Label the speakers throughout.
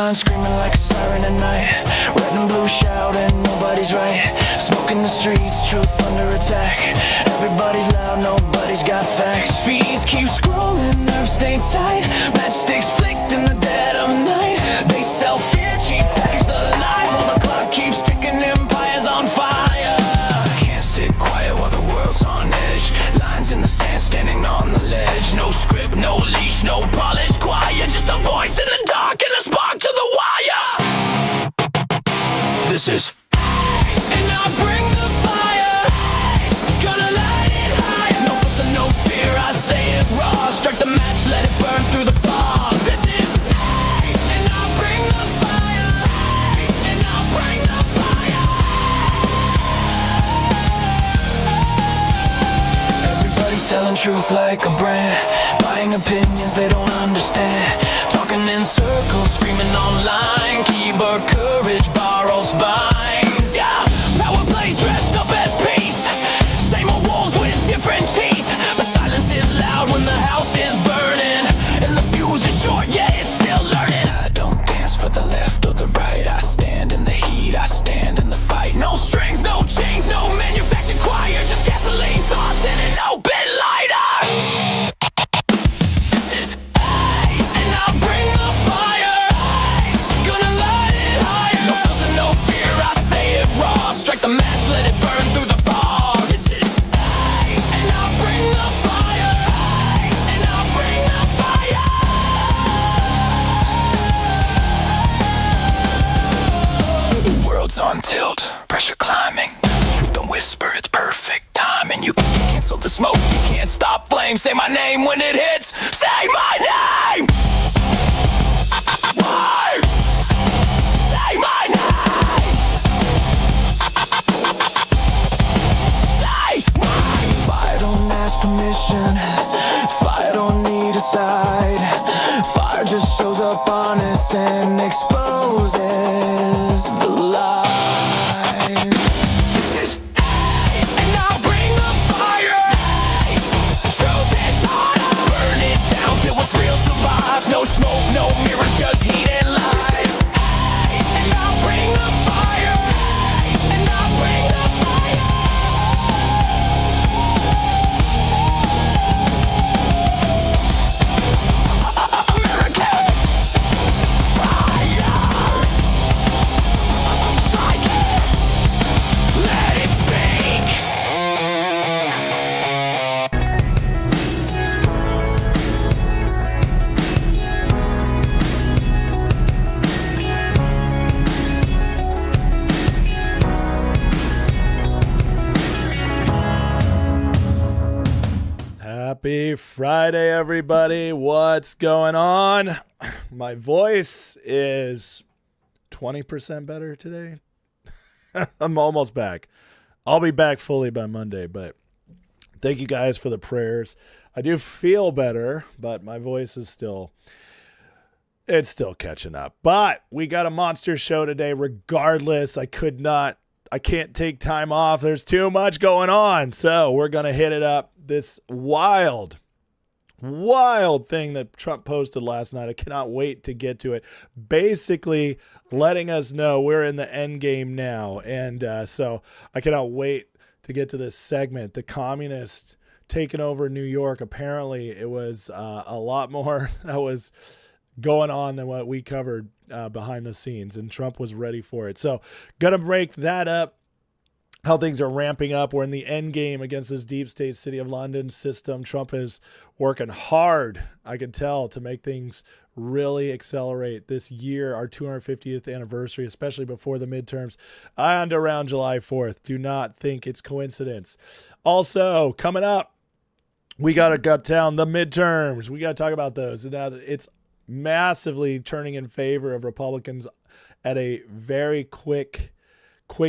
Speaker 1: line, screaming like a siren at night. Red and blue shouting, nobody's right. Smoke in the streets, truth under attack. Everybody's loud, nobody's got facts. Feeds keep scrolling, nerves stay tight. Matchsticks flicked in the dead of night. They sell fear, cheap package the lies, while the clock keeps ticking, empires on fire. Can't sit quiet while the world's on edge. Lines in the sand, standing on the ledge. No script, no leash, no polish, quiet. Just a voice in the dark and a spark to the wire. This is and I bring the fire. Gonna light it higher. No filter, no fear, I say it raw. Strike the match, let it burn through the fog. This is and I bring the fire. And I bring the fire. Everybody's selling truth like a brand, buying opinions they don't understand. Talking in circles, screaming online. Keyboard courage, borrowed spines. Yeah, power plays dressed up as peace. Same old walls with different teeth. But silence is loud when the house is burning. And the fuse is short, yeah, it's still learning. I don't dance for the left or the right. I stand in the heat, I stand in the fight. No strings, no chains, no manufactured choir. Just gasoline thoughts and an open lighter. This is and I bring the fire. Gonna light it higher. No filter, no fear, I say it raw. Strike the match, let it burn through the fog. This is and I bring the fire. And I bring the fire. World's on tilt, pressure climbing. Truth don't whisper, it's perfect timing. You can't cancel the smoke, you can't stop flame. Say my name when it hits, say my name. Why? Say my name. Say my name. Fire don't ask permission. Fire don't need a side. Fire just shows up honest and exposes the lie. This is and I'll bring the fire. Truth is harder. Burn it down till what's real survives. No smoke, no mirrors, just heat and lies. And I'll bring the fire. And I'll bring the American fire. Strike it. Let it speak.
Speaker 2: Happy Friday, everybody. What's going on? My voice is 20% better today. I'm almost back. I'll be back fully by Monday, but thank you guys for the prayers. I do feel better, but my voice is still catching up. But we got a monster show today regardless. I can't take time off. There's too much going on. So we're going to hit it up. This wild thing that Trump posted last night. I cannot wait to get to it. Basically letting us know we're in the end game now. And so I cannot wait to get to this segment. The communists taking over New York. Apparently it was a lot more that was going on than what we covered behind the scenes. And Trump was ready for it. So gonna break that up. How things are ramping up. We're in the end game against this deep state City of London system. Trump is working hard, I can tell, to make things really accelerate this year, our 250th anniversary, especially before the midterms and around July 4th. Do not think it's coincidence. Also, coming up, we got to gut down the midterms. We got to talk about those. And now it's massively turning in favor of Republicans at a very quick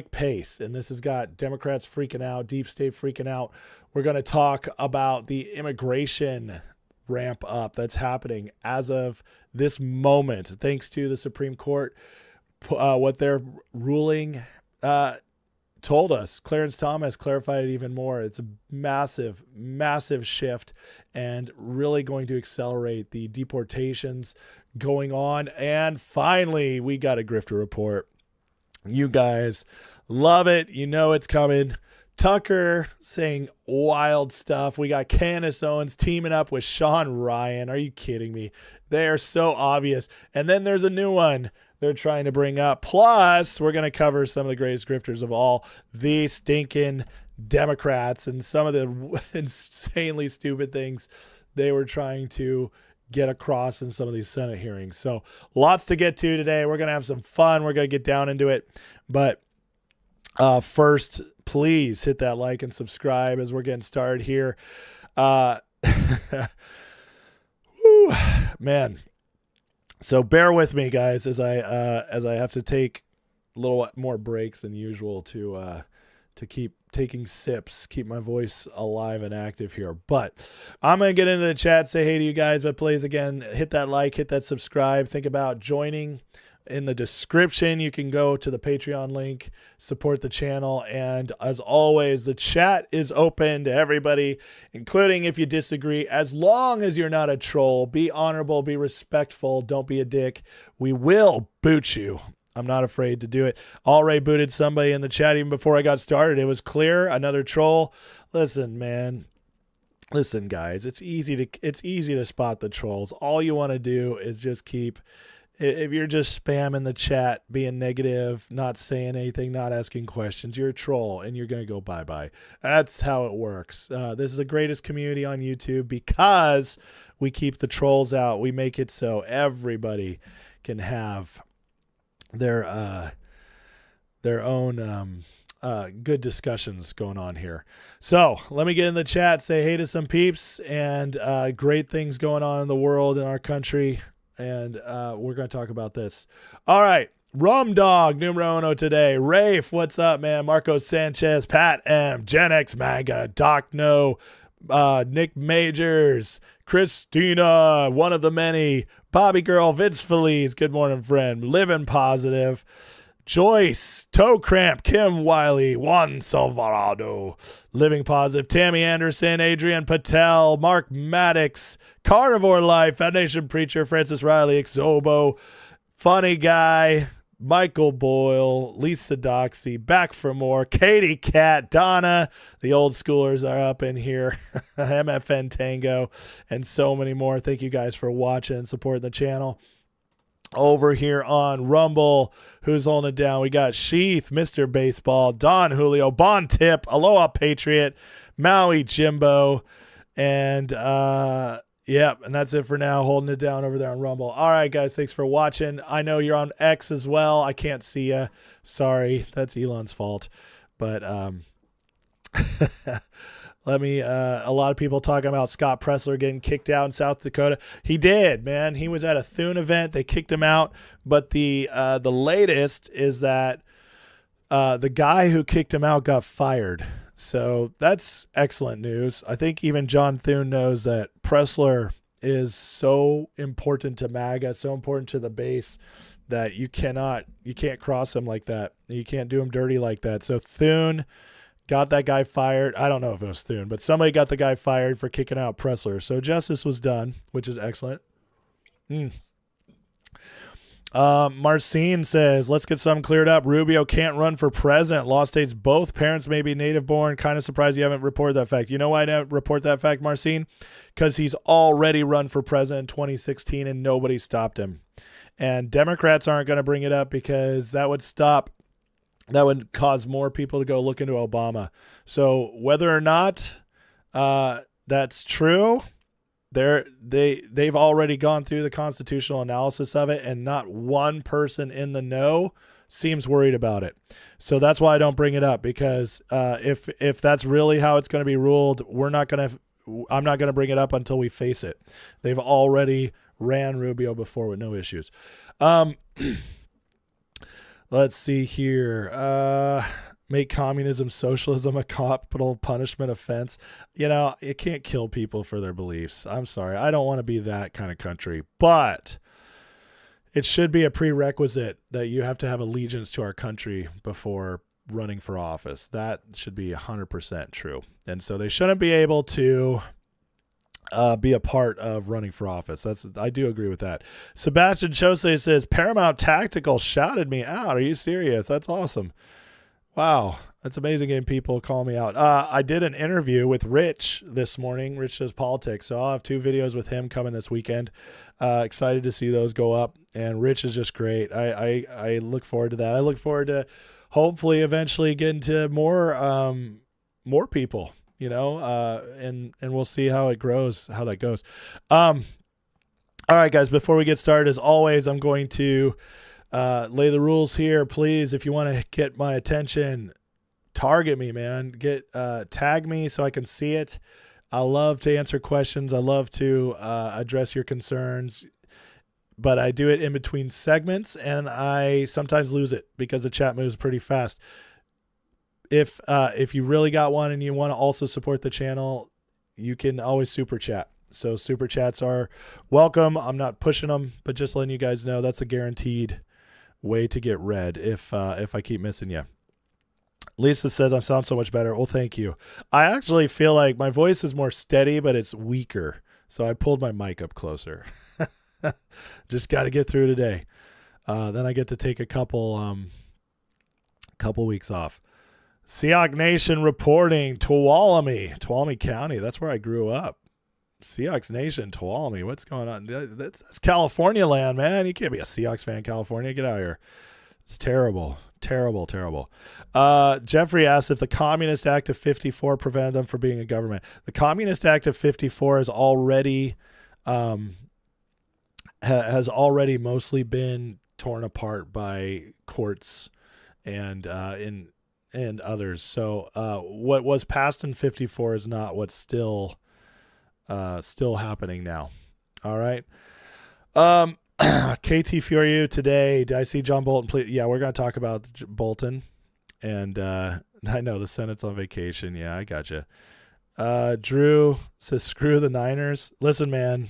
Speaker 2: pace. And this has got Democrats freaking out, deep state freaking out. We're going to talk about the immigration ramp up that's happening as of this moment, thanks to the Supreme Court, what their ruling told us. Clarence Thomas clarified it even more. It's a massive shift and really going to accelerate the deportations going on. And finally, we got a grifter report. You guys love it. You know it's coming. Tucker saying wild stuff. We got Candace Owens teaming up with Sean Ryan. Are you kidding me? They are so obvious. And then there's a new one they're trying to bring up. Plus, we're going to cover some of the greatest grifters of all, the stinking Democrats, and some of the insanely stupid things they were trying to get across in some of these Senate hearings. So lots to get to today. We're going to have some fun. We're going to get down into it. But first, please hit that like and subscribe as we're getting started here. Whew, man. So bear with me, guys, as I have to take a little more breaks than usual to keep taking sips, keep my voice alive and active here. But I'm going to get into the chat, say hey to you guys. But please, again, hit that like, hit that subscribe. Think about joining. In the description, you can go to the Patreon link, support the channel. And as always, the chat is open to everybody, including if you disagree, as long as you're not a troll. Be honorable, be respectful, don't be a dick. We will boot you. I'm not afraid to do it. Already booted somebody in the chat even before I got started. It was clear. Another troll. Listen, man. Listen, guys. It's easy to spot the trolls. All you want to do is just keep. If you're just spamming the chat, being negative, not saying anything, not asking questions, you're a troll and you're going to go bye-bye. That's how it works. This is the greatest community on YouTube because we keep the trolls out. We make it so everybody can have their own good discussions going on here. So let me get in the chat, say hey to some peeps, and great things going on in the world, in our country. And we're going to talk about this. All right. Rum Dog, numero uno today. Rafe, what's up, man? Marcos Sanchez, Pat M, Gen X Manga, Doc No, Nick Majors, Christina, one of the many, Bobby Girl, Vince Feliz, good morning, friend, Living Positive, Joyce, Toe Cramp, Kim Wiley, Juan Salvarado, Living Positive, Tammy Anderson, Adrian Patel, Mark Maddox, Carnivore Life, Foundation Preacher, Francis Riley, Xobo, Funny Guy, Michael Boyle, Lisa Doxy, Back for More, Katie Cat, Donna, the old schoolers are up in here, MFN Tango, and so many more. Thank you guys for watching and supporting the channel. Over here on Rumble, who's holding it down? We got Sheath, Mr. Baseball, Don Julio, Bon Tip, Aloha Patriot, Maui Jimbo, and and that's it for now. Holding it down over there on Rumble. All right, guys, thanks for watching. I know you're on X as well. I can't see you. Sorry, that's Elon's fault. But let me, a lot of people talking about Scott Pressler getting kicked out in South Dakota. He did, man. He was at a Thune event. They kicked him out. But the latest is that the guy who kicked him out got fired. So that's excellent news. I think even John Thune knows that Pressler is so important to MAGA, so important to the base that you can't cross him like that. You can't do him dirty like that. So Thune got that guy fired. I don't know if it was Thune, but somebody got the guy fired for kicking out Pressler. So justice was done, which is excellent. Marcine says, let's get something cleared up. Rubio can't run for president. Law states both parents may be native born. Kind of surprised you haven't reported that fact. You know why I didn't report that fact, Marcine? Because he's already run for president in 2016 and nobody stopped him. And Democrats aren't going to bring it up because that would cause more people to go look into Obama. So whether or not that's true, they've already gone through the constitutional analysis of it, and not one person in the know seems worried about it. So that's why I don't bring it up, because if that's really how it's going to be ruled, I'm not going to bring it up until we face it. They've already ran Rubio before with no issues. Let's see here. Make communism, socialism a capital punishment offense. You know, you can't kill people for their beliefs. I'm sorry. I don't want to be that kind of country. But it should be a prerequisite that you have to have allegiance to our country before running for office. That should be 100% true. And so they shouldn't be able to be a part of running for office. I do agree with that. Sebastian Chose says Paramount Tactical shouted me out. Are you serious? That's awesome. Wow. That's amazing getting people call me out. I did an interview with Rich this morning. Rich does politics. So I'll have 2 videos with him coming this weekend. Excited to see those go up. And Rich is just great. I look forward to that. I look forward to hopefully eventually getting to more people, and we'll see how it grows, how that goes. All right, guys, before we get started, as always, I'm going to lay the rules here. Please, if you want to get my attention, target me, man. Tag me so I can see it. I love to answer questions. I love to address your concerns, but I do it in between segments, and I sometimes lose it because the chat moves pretty fast. If you really got one and you want to also support the channel, you can always super chat. So super chats are welcome. I'm not pushing them, but just letting you guys know that's a guaranteed way to get read if I keep missing you. Lisa says I sound so much better. Well, thank you. I actually feel like my voice is more steady, but it's weaker. So I pulled my mic up closer. Just got to get through today. Then I get to take a couple weeks off. Seahawk Nation reporting Tuolumne County. That's where I grew up. Seahawks Nation, Tuolumne. What's going on? That's California land, man. You can't be a Seahawks fan in California. Get out of here. It's terrible. Terrible. Jeffrey asks if the Communist Act of 54 prevented them from being a government. The Communist Act of 54 has already mostly been torn apart by courts and others. So what was passed in 54 is not what's still happening now. All right. KT Fury today. Did I see John Bolton? Please? Yeah, we're going to talk about Bolton. And I know the Senate's on vacation. Yeah, I gotcha. Drew says, screw the Niners. Listen, man,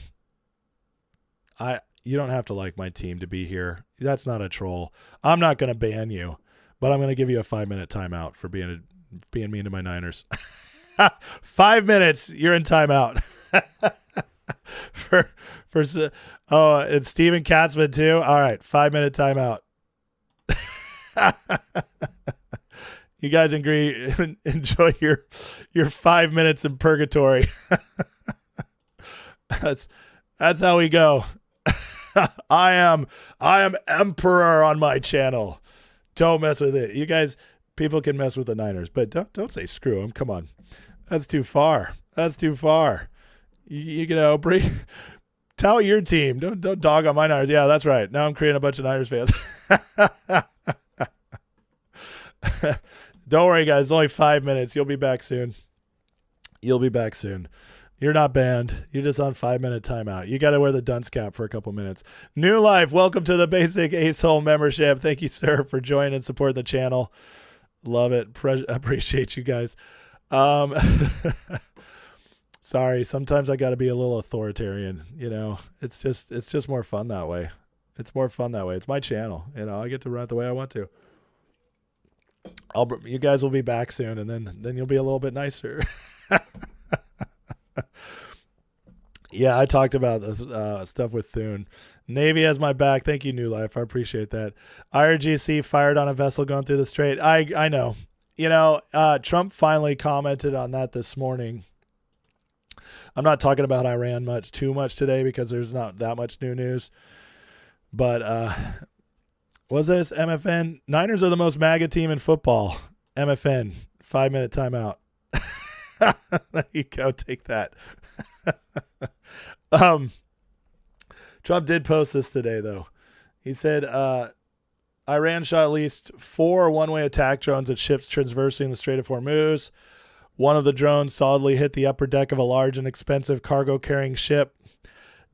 Speaker 2: you don't have to like my team to be here. That's not a troll. I'm not going to ban you, but I'm going to give you a 5-minute timeout for being mean to my Niners. 5 minutes, you're in timeout. And Steven Katzman too. All right, 5-minute timeout. You guys enjoy your 5 minutes in purgatory. That's how we go. I am emperor on my channel. Don't mess with it. You guys, people can mess with the Niners, but don't say screw them. Come on, that's too far. You know, tell your team. Don't dog on my Niners. Yeah, that's right. Now I'm creating a bunch of Niners fans. Don't worry, guys. It's only 5 minutes. You'll be back soon. You're not banned. You're just on 5-minute timeout. You got to wear the dunce cap for a couple minutes. New Life, welcome to the basic Ace-Hole membership. Thank you, sir, for joining and supporting the channel. Love it. Appreciate you guys. Sorry, sometimes I got to be a little authoritarian. It's just more fun that way. It's my channel. I get to run it the way I want to. You guys will be back soon, and then you'll be a little bit nicer. Yeah, I talked about the stuff with Thune. Navy has my back. Thank you, New Life. I appreciate that. IRGC fired on a vessel going through the strait. I know. Trump finally commented on that this morning. I'm not talking about Iran too much today because there's not that much new news. But was this MFN? Niners are the most MAGA team in football. MFN, 5-minute timeout. There you go. Take that. Trump did post this today, though. He said Iran shot at least 4 one-way attack drones at ships traversing the Strait of Hormuz. One of the drones solidly hit the upper deck of a large and expensive cargo-carrying ship.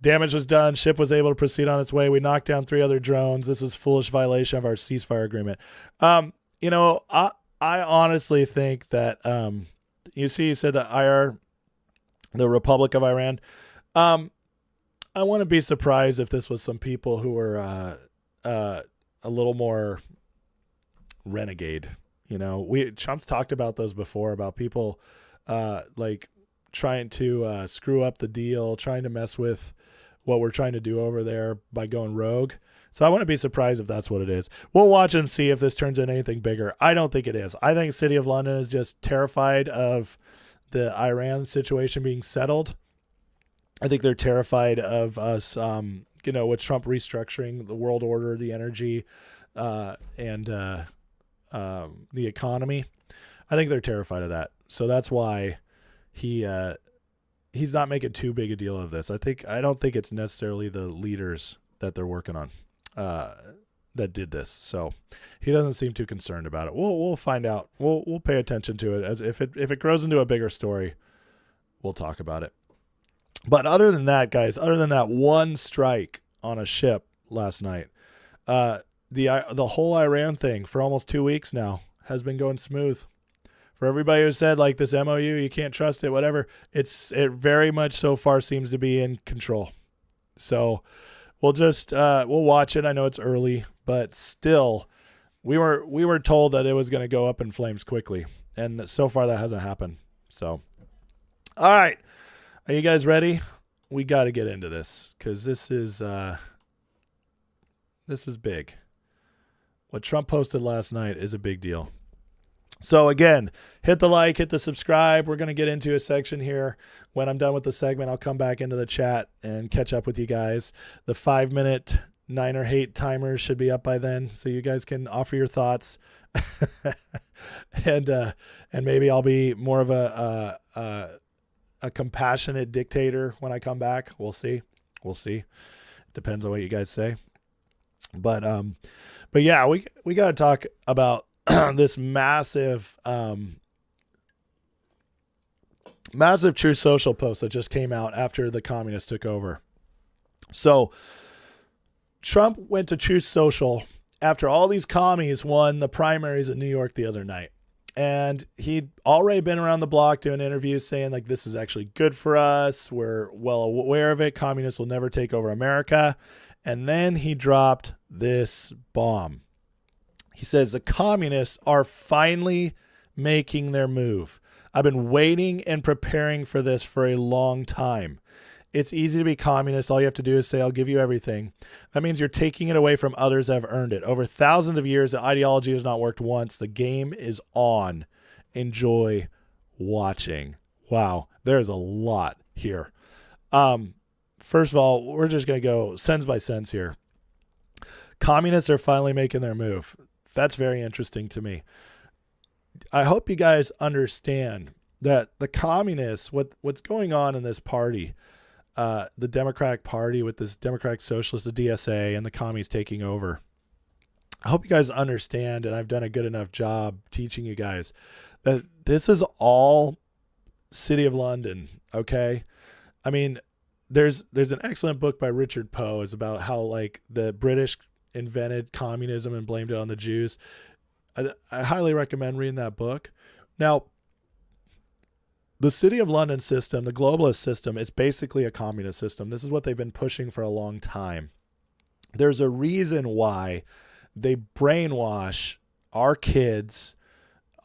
Speaker 2: Damage was done. Ship was able to proceed on its way. We knocked down 3 other drones. This is foolish violation of our ceasefire agreement. I honestly think that you said that the Republic of Iran. I wouldn't be surprised if this was some people who were a little more renegade. Trump's talked about those before, about people like trying to screw up the deal, trying to mess with what we're trying to do over there by going rogue. So I wouldn't be surprised if that's what it is. We'll watch and see if this turns into anything bigger. I don't think it is. I think City of London is just terrified of the Iran situation being settled. I think they're terrified of us, with Trump restructuring the world order, the energy, and the economy. I think they're terrified of that. So that's why he's not making too big a deal of this. I don't think it's necessarily the leaders that they're working on that did this. So he doesn't seem too concerned about it. We'll find out. We'll pay attention to it. As if it grows into a bigger story, we'll talk about it. But other than that, guys, other than that one strike on a ship last night, the whole Iran thing for almost 2 weeks now has been going smooth. For everybody who said like this MOU, you can't trust it, whatever, it very much so far seems to be in control. So we'll watch it. I know it's early, but still, we were told that it was going to go up in flames quickly, and so far that hasn't happened. So, all right, are you guys ready? We got to get into this because this is big. What Trump posted last night is a big deal. So again, hit the like, hit the subscribe. We're going to get into a section here. When I'm done with the segment, I'll come back into the chat and catch up with you guys. The 5-minute Niner hate timer should be up by then, so you guys can offer your thoughts. and maybe I'll be more of a compassionate dictator when I come back. We'll see. Depends on what you guys say. But yeah, we got to talk about this massive Truth Social post that just came out after the communists took over. So Trump went to Truth Social after all these commies won the primaries in New York the other night. And he'd already been around the block doing interviews saying like, this is actually good for us. We're well aware of it. Communists will never take over America. And then he dropped this bomb. He says the communists are finally making their move. I've been waiting and preparing for this for a long time. It's easy to be communist. All you have to do is say, I'll give you everything. That means you're taking it away from others that have earned it. Over thousands of years, the ideology has not worked once. The game is on. Enjoy watching. Wow, there's a lot here. First of all, we're just going to go sentence by sentence here. Communists are finally making their move. That's very interesting to me. I hope you guys understand that the communists, what's going on in this party, the Democratic Party with this Democratic Socialist, the DSA, and the commies taking over. I hope you guys understand, and I've done a good enough job teaching you guys, that this is all City of London, okay? I mean, there's an excellent book by Richard Poe. It's about how like the British invented communism and blamed it on the Jews. I highly recommend reading that book. Now, the City of London system, the globalist system, is basically a communist system. This is what they've been pushing for a long time. There's a reason why they brainwash our kids,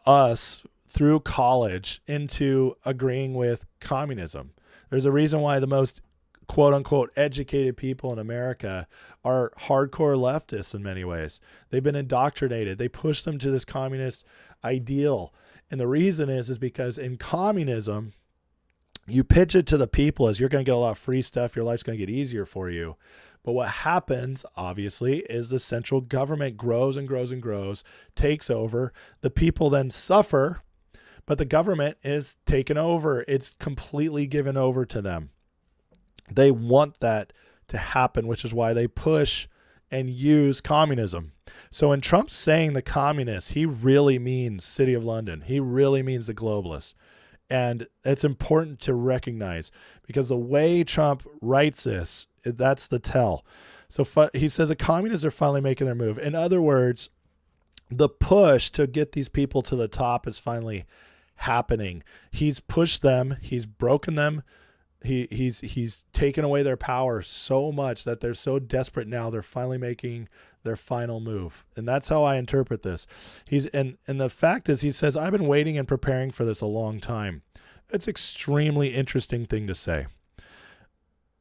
Speaker 2: us, through college into agreeing with communism. There's a reason why the most quote-unquote educated people in America are hardcore leftists in many ways. They've been indoctrinated. They push them to this communist ideal. And the reason is because in communism, you pitch it to the people as you're going to get a lot of free stuff. Your life's going to get easier for you. But what happens, obviously, is the central government grows and grows and grows, takes over. The people then suffer, but the government is taken over. It's completely given over to them. They want that to happen, which is why they push and use communism. So when Trump's saying the communists, he really means City of London. He really means the globalists. And it's important to recognize because the way Trump writes this, that's the tell. So he says the communists are finally making their move. In other words, the push to get these people to the top is finally happening. He's pushed them. He's broken them. He's taken away their power so much that they're so desperate now. They're finally making their final move. And that's how I interpret this. And the fact is, he says, I've been waiting and preparing for this a long time. It's extremely interesting thing to say.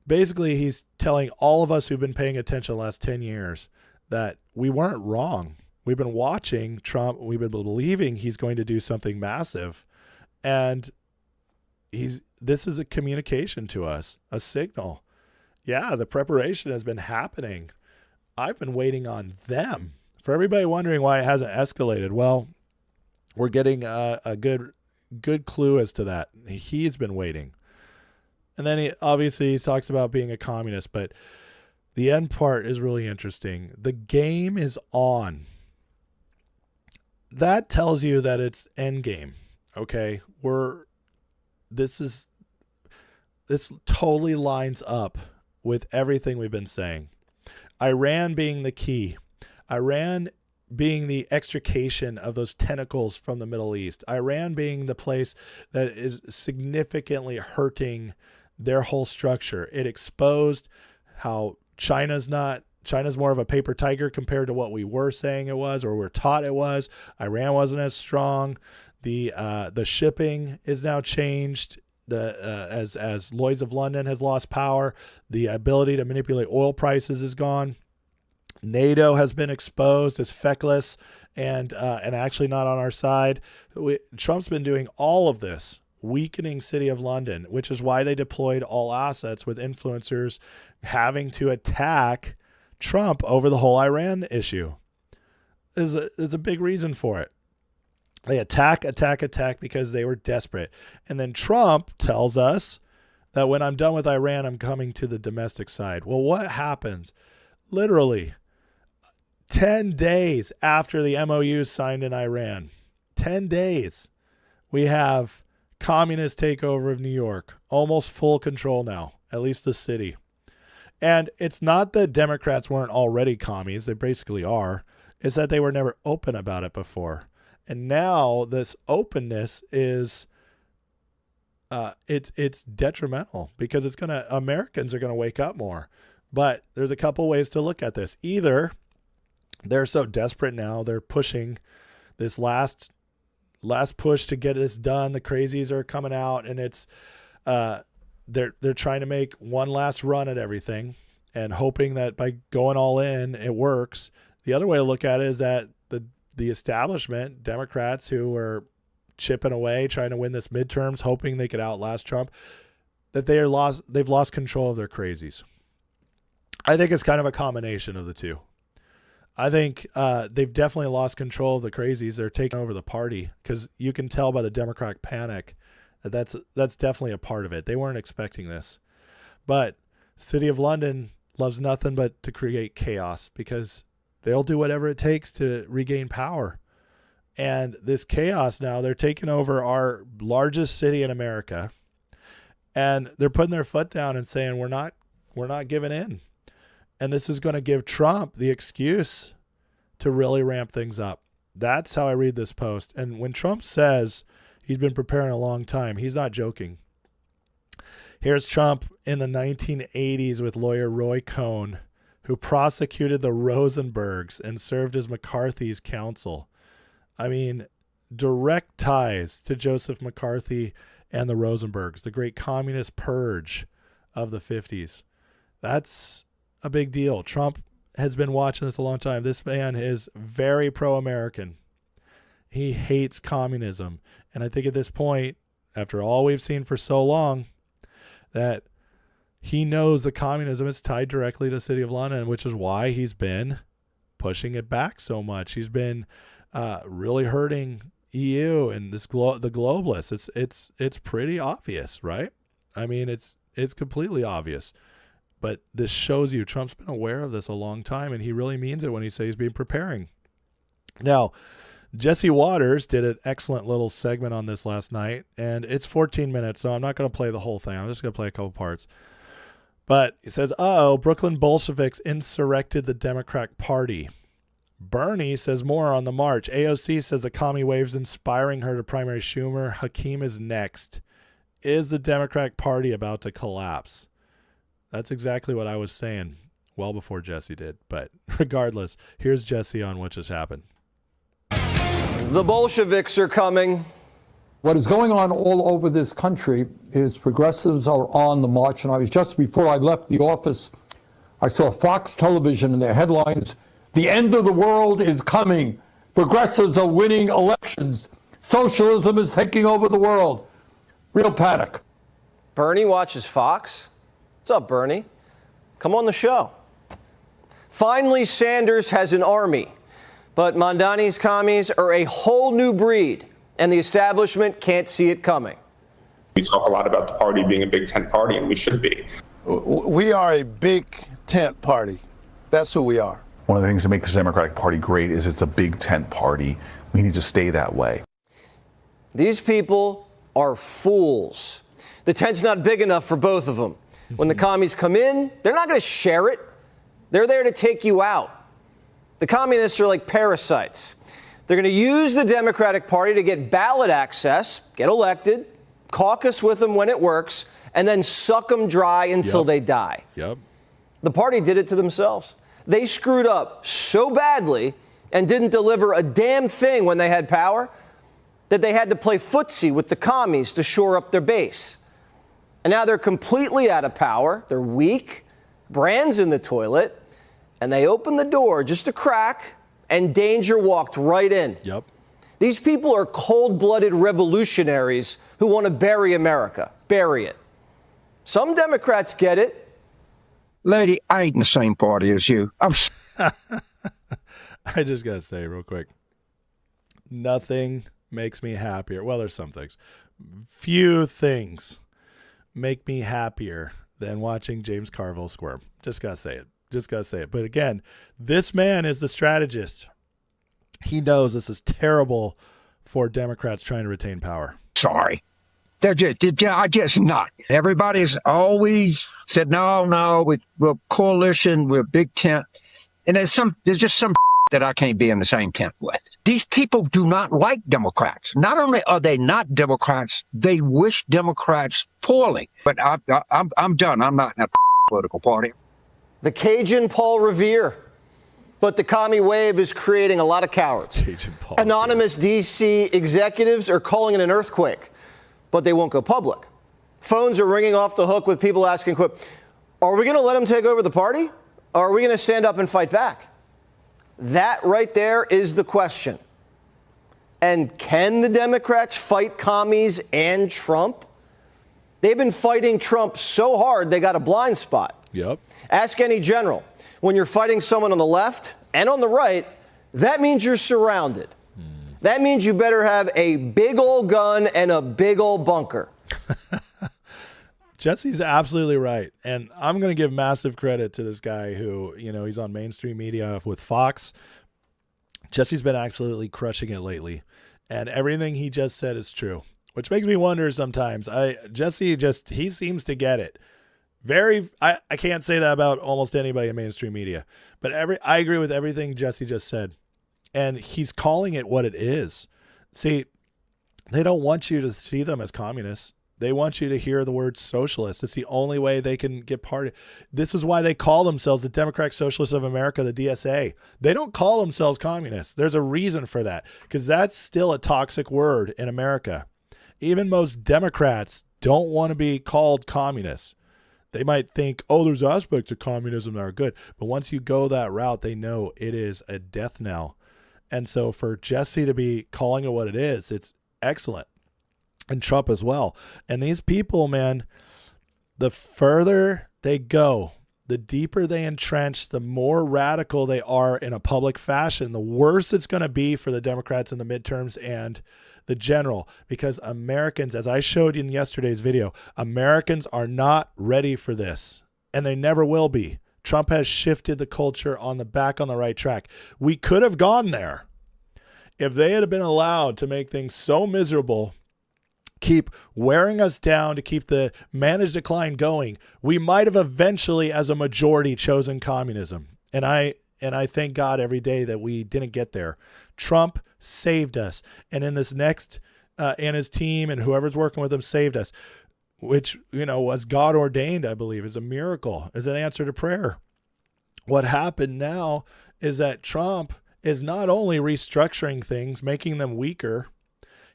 Speaker 2: Basically, he's telling all of us who've been paying attention the last 10 years that we weren't wrong. We've been watching Trump. We've been believing he's going to do something massive. And this is a communication to us, a signal. Yeah, the preparation has been happening. I've been waiting on them. For everybody wondering why it hasn't escalated, well, we're getting a good clue as to that. He's been waiting. And then he talks about being a communist, but the end part is really interesting. The game is on. That tells you that it's end game. Okay? This totally lines up with everything we've been saying. Iran being the key. Iran being the extrication of those tentacles from the Middle East. Iran being the place that is significantly hurting their whole structure. It exposed how China's more of a paper tiger compared to what we were saying it was, or we're taught it was. Iran wasn't as strong. The shipping is now changed. As Lloyd's of London has lost power, the ability to manipulate oil prices is gone. NATO has been exposed as feckless and actually not on our side. Trump's been doing all of this, weakening City of London, which is why they deployed all assets with influencers having to attack Trump over the whole Iran issue. There's a big reason for it. They attack because they were desperate. And then Trump tells us that when I'm done with Iran, I'm coming to the domestic side. Well, what happens? Literally 10 days after the MOU is signed in Iran, 10 days, we have communist takeover of New York, almost full control now, at least the city. And it's not that Democrats weren't already commies. They basically are. It's that they were never open about it before. And now this openness is it's detrimental because Americans are going to wake up more. But there's a couple ways to look at this. Either they're so desperate now, they're pushing this last push to get this done. The crazies are coming out, and it's they're trying to make one last run at everything and hoping that by going all in, it works. The other way to look at it is that the establishment, Democrats who are chipping away, trying to win this midterms, hoping they could outlast Trump, that they've lost control of their crazies. I think it's kind of a combination of the two. I think they've definitely lost control of the crazies. They're taking over the party because you can tell by the Democratic panic that that's definitely a part of it. They weren't expecting this. But City of London loves nothing but to create chaos because they'll do whatever it takes to regain power. And this chaos now, they're taking over our largest city in America, and they're putting their foot down and saying, we're not giving in. And this is going to give Trump the excuse to really ramp things up. That's how I read this post. And when Trump says he's been preparing a long time, he's not joking. Here's Trump in the 1980s with lawyer Roy Cohn, who prosecuted the Rosenbergs and served as McCarthy's counsel. I mean, direct ties to Joseph McCarthy and the Rosenbergs, the great communist purge of the 50s. That's a big deal. Trump has been watching this a long time. This man is very pro-American. He hates communism. And I think at this point, after all we've seen for so long, that he knows that communism is tied directly to the City of London, which is why he's been pushing it back so much. He's been really hurting EU and the globalists. It's pretty obvious, right? I mean, it's completely obvious. But this shows you Trump's been aware of this a long time, and he really means it when he says he's been preparing. Now, Jesse Waters did an excellent little segment on this last night, and it's 14 minutes, so I'm not going to play the whole thing. I'm just going to play a couple parts. But he says, Brooklyn Bolsheviks insurrected the Democratic Party. Bernie says more on the march. AOC says the commie wave's inspiring her to primary Schumer. Hakeem is next. Is the Democratic Party about to collapse? That's exactly what I was saying well before Jesse did. But regardless, here's Jesse on what just happened.
Speaker 3: The Bolsheviks are coming. What is going on all over this country is progressives are on the march. And I was just before I left the office, I saw Fox Television in their headlines, "The end of the world is coming. Progressives are winning elections. Socialism is taking over the world." Real panic.
Speaker 4: Bernie watches Fox. What's up, Bernie? Come on the show. Finally, Sanders has an army, but Mondani's commies are a whole new breed, and the establishment can't see it coming.
Speaker 5: We talk a lot about the party being a big tent party, and we should be.
Speaker 6: We are a big tent party. That's who we are.
Speaker 7: One of the things that makes the Democratic Party great is it's a big tent party. We need to stay that way.
Speaker 4: These people are fools. The tent's not big enough for both of them. When the commies come in, they're not going to share it. They're there to take you out. The communists are like parasites. They're going to use the Democratic Party to get ballot access, get elected, caucus with them when it works, and then suck them dry until they die.
Speaker 2: Yep.
Speaker 4: The party did it to themselves. They screwed up so badly and didn't deliver a damn thing when they had power that they had to play footsie with the commies to shore up their base. And now they're completely out of power. They're weak, brands in the toilet, and they opened the door just a crack, and danger walked right in.
Speaker 2: Yep.
Speaker 4: These people are cold-blooded revolutionaries who want to bury America. Bury it. Some Democrats get it.
Speaker 8: Lady, I ain't in the same party as you.
Speaker 2: I just got to say real quick, nothing makes me happier. Well, there's some things. Few things make me happier than watching James Carville squirm. Just got to say it. Just got to say it. But again, this man is the strategist. He knows this is terrible for Democrats trying to retain power.
Speaker 8: Sorry. They're just not. Everybody's always said, no, we're coalition, we're big tent. And there's just some that I can't be in the same tent with. These people do not like Democrats. Not only are they not Democrats, they wish Democrats poorly. But I'm done. I'm not in a political party.
Speaker 4: The Cajun Paul Revere. But the commie wave is creating a lot of cowards. Anonymous D.C. executives are calling it an earthquake, but they won't go public. Phones are ringing off the hook with people asking, quote, are we going to let them take over the party? Or are we going to stand up and fight back? That right there is the question. And can the Democrats fight commies and Trump? They've been fighting Trump so hard they got a blind spot.
Speaker 2: Yep.
Speaker 4: Ask any general. When you're fighting someone on the left and on the right, that means you're surrounded. That means you better have a big old gun and a big old bunker.
Speaker 2: Jesse's absolutely right. And I'm going to give massive credit to this guy who, he's on mainstream media with Fox. Jesse's been absolutely crushing it lately. And everything he just said is true, which makes me wonder sometimes. He seems to get it. I can't say that about almost anybody in mainstream media, but I agree with everything Jesse just said. And he's calling it what it is. See, they don't want you to see them as communists. They want you to hear the word socialist. It's the only way they can get part of it. This is why they call themselves the Democratic Socialists of America, the DSA. They don't call themselves communists. There's a reason for that, because that's still a toxic word in America. Even most Democrats don't want to be called communists. They might think, there's aspects of communism that are good. But once you go that route, they know it is a death knell. And so for Jesse to be calling it what it is, it's excellent. And Trump as well. And these people, man, the further they go, the deeper they entrench, the more radical they are in a public fashion, the worse it's going to be for the Democrats in the midterms and the general. Because Americans, as I showed you in yesterday's video, Americans are not ready for this. And they never will be. Trump has shifted the culture on the right track. We could have gone there if they had been allowed to make things so miserable, keep wearing us down to keep the managed decline going. We might have eventually, as a majority, chosen communism. And I thank God every day that we didn't get there. Trump saved us. And in this next, and his team and whoever's working with him saved us, which, was God ordained, I believe, is a miracle, is an answer to prayer. What happened now is that Trump is not only restructuring things, making them weaker,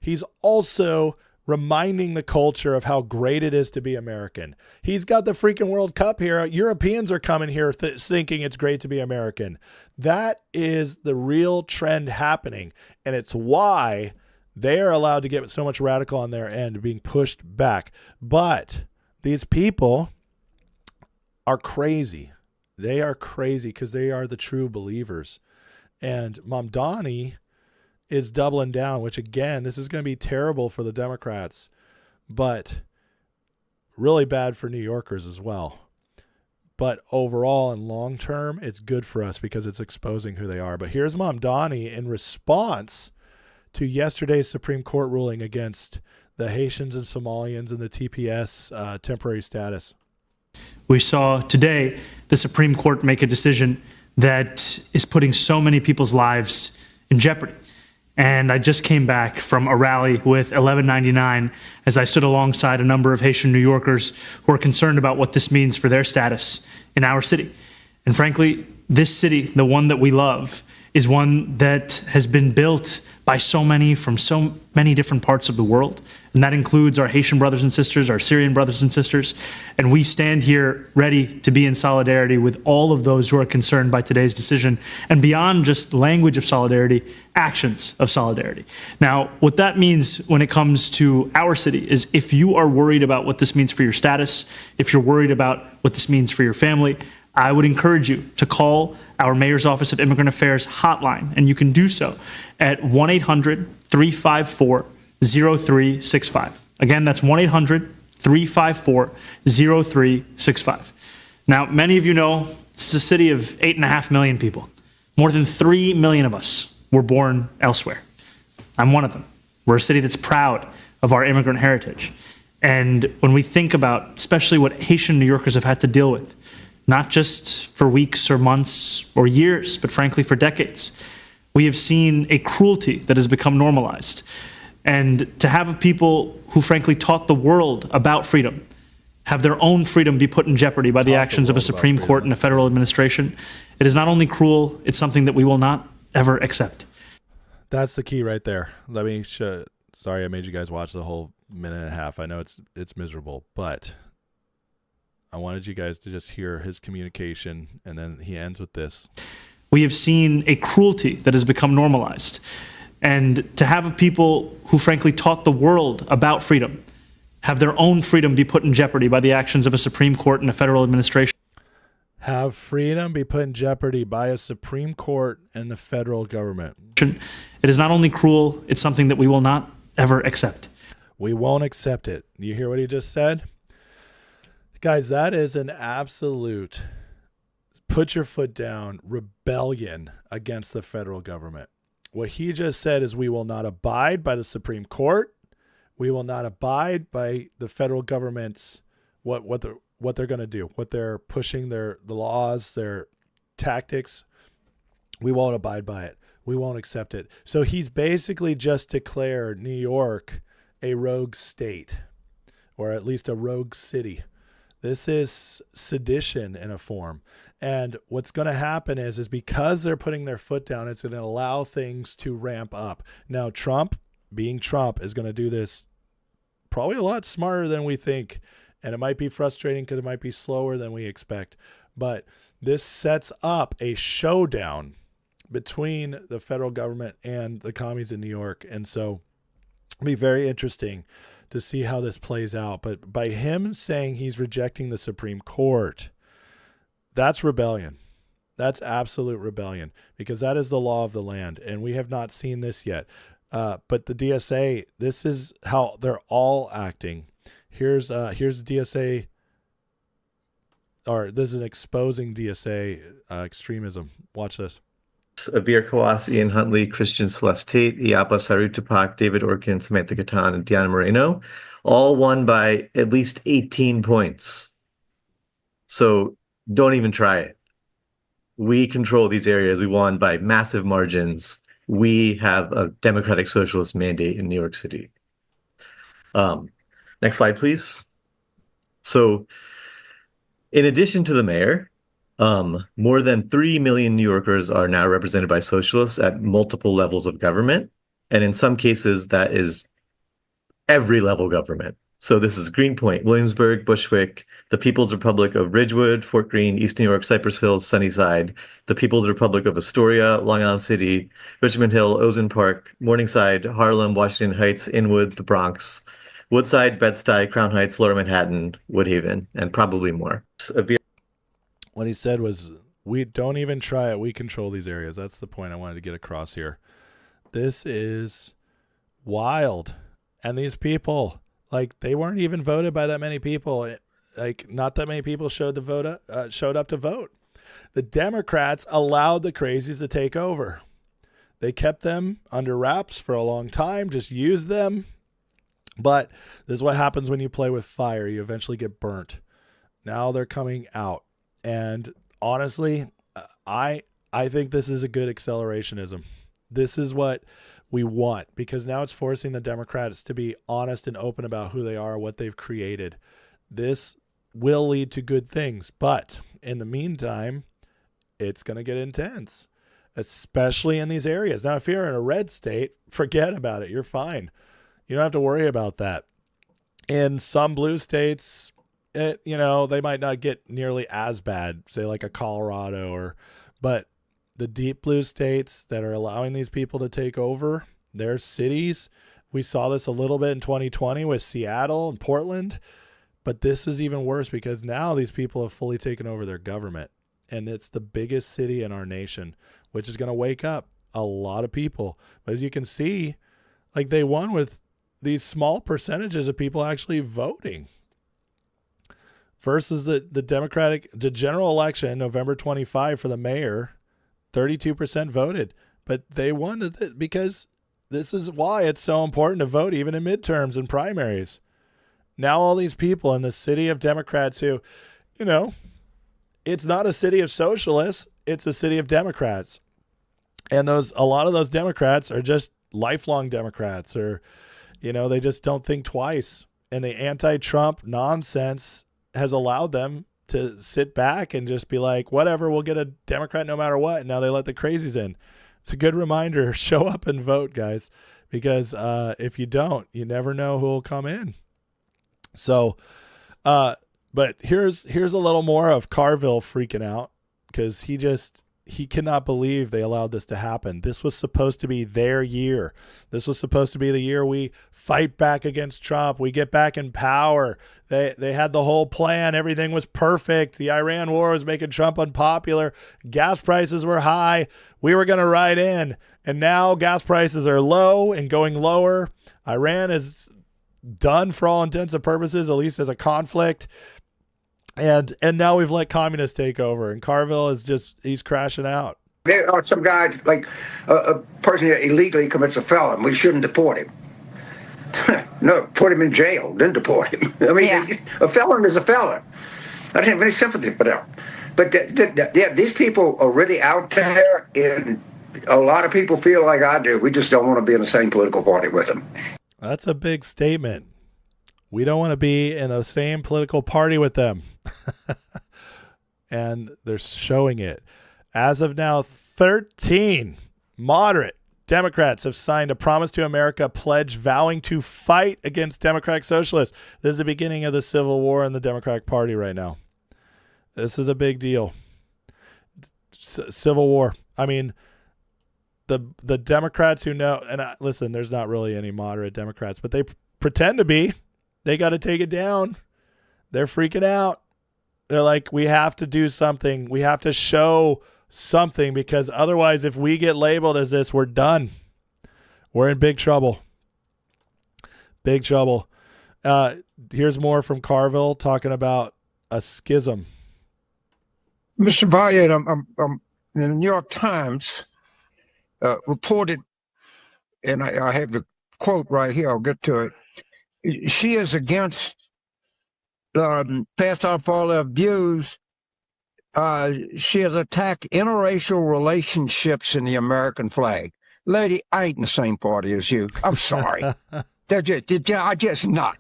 Speaker 2: he's also reminding the culture of how great it is to be American. He's got the freaking World Cup here. Europeans are coming here thinking it's great to be American. That is the real trend happening, and it's why they are allowed to get so much radical on their end, being pushed back. But these people are crazy. They are crazy because they are the true believers. And Mamdani is doubling down, which again, this is going to be terrible for the Democrats, but really bad for New Yorkers as well. But overall and long term, it's good for us because it's exposing who they are. But here's Mamdani in response to yesterday's Supreme Court ruling against the Haitians and Somalians and the TPS temporary status.
Speaker 9: We saw today the Supreme Court make a decision that is putting so many people's lives in jeopardy. And I just came back from a rally with 1199 as I stood alongside a number of Haitian New Yorkers who are concerned about what this means for their status in our city. And frankly, this city, the one that we love, is one that has been built by so many from so many different parts of the world. And that includes our Haitian brothers and sisters, our Syrian brothers and sisters. And we stand here ready to be in solidarity with all of those who are concerned by today's decision. And beyond just language of solidarity, actions of solidarity. Now, what that means when it comes to our city is if you are worried about what this means for your status, if you're worried about what this means for your family, I would encourage you to call our Mayor's Office of Immigrant Affairs hotline, and you can do so at 1-800-354-0365. Again, that's 1-800-354-0365. Now, many of you know this is a city of 8.5 million people. More than 3 million of us were born elsewhere. I'm one of them. We're a city that's proud of our immigrant heritage. And when we think about, especially what Haitian New Yorkers have had to deal with, not just for weeks or months or years, but frankly for decades, we have seen a cruelty that has become normalized. And to have people who frankly taught the world about freedom have their own freedom be put in jeopardy by the actions of a Supreme Court and a federal administration, it is not only cruel, it's something that we will not ever accept.
Speaker 2: That's the key right there. Let me show. Sorry I made you guys watch the whole minute and a half. I know it's miserable, but I wanted you guys to just hear his communication, and then he ends with this.
Speaker 9: We have seen a cruelty that has become normalized. And to have people who frankly taught the world about freedom have their own freedom be put in jeopardy by the actions of a Supreme Court and a federal administration.
Speaker 2: Have freedom be put in jeopardy by a Supreme Court and the federal government.
Speaker 9: It is not only cruel, it's something that we will not ever accept.
Speaker 2: We won't accept it. You hear what he just said? Guys, that is an absolute put your foot down rebellion against the federal government. What he just said is we will not abide by the Supreme Court. We will not abide by the federal government's what they're going to do, what they're pushing, the laws, their tactics. We won't abide by it. We won't accept it. So he's basically just declared New York a rogue state, or at least a rogue city. This is sedition in a form. And what's going to happen is because they're putting their foot down, it's going to allow things to ramp up. Now, Trump, being Trump, is going to do this probably a lot smarter than we think. And it might be frustrating because it might be slower than we expect. But this sets up a showdown between the federal government and the commies in New York. And so it'll be very interesting to see how this plays out. But by him saying he's rejecting the Supreme Court, that's rebellion. That's absolute rebellion, because that is the law of the land. And we have not seen this yet. But the DSA, this is how they're all acting. Here's DSA, or this is an exposing DSA extremism. Watch this.
Speaker 10: Avir Kawase, Ian Huntley, Christian Celeste Tate, Iapa Sarutapak, David Orkin, Samantha Catan, and Diana Moreno, all won by at least 18 points. So don't even try it. We control these areas. We won by massive margins. We have a democratic socialist mandate in New York City. Next slide, please. So in addition to the mayor, more than 3 million New Yorkers are now represented by socialists at multiple levels of government. And in some cases, that is every level government. So this is Greenpoint, Williamsburg, Bushwick, the People's Republic of Ridgewood, Fort Greene, East New York, Cypress Hills, Sunnyside, the People's Republic of Astoria, Long Island City, Richmond Hill, Ozone Park, Morningside, Harlem, Washington Heights, Inwood, the Bronx, Woodside, Bed-Stuy, Crown Heights, Lower Manhattan, Woodhaven, and probably more.
Speaker 2: What he said was, we don't even try it. We control these areas. That's the point I wanted to get across here. This is wild. And these people, like, they weren't even voted by that many people. Like, not that many people showed up to vote. The Democrats allowed the crazies to take over. They kept them under wraps for a long time, just used them. But this is what happens when you play with fire. You eventually get burnt. Now they're coming out. And honestly, I think this is a good accelerationism. This is what we want, because now it's forcing the Democrats to be honest and open about who they are, what they've created. This will lead to good things. But in the meantime, it's going to get intense, especially in these areas. Now, if you're in a red state, forget about it. You're fine. You don't have to worry about that. In some blue states, they might not get nearly as bad, say like a Colorado, but the deep blue states that are allowing these people to take over their cities. We saw this a little bit in 2020 with Seattle and Portland, but this is even worse because now these people have fully taken over their government, and it's the biggest city in our nation, which is going to wake up a lot of people. But as you can see, like, they won with these small percentages of people actually voting versus the general election, November 25 for the mayor, 32% voted, but they won it because this is why it's so important to vote even in midterms and primaries. Now all these people in the city of Democrats who, it's not a city of socialists, it's a city of Democrats. And a lot of those Democrats are just lifelong Democrats, or, they just don't think twice. And the anti-Trump nonsense has allowed them to sit back and just be like, whatever, we'll get a Democrat no matter what. And now they let the crazies in. It's a good reminder. Show up and vote, guys, because if you don't, you never know who will come in. So, but here's a little more of Carville freaking out because he cannot believe they allowed this to happen. This was supposed to be their year. This was supposed to be the year we fight back against Trump. We get back in power. They had the whole plan. Everything was perfect. The Iran war was making Trump unpopular. Gas prices were high. We were going to ride in. And now gas prices are low and going lower. Iran is done for all intents and purposes, at least as a conflict. And now we've let communists take over, and Carville he's crashing out.
Speaker 11: There are some guys, like a person that illegally commits a felon, we shouldn't deport him. No, put him in jail, then deport him. I mean, a felon is a felon. I don't have any sympathy for them. But these people are really out there, and a lot of people feel like I do. We just don't want to be in the same political party with them.
Speaker 2: That's a big statement. We don't want to be in the same political party with them. And they're showing it. As of now, 13 moderate Democrats have signed a Promise to America pledge vowing to fight against Democratic Socialists. This is the beginning of the civil war in the Democratic Party right now. This is a big deal. Civil war. I mean, the Democrats who know, and listen, there's not really any moderate Democrats, but they pretend to be. They got to take it down. They're freaking out. They're like, we have to do something. We have to show something, because otherwise, if we get labeled as this, we're done. We're in big trouble. Big trouble. Here's more from Carville talking about a schism.
Speaker 8: Mr. Valiant, the New York Times reported, and I have the quote right here, I'll get to it. She is against pass off all her views. She has attacked interracial relationships in the American flag. Lady, I ain't in the same party as you. I'm sorry. I just not.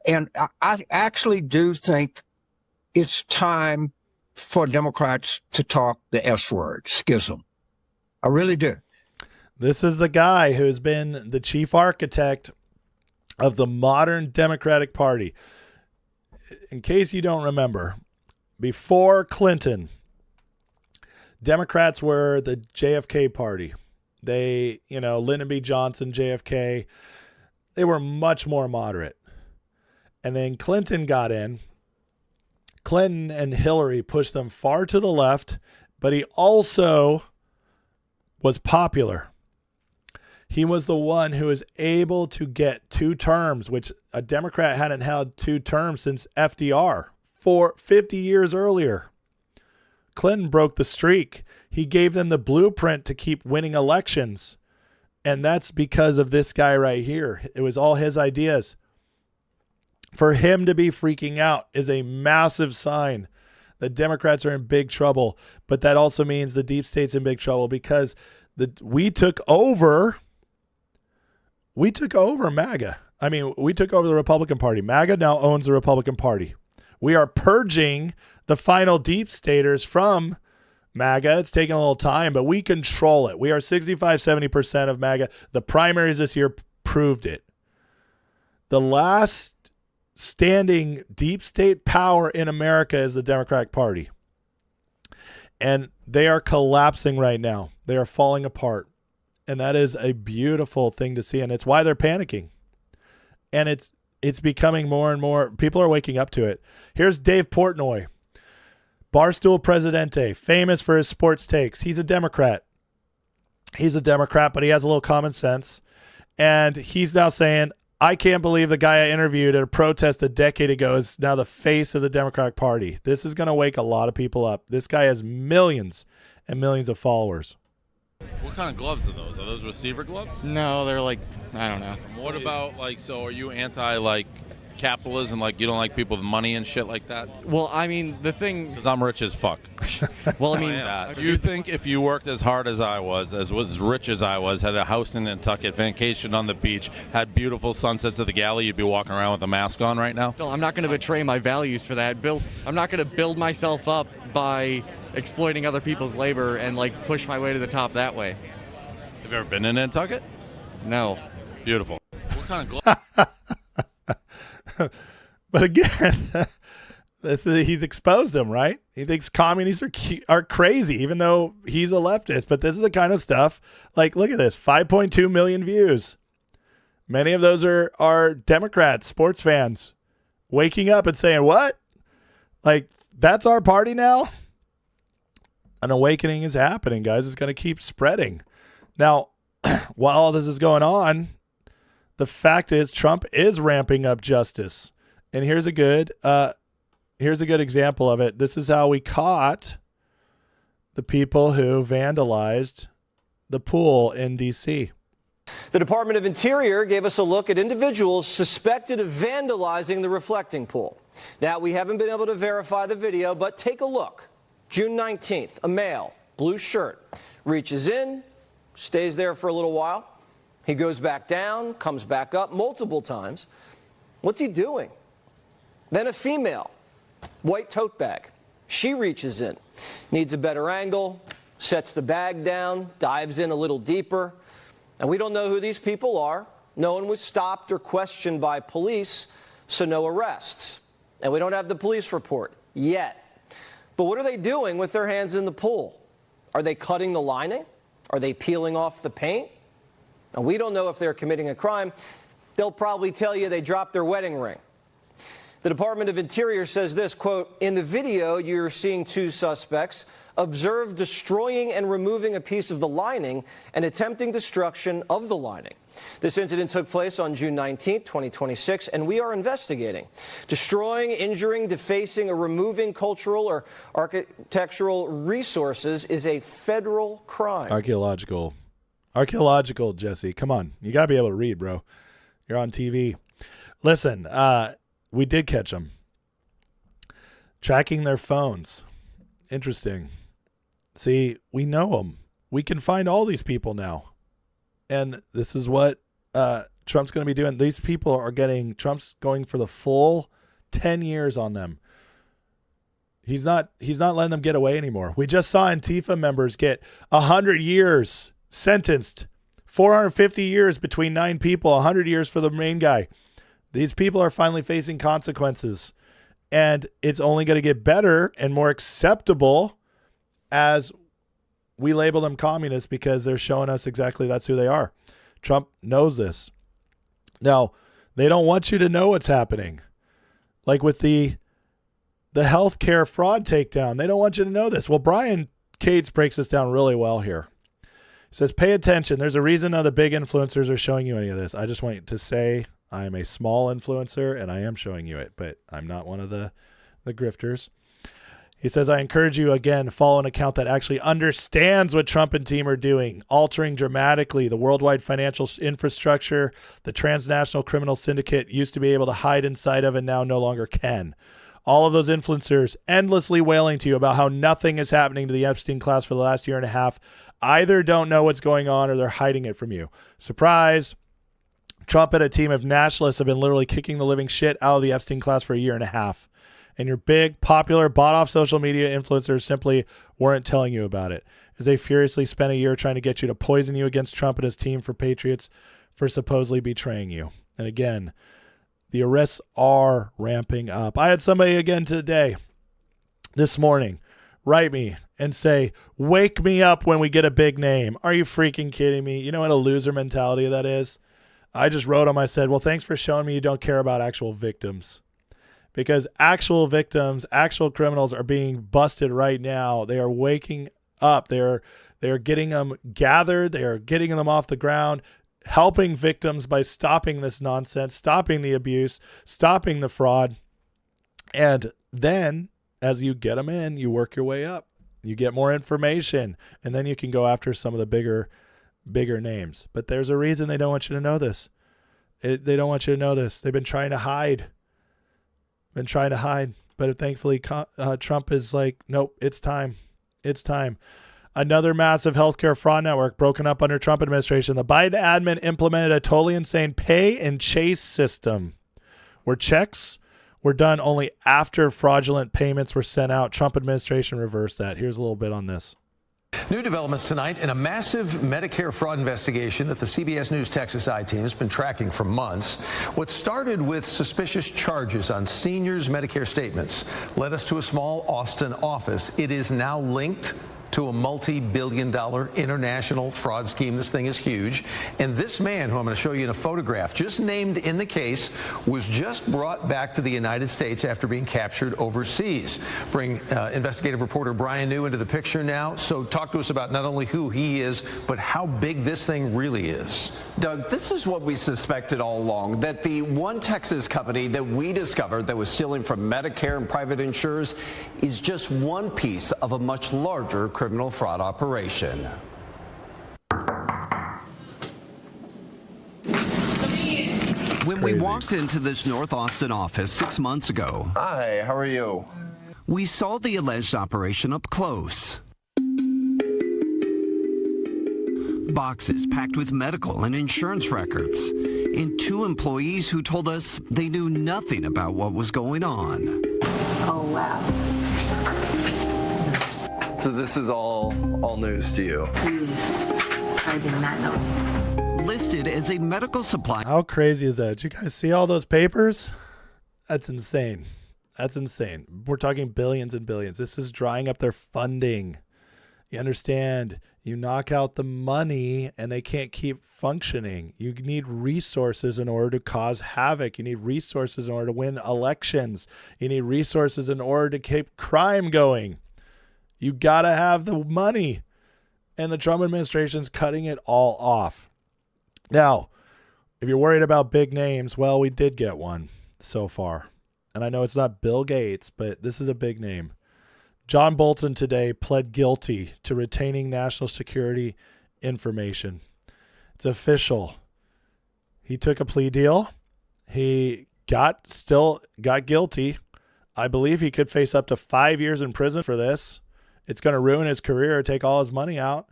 Speaker 8: And I actually do think it's time for Democrats to talk the S word, schism. I really do.
Speaker 2: This is the guy who's been the chief architect of the modern Democratic Party. In case you don't remember, before Clinton, Democrats were the JFK party. They, Lyndon B. Johnson, JFK, they were much more moderate. And then Clinton got in. Clinton and Hillary pushed them far to the left, but he also was popular. He was the one who was able to get 2 terms, which a Democrat hadn't held 2 terms since FDR, 50 years earlier. Clinton broke the streak. He gave them the blueprint to keep winning elections. And that's because of this guy right here. It was all his ideas. For him to be freaking out is a massive sign that Democrats are in big trouble. But that also means the deep state's in big trouble because we took over MAGA. I mean, we took over the Republican Party. MAGA now owns the Republican Party. We are purging the final deep staters from MAGA. It's taking a little time, but we control it. We are 65-70% of MAGA. The primaries this year proved it. The last standing deep state power in America is the Democratic Party. And they are collapsing right now. They are falling apart. And that is a beautiful thing to see. And it's why they're panicking. And it's becoming more and more. People are waking up to it. Here's Dave Portnoy, Barstool Presidente, famous for his sports takes. He's a Democrat. But he has a little common sense. And he's now saying, I can't believe the guy I interviewed at a protest a decade ago is now the face of the Democratic Party. This is going to wake a lot of people up. This guy has millions and millions of followers.
Speaker 12: What kind of gloves are those? Are those receiver gloves?
Speaker 13: No, they're like, I don't know.
Speaker 12: What about, so are you anti, capitalism? You don't like people with money and shit like that?
Speaker 13: Well, I mean, the thing...
Speaker 12: Because I'm rich as fuck.
Speaker 13: Well, I mean...
Speaker 12: Do you think if you worked as hard as I was rich as I was, had a house in Nantucket, vacationed on the beach, had beautiful sunsets at the galley, you'd be walking around with a mask on right now?
Speaker 13: I'm not going to betray my values for that. I'm not going to build myself up by exploiting other people's labor and, push my way to the top that way.
Speaker 12: Have you ever been in Nantucket?
Speaker 13: No.
Speaker 12: Beautiful. What kind of gloves...
Speaker 2: But again, he's exposed them, right? He thinks communists are crazy, even though he's a leftist. But this is the kind of stuff, look at this, 5.2 million views. Many of those are Democrats, sports fans, waking up and saying, what? That's our party now? An awakening is happening, guys. It's going to keep spreading. Now, while all this is going on, the fact is Trump is ramping up justice. And here's a good example of it. This is how we caught the people who vandalized the pool in D.C.
Speaker 4: The Department of Interior gave us a look at individuals suspected of vandalizing the reflecting pool. Now, we haven't been able to verify the video, but take a look. June 19th, a male, blue shirt, reaches in, stays there for a little while. He goes back down, comes back up multiple times. What's he doing? Then a female, white tote bag. She reaches in, needs a better angle, sets the bag down, dives in a little deeper. And we don't know who these people are. No one was stopped or questioned by police, so no arrests. And we don't have the police report yet. But what are they doing with their hands in the pool? Are they cutting the lining? Are they peeling off the paint? And we don't know if they're committing a crime. They'll probably tell you they dropped their wedding ring. The Department of Interior says this, quote, in the video, you're seeing 2 suspects observed destroying and removing a piece of the lining and attempting destruction of the lining. This incident took place on June 19, 2026, and we are investigating. Destroying, injuring, defacing, or removing cultural or architectural resources is a federal crime.
Speaker 2: Archaeological, Jesse. Come on. You got to be able to read, bro. You're on TV. Listen, we did catch them. Tracking their phones. Interesting. See, we know them. We can find all these people now. And this is what Trump's going to be doing. These people are Trump's going for the full 10 years on them. He's not letting them get away anymore. We just saw Antifa members get 100 years sentenced, 450 years between 9 people, 100 years for the main guy. These people are finally facing consequences, and it's only going to get better and more acceptable as we label them communists because they're showing us exactly that's who they are. Trump knows this. Now, they don't want you to know what's happening. Like with the healthcare fraud takedown, they don't want you to know this. Well, Brian Cates breaks this down really well here. He says, pay attention. There's a reason none of the big influencers are showing you any of this. I just want to say I'm a small influencer and I am showing you it, but I'm not one of the grifters. He says, I encourage you, again, follow an account that actually understands what Trump and team are doing, altering dramatically the worldwide financial infrastructure the transnational criminal syndicate used to be able to hide inside of and now no longer can. All of those influencers endlessly wailing to you about how nothing is happening to the Epstein class for the last year and a half either don't know what's going on or they're hiding it from you. Surprise. Trump and a team of nationalists have been literally kicking the living shit out of the Epstein class for a year and a half. And your big, popular, bought-off social media influencers simply weren't telling you about it, as they furiously spent a year trying to get you to poison you against Trump and his team for patriots for supposedly betraying you. And again, the arrests are ramping up. I had somebody again today, this morning, write me and say, wake me up when we get a big name. Are you freaking kidding me? You know what a loser mentality that is? I just wrote them. I said, well, thanks for showing me you don't care about actual victims. Because actual victims, actual criminals are being busted right now. They are waking up. They are getting them gathered. They are getting them off the ground, helping victims by stopping this nonsense, stopping the abuse, stopping the fraud. And then as you get them in, you work your way up. You get more information, and then you can go after some of the bigger names. But there's a reason they don't want you to know this. They don't want you to know this. They've been trying to hide. But thankfully Trump is like, nope, it's time. Another massive healthcare fraud network broken up under Trump administration. The Biden admin implemented a totally insane pay and chase system where checks were done only after fraudulent payments were sent out. Trump administration reversed that. Here's a little bit on this.
Speaker 14: New developments tonight in a massive Medicare fraud investigation that the CBS News Texas I-team has been tracking for months. What started with suspicious charges on seniors' Medicare statements led us to a small Austin office. It is now linked to a multi-billion-dollar international fraud scheme. This thing is huge. And this man, who I'm going to show you in a photograph, just named in the case, was just brought back to the United States after being captured overseas. Bring investigative reporter Brian New into the picture now. So talk to us about not only who he is, but how big this thing really is.
Speaker 15: Doug, this is what we suspected all along, that the one Texas company that we discovered that was stealing from Medicare and private insurers is just one piece of a much larger criminal fraud operation. When we walked into this North Austin office 6 months ago,
Speaker 16: hi, how are you?
Speaker 15: We saw the alleged operation up close. Boxes packed with medical and insurance records, and two employees who told us they knew nothing about what was going on.
Speaker 16: Oh, wow. So this is all news to you?
Speaker 15: Yes. I did not know. Listed as a medical supply.
Speaker 2: How crazy is that? Did you guys see all those papers? That's insane. We're talking billions and billions. This is drying up their funding. You understand? You knock out the money and they can't keep functioning. You need resources in order to cause havoc. You need resources in order to win elections. You need resources in order to keep crime going. You got to have the money. And the Trump administration's cutting it all off. Now, if you're worried about big names, well, we did get one so far. And I know it's not Bill Gates, but this is a big name. John Bolton today pled guilty to retaining national security information. It's official. He took a plea deal. He still got guilty. I believe he could face up to 5 years in prison for this. It's going to ruin his career, take all his money out.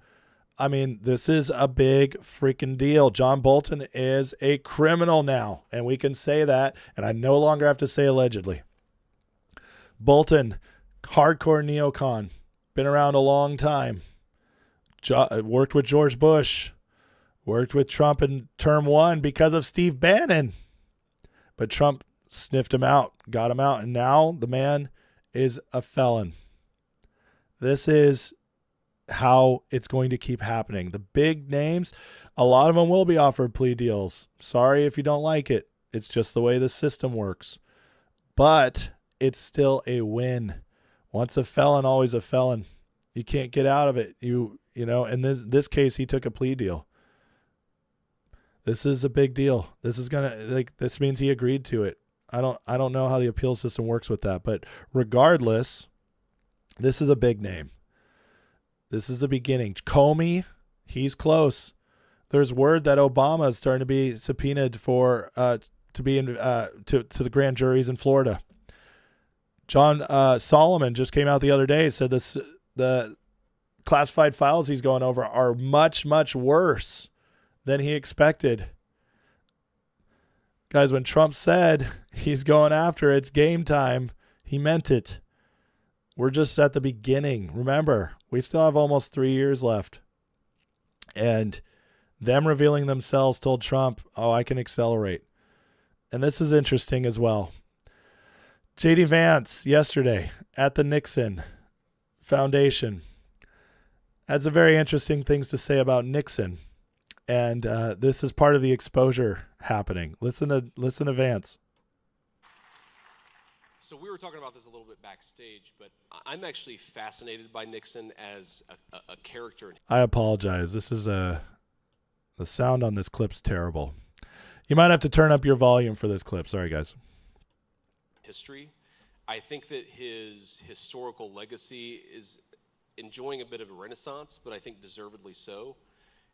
Speaker 2: I mean, this is a big freaking deal. John Bolton is a criminal now, and we can say that, and I no longer have to say allegedly. Bolton, hardcore neocon, been around a long time. Worked with George Bush, worked with Trump in term one because of Steve Bannon. But Trump sniffed him out, got him out, and now the man is a felon. This is how it's going to keep happening. The big names, a lot of them will be offered plea deals. Sorry if you don't like it. It's just the way the system works. But it's still a win. Once a felon, always a felon. You can't get out of it. You know, in this case, he took a plea deal. This is a big deal. This is this means he agreed to it. I don't know how the appeal system works with that, but regardless, this is a big name. This is the beginning. Comey, he's close. There's word that Obama is starting to be subpoenaed for to be in to the grand juries in Florida. John Solomon just came out the other day, said the classified files he's going over are much, much worse than he expected. Guys, when Trump said he's going after it's game time, he meant it. We're just at the beginning. Remember, we still have almost 3 years left. And them revealing themselves told Trump, oh, I can accelerate. And this is interesting as well. J.D. Vance yesterday at the Nixon Foundation had some very interesting things to say about Nixon. And this is part of the exposure happening. Listen to Vance.
Speaker 17: So we were talking about this a little bit backstage, but I'm actually fascinated by Nixon as a character.
Speaker 2: I apologize. This is the sound on this clip's terrible. You might have to turn up your volume for this clip. Sorry, guys.
Speaker 17: History. I think that his historical legacy is enjoying a bit of a renaissance, but I think deservedly so.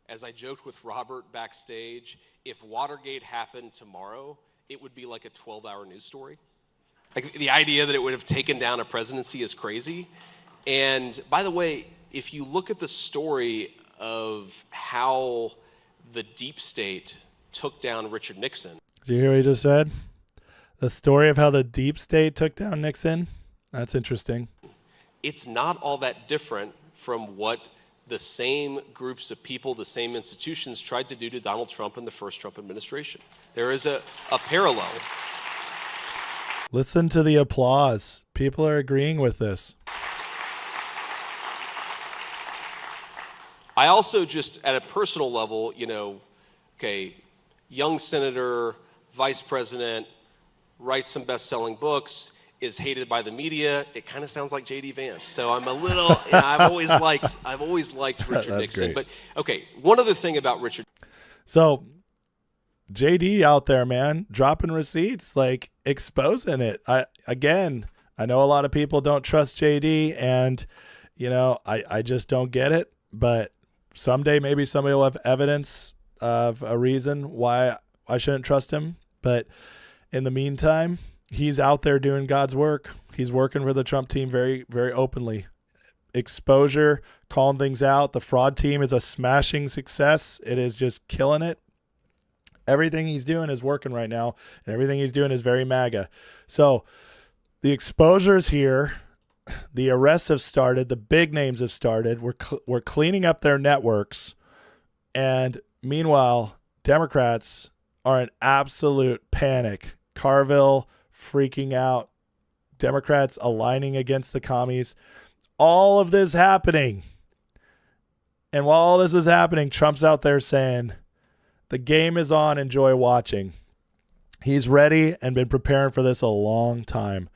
Speaker 17: As I joked with Robert backstage, if Watergate happened tomorrow, it would be like a 12-hour news story. Like, the idea that it would have taken down a presidency is crazy. And by the way, if you look at the story of how the deep state took down Richard Nixon.
Speaker 2: Did you hear what he just said? The story of how the deep state took down Nixon? That's interesting.
Speaker 17: It's not all that different from what the same groups of people, the same institutions tried to do to Donald Trump in the first Trump administration. There is a parallel.
Speaker 2: Listen to the applause. People are agreeing with this.
Speaker 17: I also just, at a personal level, young senator, vice president, writes some best-selling books, is hated by the media. It kind of sounds like J.D. Vance. So I'm a little, I've always liked Richard Nixon.
Speaker 2: Great.
Speaker 17: But one other thing about Richard.
Speaker 2: So JD out there, man, dropping receipts, like exposing it. I know a lot of people don't trust JD, and I just don't get it. But someday maybe somebody will have evidence of a reason why I shouldn't trust him. But in the meantime, he's out there doing God's work. He's working for the Trump team very, very openly. Exposure, calling things out. The fraud team is a smashing success. It is just killing it. Everything he's doing is working right now, and everything he's doing is very MAGA. So the exposure's here. The arrests have started. The big names have started. We're cleaning up their networks. And meanwhile, Democrats are in absolute panic. Carville freaking out. Democrats aligning against the commies. All of this happening. And while all this is happening, Trump's out there saying, the game is on, enjoy watching. He's ready and been preparing for this a long time.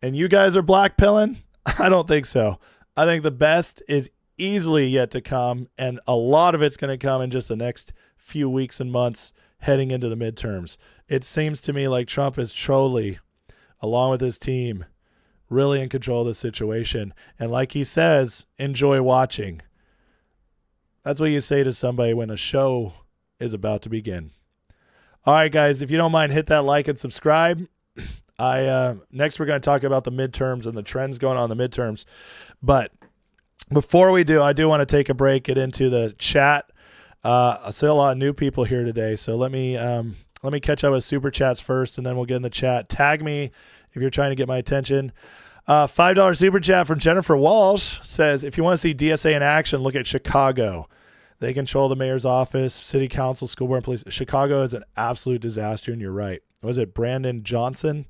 Speaker 2: And you guys are blackpilling? I don't think so. I think the best is easily yet to come, and a lot of it's going to come in just the next few weeks and months heading into the midterms. It seems to me like Trump is truly, along with his team, really in control of the situation. And like he says, enjoy watching. That's what you say to somebody when a show is about to begin. All right, guys, if you don't mind, hit that like and subscribe. Next we're going to talk about the midterms and the trends going on in the midterms. But before we do, I do want to take a break, get into the chat. I see a lot of new people here today, so let me catch up with super chats first, and then we'll get in the chat. Tag me if you're trying to get my attention. $5 super chat from Jennifer Walsh says, if you want to see DSA in action, look at Chicago. They control the mayor's office, city council, school board, and police. Chicago is an absolute disaster, and you're right. was it Brandon Johnson,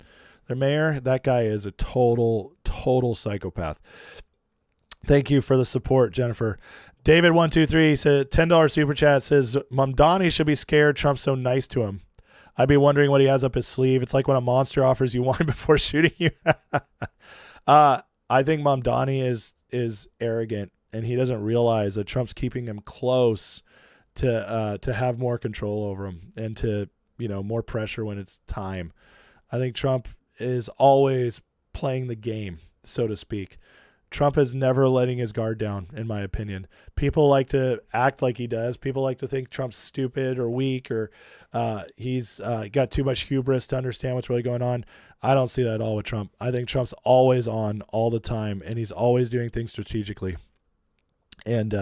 Speaker 2: their mayor? That guy is a total psychopath. Thank you for the support, Jennifer. David123 said $10 super chat says Mamdani should be scared Trump's so nice to him. I'd be wondering what he has up his sleeve. It's like when a monster offers you wine before shooting you. I think Mamdani is arrogant, and he doesn't realize that Trump's keeping him close to have more control over him and to, more pressure when it's time. I think Trump is always playing the game, so to speak. Trump is never letting his guard down, in my opinion. People like to act like he does. People like to think Trump's stupid or weak or he's got too much hubris to understand what's really going on. I don't see that at all with Trump. I think Trump's always on all the time, and he's always doing things strategically. And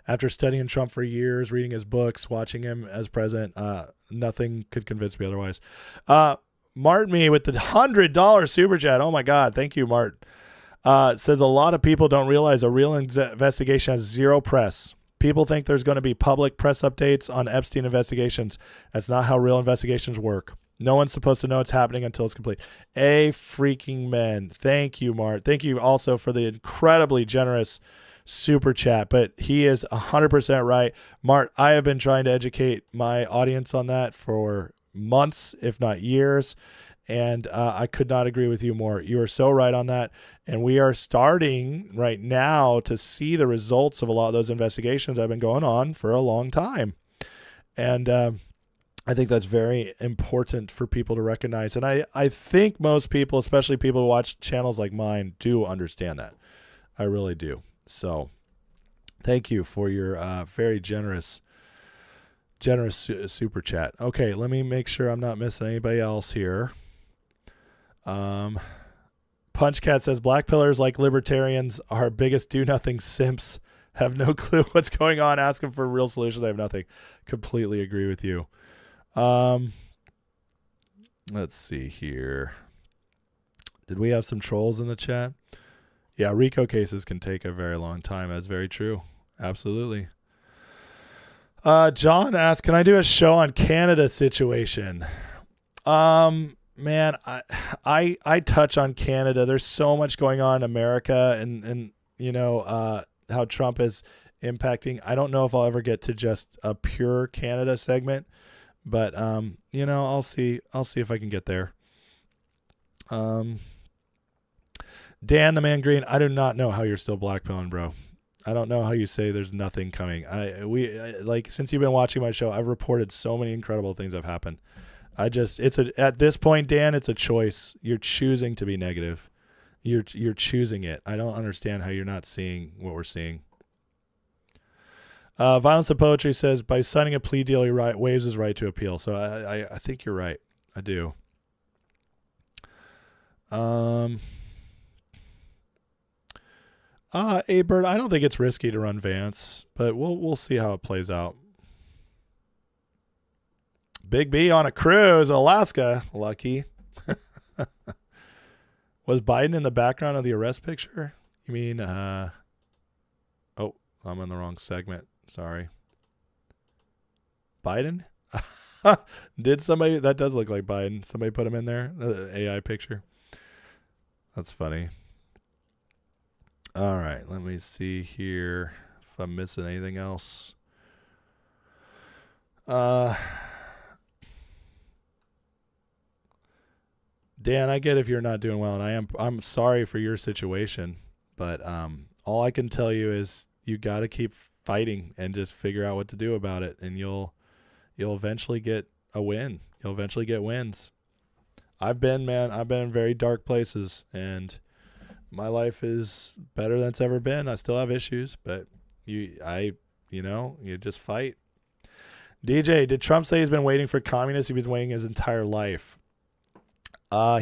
Speaker 2: after studying Trump for years, reading his books, watching him as president, nothing could convince me otherwise. Mart me with the $100 super chat. Oh, my God. Thank you, Mart. Says a lot of people don't realize a real investigation has zero press. People think there's going to be public press updates on Epstein investigations. That's not how real investigations work. No one's supposed to know it's happening until it's complete. A freaking man. Thank you, Mart. Thank you also for the incredibly generous super chat. But he is 100% right. Mart, I have been trying to educate my audience on that for months, if not years. And I could not agree with you more. You are so right on that. And we are starting right now to see the results of a lot of those investigations that have been going on for a long time. And I think that's very important for people to recognize. And I think most people, especially people who watch channels like mine, do understand that. I really do. So thank you for your very generous super chat. Okay, let me make sure I'm not missing anybody else here. Punchcat says black pillars like libertarians are biggest do-nothing simps, have no clue what's going on, ask them for real solutions. I have nothing. Completely agree with you. Let's see here. Did we have some trolls in the chat? Yeah, RICO cases can take a very long time. That's very true. Absolutely. John asked, can I do a show on Canada situation? Man, I touch on Canada. There's so much going on in America and how Trump is impacting. I don't know if I'll ever get to just a pure Canada segment, but I'll see if I can get there. Dan the Man Green, I do not know how you're still blackpilling, bro. I don't know how you say there's nothing coming. Since you've been watching my show, I've reported so many incredible things have happened. At this point, Dan, it's a choice. You're choosing to be negative. You're choosing it. I don't understand how you're not seeing what we're seeing. Violence of Poetry says, by signing a plea deal, he waives his right to appeal. So I think you're right. I do. Bird, I don't think it's risky to run Vance, but we'll see how it plays out. Big B on a cruise, Alaska. Lucky. Was Biden in the background of the arrest picture? You mean, I'm in the wrong segment. Sorry. Biden? Did somebody, that does look like Biden. Somebody put him in there, the AI picture. That's funny. All right, let me see here if I'm missing anything else. Dan, I get if you're not doing well, and I'm sorry for your situation, but all I can tell you is you got to keep fighting and just figure out what to do about it, and you'll eventually get a win. You'll eventually get wins. I've been in very dark places, and my life is better than it's ever been. I still have issues, but you just fight. DJ, did Trump say he's been waiting for communists? He's been waiting his entire life.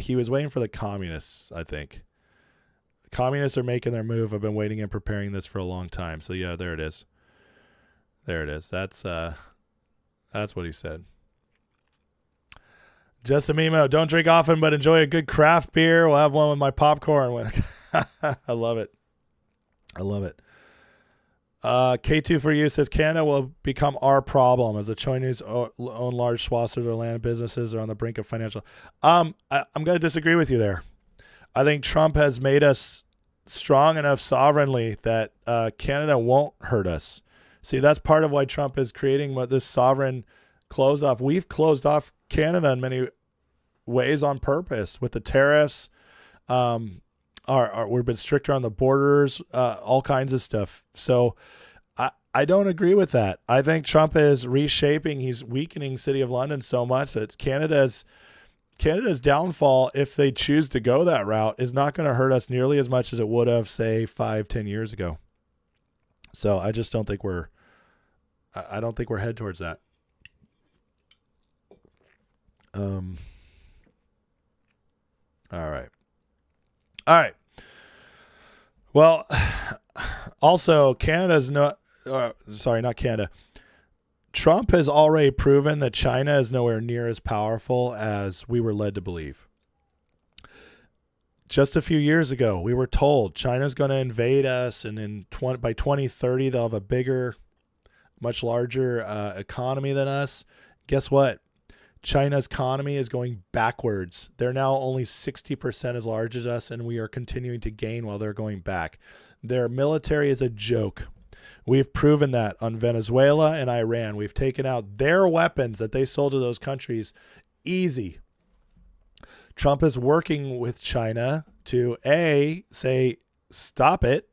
Speaker 2: He was waiting for the communists, I think. Communists are making their move. I've been waiting and preparing this for a long time. So yeah, there it is. There it is. That's what he said. Just a memo. Don't drink often, but enjoy a good craft beer. We'll have one with my popcorn. I love it. I love it. K2 for you says Canada will become our problem as the Chinese own large swaths of their land. Businesses are on the brink of financial. I'm going to disagree with you there. I think Trump has made us strong enough sovereignly that Canada won't hurt us. See, that's part of why Trump is creating this sovereign close off. We've closed off Canada in many ways on purpose with the tariffs. We've been stricter on the borders, all kinds of stuff. So I don't agree with that. I think Trump is reshaping. He's weakening City of London so much that Canada's downfall, if they choose to go that route, is not going to hurt us nearly as much as it would have, say, 5-10 years ago. So I just don't think we're headed towards that. All right. Well, also not Canada. Trump has already proven that China is nowhere near as powerful as we were led to believe. Just a few years ago, we were told China's going to invade us, and by 2030 they'll have a bigger, much larger economy than us. Guess what? China's economy is going backwards. They're now only 60% as large as us, and we are continuing to gain while they're going back. Their military is a joke. We've proven that on Venezuela and Iran. We've taken out their weapons that they sold to those countries easy. Trump is working with China to say, stop it,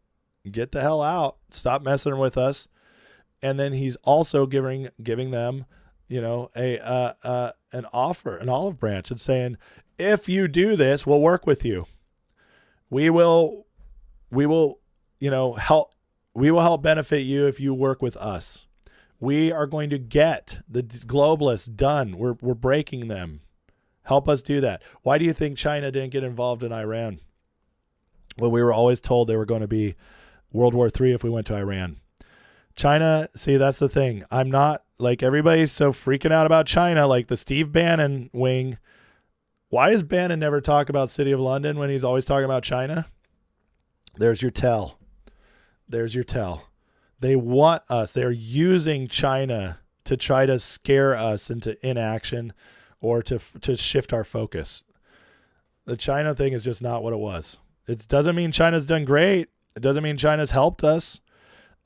Speaker 2: get the hell out, stop messing with us. And then he's also giving them, an offer, an olive branch, and saying, if you do this, we'll work with you. We will help benefit you if you work with us. We are going to get the globalists done. We're breaking them. Help us do that. Why do you think China didn't get involved in Iran? Well, we were always told they were going to be World War III if we went to Iran. China, see, that's the thing. I'm not, like, everybody's so freaking out about China, like the Steve Bannon wing. Why does Bannon never talk about City of London when he's always talking about China? There's your tell. They want us. They're using China to try to scare us into inaction or to shift our focus. The China thing is just not what it was. It doesn't mean China's done great. It doesn't mean China's helped us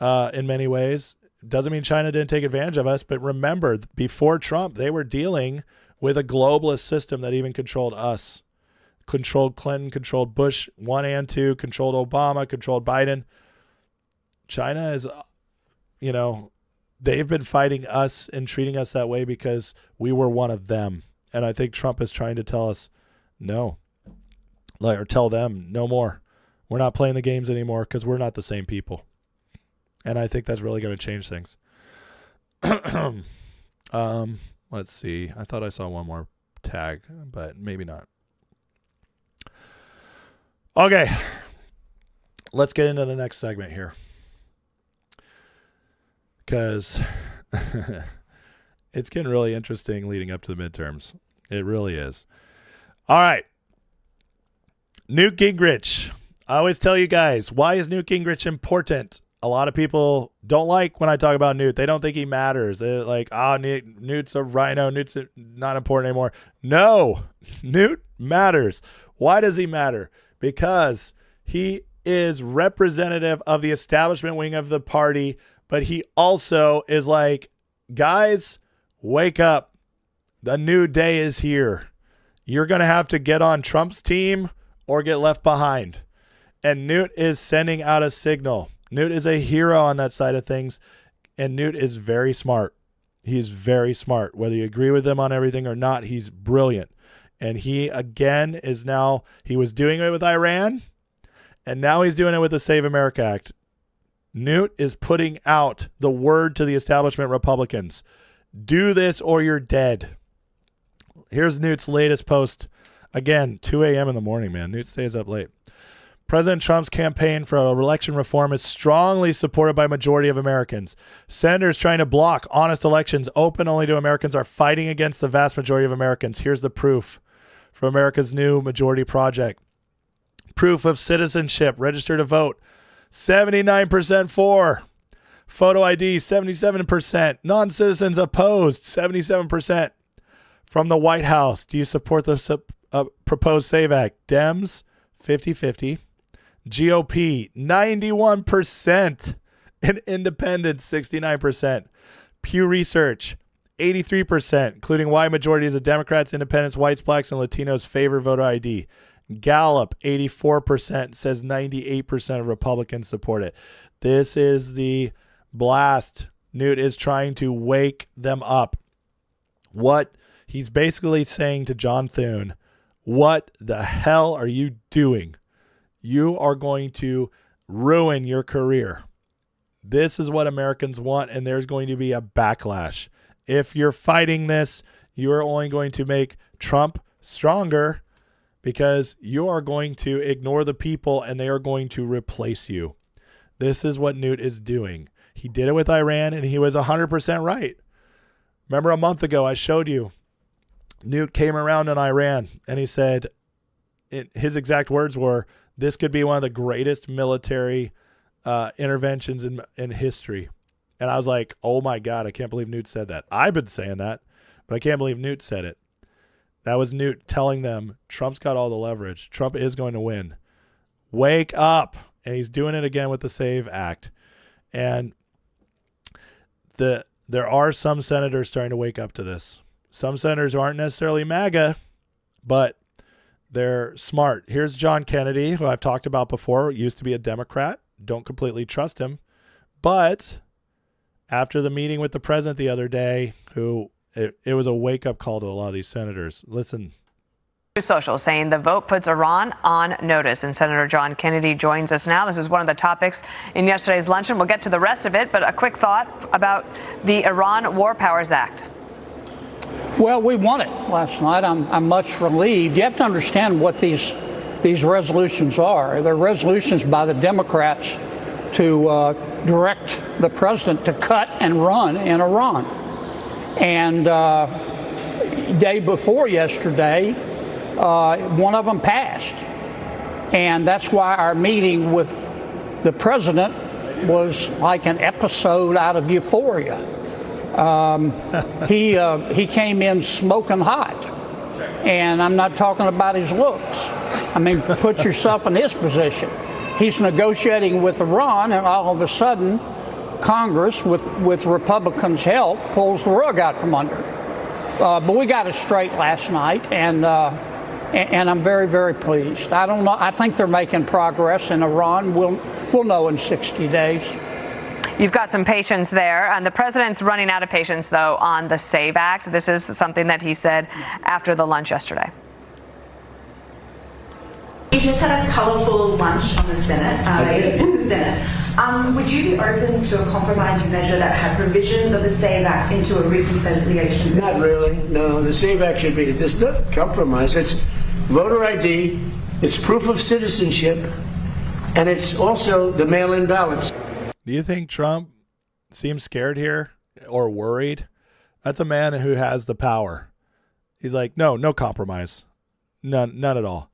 Speaker 2: in many ways. It doesn't mean China didn't take advantage of us. But remember, before Trump, they were dealing with a globalist system that even controlled us. Controlled Clinton, controlled Bush 1 and 2, controlled Obama, controlled Biden. China is, they've been fighting us and treating us that way because we were one of them. And I think Trump is trying to tell us no, or tell them no more. We're not playing the games anymore because we're not the same people. And I think that's really going to change things. Let's see. I thought I saw one more tag, but maybe not. Okay. Let's get into the next segment here. Because it's getting really interesting leading up to the midterms. It really is. All right. Newt Gingrich. I always tell you guys, why is Newt Gingrich important? A lot of people don't like when I talk about Newt. They don't think he matters. They're like, Newt's a rhino. Newt's not important anymore. No, Newt matters. Why does he matter? Because he is representative of the establishment wing of the party, but he also is like, guys, wake up. The new day is here. You're going to have to get on Trump's team or get left behind. And Newt is sending out a signal. Newt is a hero on that side of things, and Newt is very smart. He's very smart. Whether you agree with him on everything or not, he's brilliant. And he, again, he was doing it with Iran, and now he's doing it with the Save America Act. Newt is putting out the word to the establishment Republicans. Do this or you're dead. Here's Newt's latest post. Again, 2 a.m. in the morning, man. Newt stays up late. President Trump's campaign for election reform is strongly supported by a majority of Americans. Senators trying to block honest elections open only to Americans are fighting against the vast majority of Americans. Here's the proof from America's New Majority Project. Proof of citizenship, register to vote. 79% for. Photo ID, 77%. Non-citizens opposed, 77%. From the White House, do you support the proposed SAVE Act? Dems, 50-50. GOP, 91%. And independents, 69%. Pew Research, 83%, including wide majorities of Democrats, independents, whites, blacks, and Latinos favor voter ID. Gallup, 84%, says 98% of Republicans support it. This is the blast. Newt is trying to wake them up. What he's basically saying to John Thune, what the hell are you doing? You are going to ruin your career. This is what Americans want, and there's going to be a backlash. If you're fighting this, you are only going to make Trump stronger, because you are going to ignore the people and they are going to replace you. This is what Newt is doing. He did it with Iran and he was 100% right. Remember a month ago I showed you Newt came around in Iran and he said, his exact words were, this could be one of the greatest military interventions in history. And I was like, oh my God, I can't believe Newt said that. I've been saying that, but I can't believe Newt said it. That was Newt telling them Trump's got all the leverage. Trump is going to win. Wake up. And he's doing it again with the SAVE Act. And there are some senators starting to wake up to this. Some senators aren't necessarily MAGA, but they're smart. Here's John Kennedy, who I've talked about before, used to be a Democrat. Don't completely trust him. But after the meeting with the president the other day, it was a wake-up call to a lot of these senators. Listen.
Speaker 18: Social saying the vote puts Iran on notice, and Senator John Kennedy joins us now. This is one of the topics in yesterday's luncheon. We'll get to the rest of it, but a quick thought about the Iran War Powers Act.
Speaker 19: Well, we won it last night. I'm much relieved. You have to understand what these resolutions are. They're resolutions by the Democrats to direct the president to cut and run in Iran. And day before yesterday, one of them passed. And that's why our meeting with the president was like an episode out of Euphoria. He came in smoking hot. And I'm not talking about his looks. I mean, put yourself in his position. He's negotiating with Iran, and all of a sudden, Congress, with Republicans' help, pulls the rug out from under. But we got it straight last night, and I'm very, very pleased. I don't know. I think they're making progress in Iran. We'll know in 60 days.
Speaker 18: You've got some patience there, and the president's running out of patience, though, on the SAVE Act. This is something that he said after the lunch yesterday.
Speaker 20: You just had a colourful lunch on the Senate, in the Senate. Would you be open to a compromise measure that had provisions of the SAVE Act into a reconciliation bill?
Speaker 21: Not really. No, the SAVE Act should be this not compromise. It's voter ID, it's proof of citizenship, and it's also the mail-in ballots.
Speaker 2: Do you think Trump seems scared here or worried? That's a man who has the power. He's like, no compromise. None at all.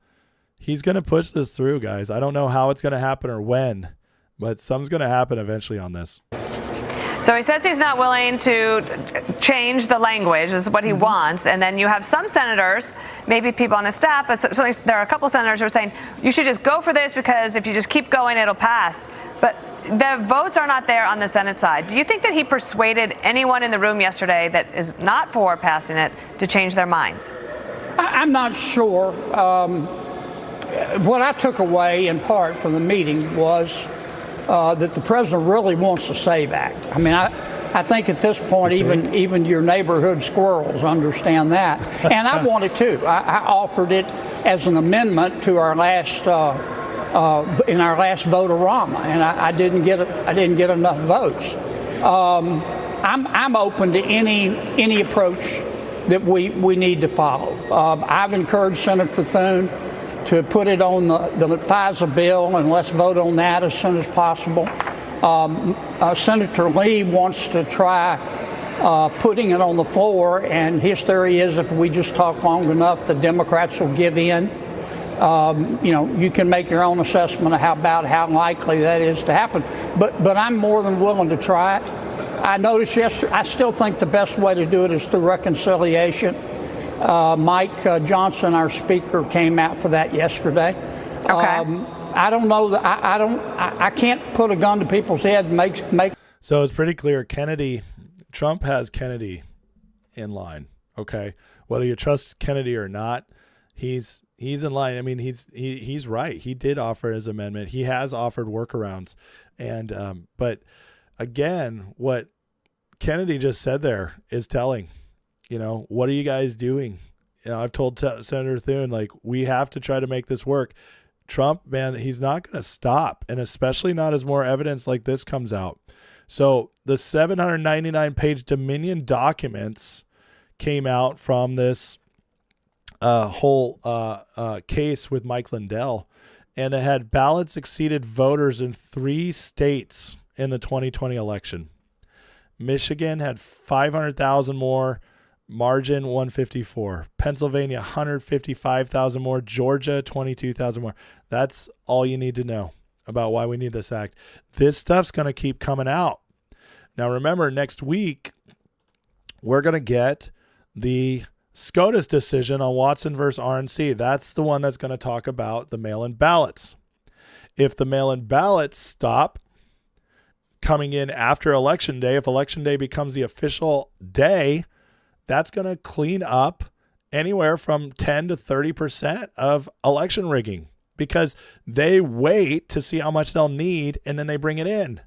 Speaker 2: He's going to push this through, guys. I don't know how it's going to happen or when, but something's going to happen eventually on this.
Speaker 18: So he says he's not willing to change the language. This is what he wants. And then you have some senators, maybe people on his staff, but certainly there are a couple senators who are saying, you should just go for this because if you just keep going, it'll pass. But the votes are not there on the Senate side. Do you think that he persuaded anyone in the room yesterday that is not for passing it to change their minds?
Speaker 19: I'm not sure. What I took away in part from the meeting was that the president really wants the SAVE Act. I mean, I think at this point, even your neighborhood squirrels understand that. And I want it too. I offered it as an amendment to our last in our last vote-a-rama, and I didn't get enough votes. I'm open to any approach that we need to follow. I've encouraged Senator Thune to put it on the FISA bill, and let's vote on that as soon as possible. Senator Lee wants to try putting it on the floor, and his theory is if we just talk long enough, the Democrats will give in. You can make your own assessment of how likely that is to happen. But I'm more than willing to try it. I noticed yesterday, I still think the best way to do it is through reconciliation. Mike Johnson, our speaker, came out for that yesterday.
Speaker 18: Okay.
Speaker 19: I don't know that I can't put a gun to people's head and make.
Speaker 2: So it's pretty clear. Trump has Kennedy in line. Okay, whether you trust Kennedy or not, he's in line. I mean, he's right. He did offer his amendment. He has offered workarounds, and but again, what Kennedy just said there is telling. What are you guys doing? I've told Senator Thune, like, we have to try to make this work. Trump, man, he's not going to stop, and especially not as more evidence like this comes out. So the 799-page Dominion documents came out from this whole case with Mike Lindell, and it had ballots exceeded voters in 3 states in the 2020 election. Michigan had 500,000 more. Margin 154. Pennsylvania 155,000 more. Georgia 22,000 more. That's all you need to know about why we need this act. This stuff's going to keep coming out. Now remember, next week we're going to get the SCOTUS decision on Watson versus RNC. That's the one that's going to talk about the mail-in ballots. If the mail-in ballots stop coming in after Election Day, if Election Day becomes the official day, that's going to clean up anywhere from 10 to 30% of election rigging, because they wait to see how much they'll need and then they bring it in.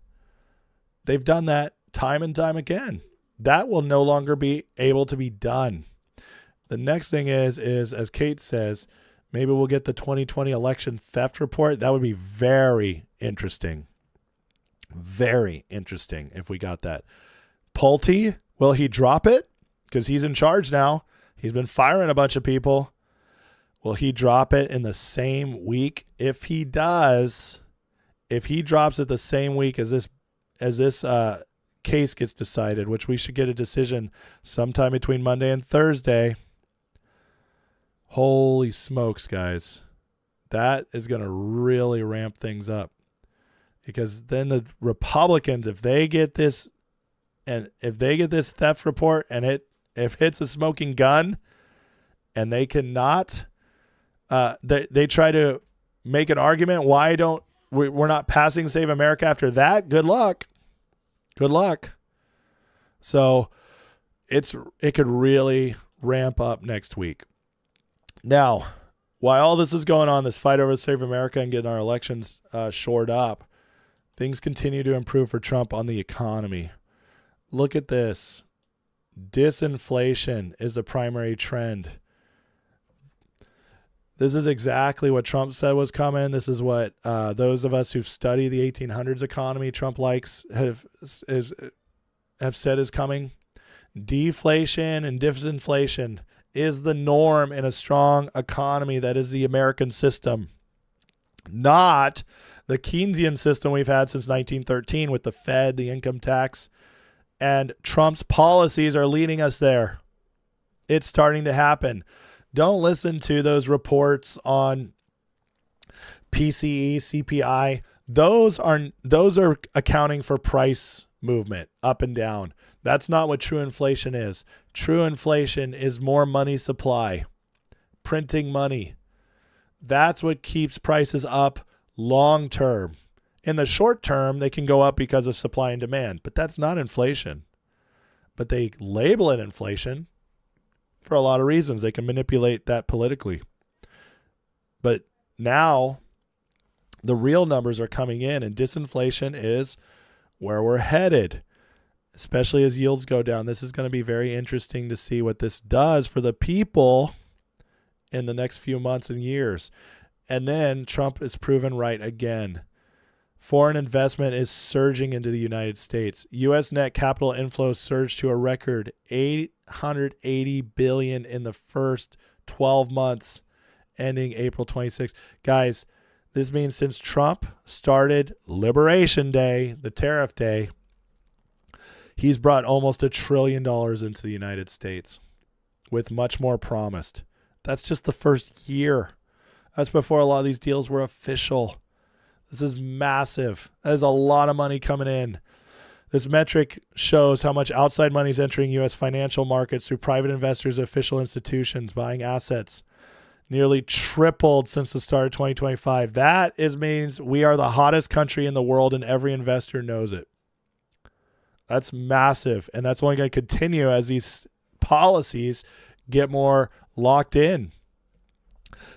Speaker 2: They've done that time and time again. That will no longer be able to be done. The next thing is as Kate says, maybe we'll get the 2020 election theft report. That would be very interesting. Very interesting if we got that. Pulte, will he drop it? Because he's in charge now. He's been firing a bunch of people. Will he drop it in the same week? If he does, if he drops it the same week as this case gets decided, which we should get a decision sometime between Monday and Thursday. Holy smokes, guys. That is going to really ramp things up. Because then the Republicans, if they get this theft report and if it's a smoking gun and they cannot, they try to make an argument, why don't we're not passing Save America after that? Good luck. Good luck. So it could really ramp up next week. Now, while all this is going on, this fight over Save America and getting our elections shored up, things continue to improve for Trump on the economy. Look at this. Disinflation is the primary trend. This is exactly what Trump said was coming. This is what those of us who've studied the 1800s economy Trump likes have said is coming. Deflation and disinflation is the norm in a strong economy that is the American system, not the Keynesian system we've had since 1913 with the Fed, the income tax, and Trump's policies are leading us there. It's starting to happen. Don't listen to those reports on PCE, CPI. Those are accounting for price movement up and down. That's not what true inflation is. True inflation is more money supply, printing money. That's what keeps prices up long term. In the short term, they can go up because of supply and demand, but that's not inflation. But they label it inflation for a lot of reasons. They can manipulate that politically. But now the real numbers are coming in, and disinflation is where we're headed, especially as yields go down. This is going to be very interesting to see what this does for the people in the next few months and years. And then Trump is proven right again. Foreign investment is surging into the United States. U.S. net capital inflows surged to a record $880 billion in the first 12 months ending April 26. Guys, this means since Trump started Liberation Day, the tariff day, he's brought almost $1 trillion into the United States with much more promised. That's just the first year That's before a lot of these deals were official. This is massive. That is a lot of money coming in. This metric shows how much outside money is entering U.S. financial markets through private investors, official institutions buying assets. Nearly tripled since the start of 2025. That means we are the hottest country in the world, and every investor knows it. That's massive, and that's only going to continue as these policies get more locked in.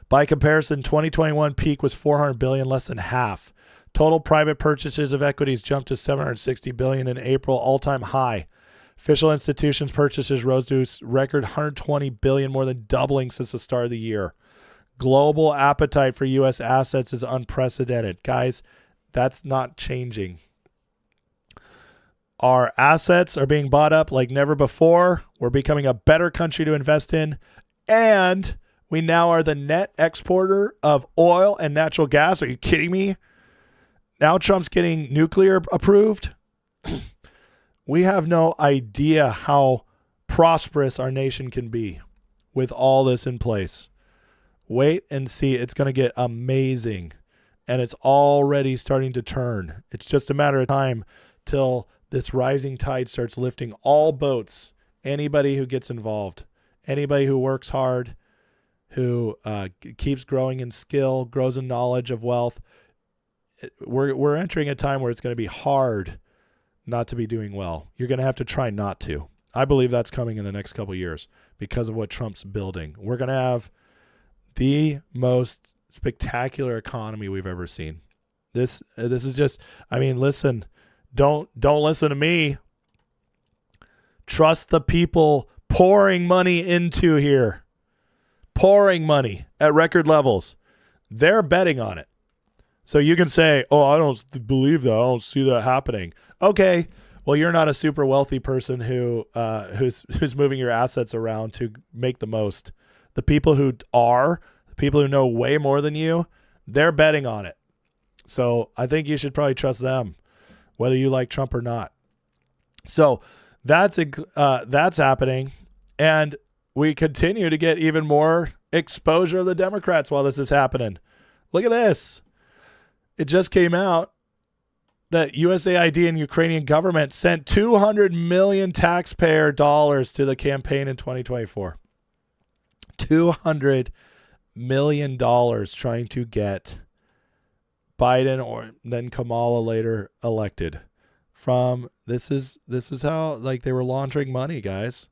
Speaker 2: By comparison, 2021 peak was $400 billion, less than half. Total private purchases of equities jumped to $760 billion in April, all-time high. Official institutions purchases rose to a record $120 billion, more than doubling since the start of the year. Global appetite for U.S. assets is unprecedented. Guys, that's not changing. Our assets are being bought up like never before. We're becoming a better country to invest in. And we now are the net exporter of oil and natural gas. Are you kidding me? Now Trump's getting nuclear approved. We have no idea how prosperous our nation can be with all this in place. Wait and see. It's going to get amazing. And it's already starting to turn. It's just a matter of time till this rising tide starts lifting all boats. Anybody who gets involved, anybody who works hard, who keeps growing in skill, grows in knowledge of wealth. We're entering a time where it's going to be hard not to be doing well. You're going to have to try not to. I believe that's coming in the next couple of years because of what Trump's building. We're going to have the most spectacular economy we've ever seen. This is just, I mean, listen, don't listen to me. Trust the people pouring money into here. Pouring money at record levels. They're betting on it. So you can say, oh, I don't believe that. I don't see that happening. Okay, well, you're not a super wealthy person who's moving your assets around to make the most. The people who are, the people who know way more than you, they're betting on it. So I think you should probably trust them, whether you like Trump or not. So that's happening, and we continue to get even more exposure of the Democrats while this is happening. Look at this. It just came out that USAID and Ukrainian government sent $200 million taxpayer dollars to the campaign in 2024. $200 million trying to get Biden or then Kamala later elected. This is how, like, they were laundering money, guys.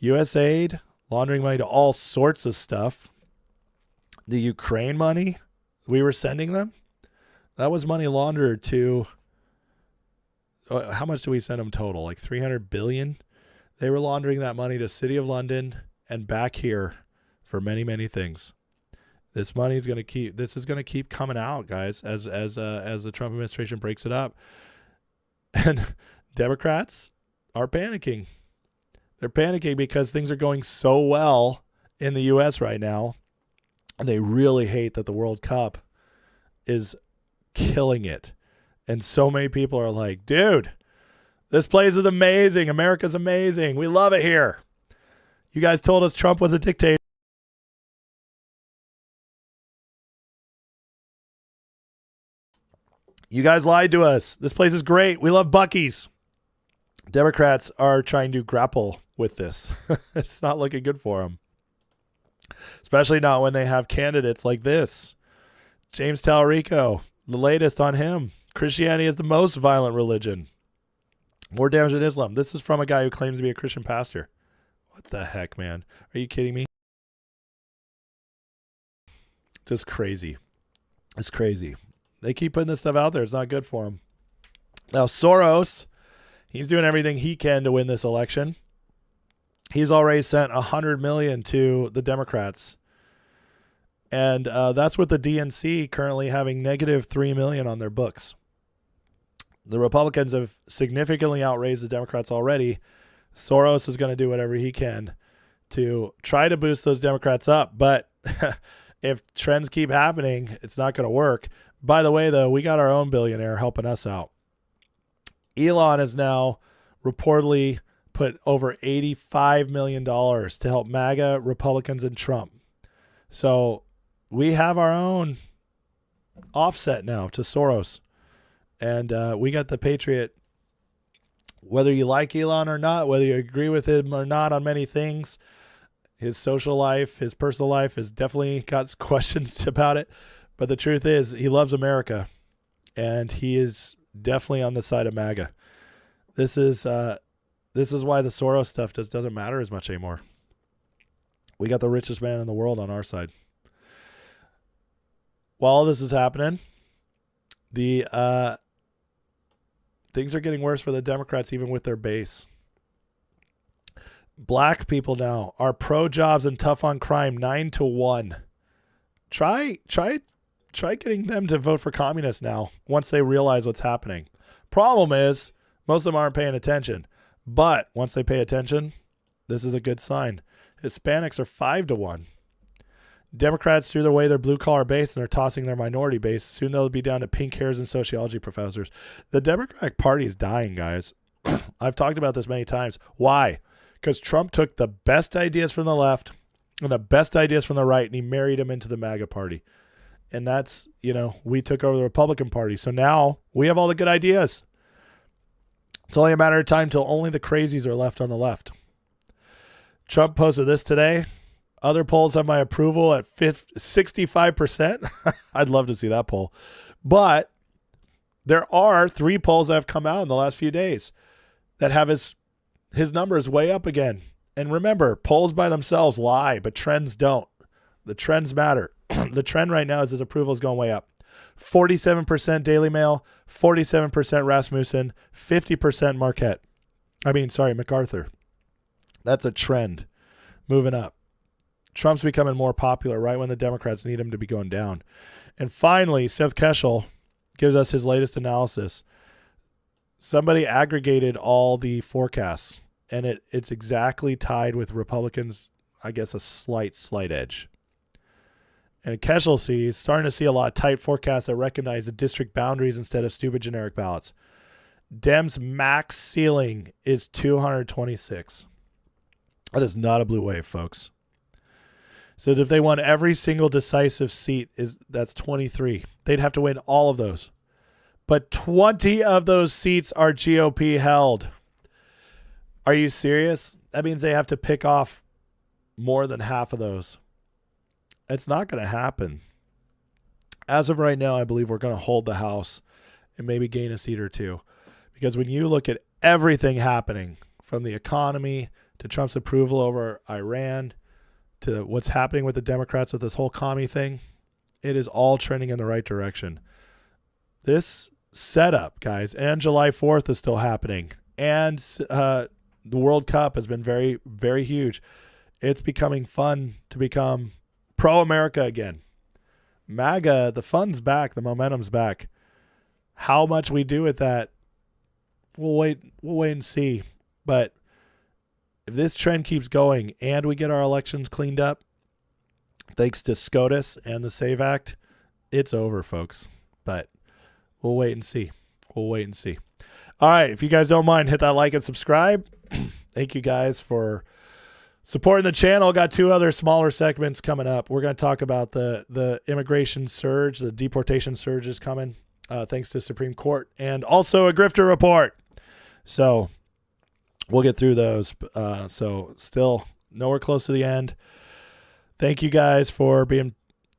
Speaker 2: USAID laundering money to all sorts of stuff. The Ukraine money we were sending them, that was money laundered to, how much did we send them total? Like 300 billion. They were laundering that money to City of London and back here for many, many things. This money is going to keep coming out, guys, as the Trump administration breaks it up. And Democrats are panicking. They're panicking because things are going so well in the U.S. right now. And they really hate that the World Cup is killing it. And so many people are like, dude, this place is amazing. America's amazing. We love it here. You guys told us Trump was a dictator. You guys lied to us. This place is great. We love Buc-ee's. Democrats are trying to grapple with this. It's not looking good for them. Especially not when they have candidates like this. James Talarico, the latest on him. Christianity is the most violent religion. More damage than Islam. This is from a guy who claims to be a Christian pastor. What the heck, man? Are you kidding me? Just crazy. It's crazy. They keep putting this stuff out there. It's not good for them. Now, Soros, he's doing everything he can to win this election. He's already sent $100 million to the Democrats. And that's with the DNC currently having negative $3 million on their books. The Republicans have significantly outraised the Democrats already. Soros is going to do whatever he can to try to boost those Democrats up. But if trends keep happening, it's not going to work. By the way, though, we got our own billionaire helping us out. Elon has now reportedly put over $85 million to help MAGA, Republicans, and Trump. So we have our own offset now to Soros. And we got the Patriot. Whether you like Elon or not, whether you agree with him or not on many things, his social life, his personal life has definitely got questions about it. But the truth is, he loves America, and he is definitely on the side of MAGA. This is why the Soros stuff just doesn't matter as much anymore. We got the richest man in the world on our side. While all this is happening, the things are getting worse for the Democrats, even with their base. Black people now are pro-jobs and tough on crime 9-1. Try getting them to vote for communists now once they realize what's happening. Problem is, most of them aren't paying attention. But once they pay attention, this is a good sign. Hispanics are 5-1. Democrats threw away their blue-collar base and are tossing their minority base. Soon they'll be down to pink hairs and sociology professors. The Democratic Party is dying, guys. I've talked about this many times. Why? Because Trump took the best ideas from the left and the best ideas from the right, and he married them into the MAGA party. And that's, we took over the Republican Party. So now we have all the good ideas. It's only a matter of time till only the crazies are left on the left. Trump posted this today. Other polls have my approval at 65%. I'd love to see that poll. But there are 3 polls that have come out in the last few days that have his numbers way up again. And remember, polls by themselves lie, but trends don't. The trends matter. The trend right now is his approval is going way up. 47% Daily Mail, 47% Rasmussen, 50% MacArthur. That's a trend moving up. Trump's becoming more popular right when the Democrats need him to be going down. And finally, Seth Keshel gives us his latest analysis. Somebody aggregated all the forecasts, and it's exactly tied with Republicans, I guess, a slight edge. And Keshel starting to see a lot of tight forecasts that recognize the district boundaries instead of stupid generic ballots. Dems' max ceiling is 226. That is not a blue wave, folks. So if they won every single decisive seat, that's 23. They'd have to win all of those. But 20 of those seats are GOP held. Are you serious? That means they have to pick off more than half of those. It's not going to happen. As of right now, I believe we're going to hold the House and maybe gain a seat or 2. Because when you look at everything happening, from the economy to Trump's approval over Iran, to what's happening with the Democrats with this whole commie thing, it is all trending in the right direction. This setup, guys, and July 4th is still happening. And the World Cup has been very, very huge. It's becoming fun to become pro-America again. MAGA, the fun's back, the momentum's back. How much we do with that, we'll wait and see. But if this trend keeps going and we get our elections cleaned up, thanks to SCOTUS and the SAVE Act, it's over, folks. But we'll wait and see. All right, if you guys don't mind, hit that like and subscribe. Thank you guys for supporting the channel. Got 2 other smaller segments coming up. We're going to talk about the immigration surge, the deportation surge is coming, thanks to Supreme Court, and also a grifter report. So we'll get through those. So still nowhere close to the end. Thank you guys for being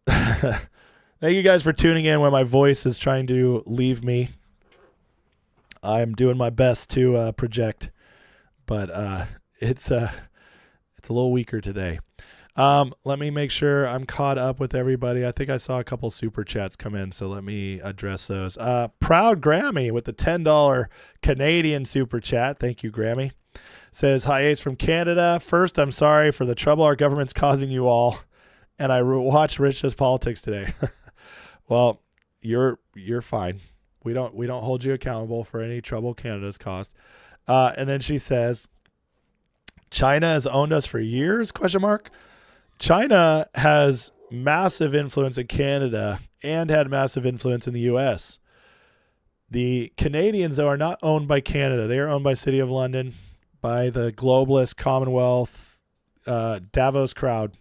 Speaker 2: thank you guys for tuning in when my voice is trying to leave me. I'm doing my best to project, but it's a little weaker today. Let me make sure I'm caught up with everybody. I think I saw a couple super chats come in, so let me address those. Proud Grammy with the $10 Canadian super chat. Thank you, Grammy. Says, hi, Ace from Canada. First, I'm sorry for the trouble our government's causing you all, and I watched Rich Does Politics today. Well, you're fine. We don't hold you accountable for any trouble Canada's caused. And then she says, China has owned us for years? ? China has massive influence in Canada and had massive influence in the U.S. The Canadians, though, are not owned by Canada. They are owned by City of London, by the globalist Commonwealth, Davos crowd.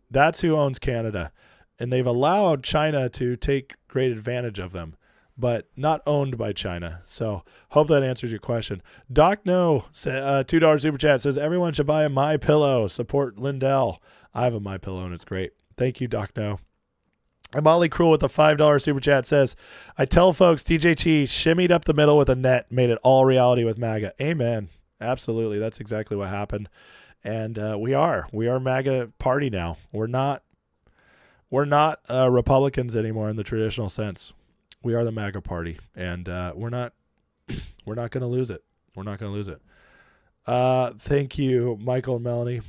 Speaker 2: That's who owns Canada. and they've allowed China to take great advantage of them, but not owned by China. So hope that answers your question. Doc No, $2 super chat, says everyone should buy a MyPillow. Support Lindell. I have a MyPillow and it's great. Thank you, Doc No. And Molly Cruel with the $5 super chat says, I tell folks TJT shimmied up the middle with a net, made it all reality with MAGA. Amen. Absolutely. That's exactly what happened. And we are MAGA party now. We're not Republicans anymore in the traditional sense. We are the MAGA party, and we're not going to lose it. We're not going to lose it. Thank you, Michael and Melanie.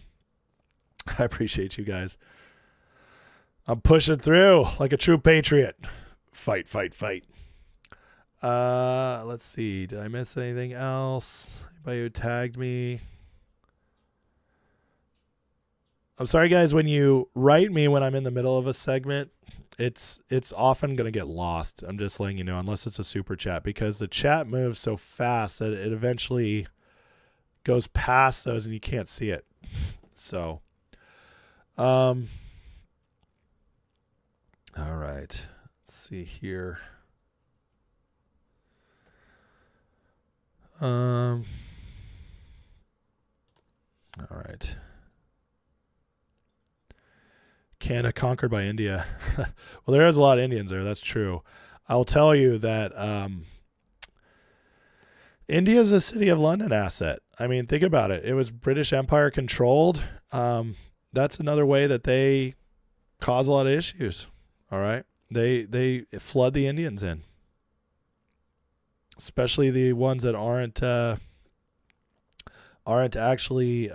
Speaker 2: I appreciate you guys. I'm pushing through like a true patriot. Fight, fight, fight. Let's see. Did I miss anything else? Anybody who tagged me? I'm sorry, guys. When you write me when I'm in the middle of a segment, it's often going to get lost. I'm just letting you know, unless it's a super chat, because the chat moves so fast that it eventually goes past those and you can't see it. So, all right. Let's see here. All right. Canada conquered by India. Well, there is a lot of Indians there. That's true. I'll tell you that India is a City of London asset. I mean, think about it. It was British Empire controlled. That's another way that they cause a lot of issues. All right. They flood the Indians in, especially the ones that aren't actually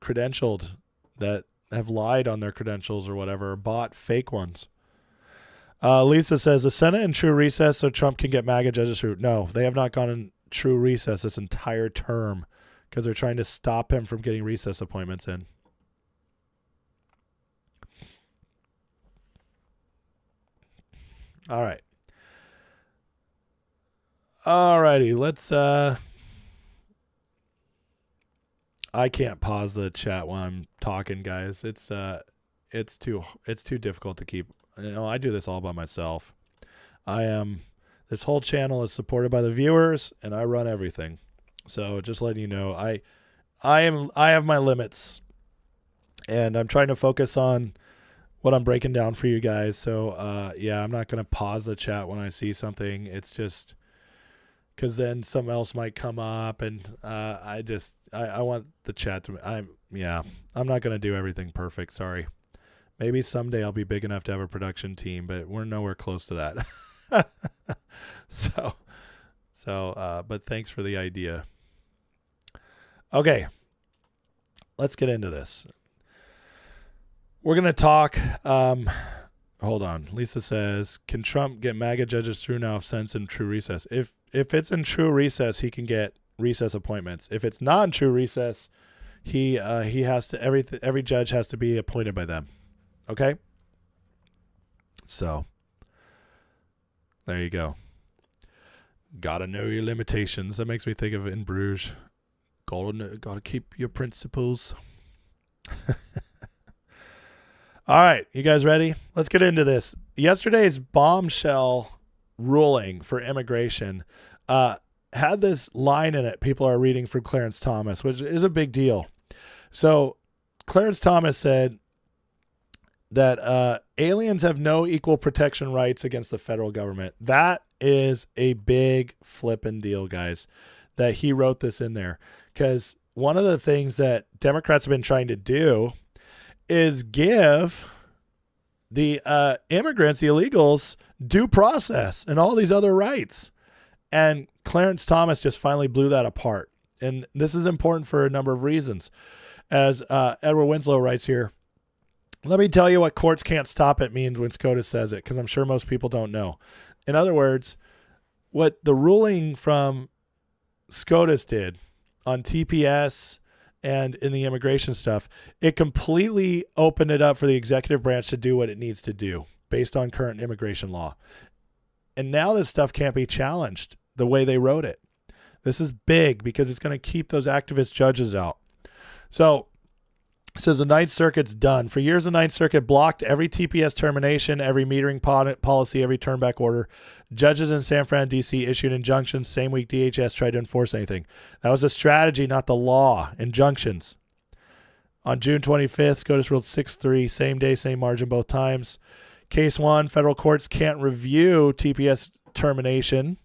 Speaker 2: credentialed, that have lied on their credentials or whatever, or bought fake ones. Lisa says, the Senate in true recess so Trump can get MAGA judges through. No, they have not gone in true recess this entire term because they're trying to stop him from getting recess appointments in. All right. All righty. Let's, I can't pause the chat while I'm talking, guys. It's too difficult to keep. You know, I do this all by myself. This whole channel is supported by the viewers, and I run everything. So just letting you know, I have my limits, and I'm trying to focus on what I'm breaking down for you guys. So yeah, I'm not gonna pause the chat when I see something. It's just because then something else might come up, and I want the chat to. I'm not gonna do everything perfect. Sorry. Maybe someday I'll be big enough to have a production team, but we're nowhere close to that. But thanks for the idea. Okay, let's get into this. We're going to talk. Hold on. Lisa says, can Trump get MAGA judges through now if Senate's in true recess? If it's in true recess, he can get recess appointments. If it's not in true recess, he has to, every judge has to be appointed by them. Okay? So, there you go. Gotta know your limitations. That makes me think of In Bruges. Gotta keep your principles. All right, you guys ready? Let's get into this. Yesterday's bombshell ruling for immigration had this line in it people are reading from Clarence Thomas, which is a big deal. So Clarence Thomas said that aliens have no equal protection rights against the federal government. That is a big flippin' deal, guys, that he wrote this in there. Because one of the things that Democrats have been trying to do is give the immigrants, the illegals, due process and all these other rights. And Clarence Thomas just finally blew that apart. And this is important for a number of reasons. As Edward Winslow writes here, let me tell you what courts can't stop it means when SCOTUS says it, because I'm sure most people don't know. In other words, what the ruling from SCOTUS did on TPS and in the immigration stuff, it completely opened it up for the executive branch to do what it needs to do based on current immigration law. And now this stuff can't be challenged the way they wrote it. This is big because it's going to keep those activist judges out. So It says the Ninth Circuit's done. For years, the Ninth Circuit blocked every TPS termination, every metering policy, every turnback order. Judges in San Fran, D.C. issued injunctions. Same week, DHS tried to enforce anything. That was a strategy, not the law. Injunctions. On June 25th, SCOTUS ruled 6-3, same day, same margin both times. Case 1, federal courts can't review TPS termination.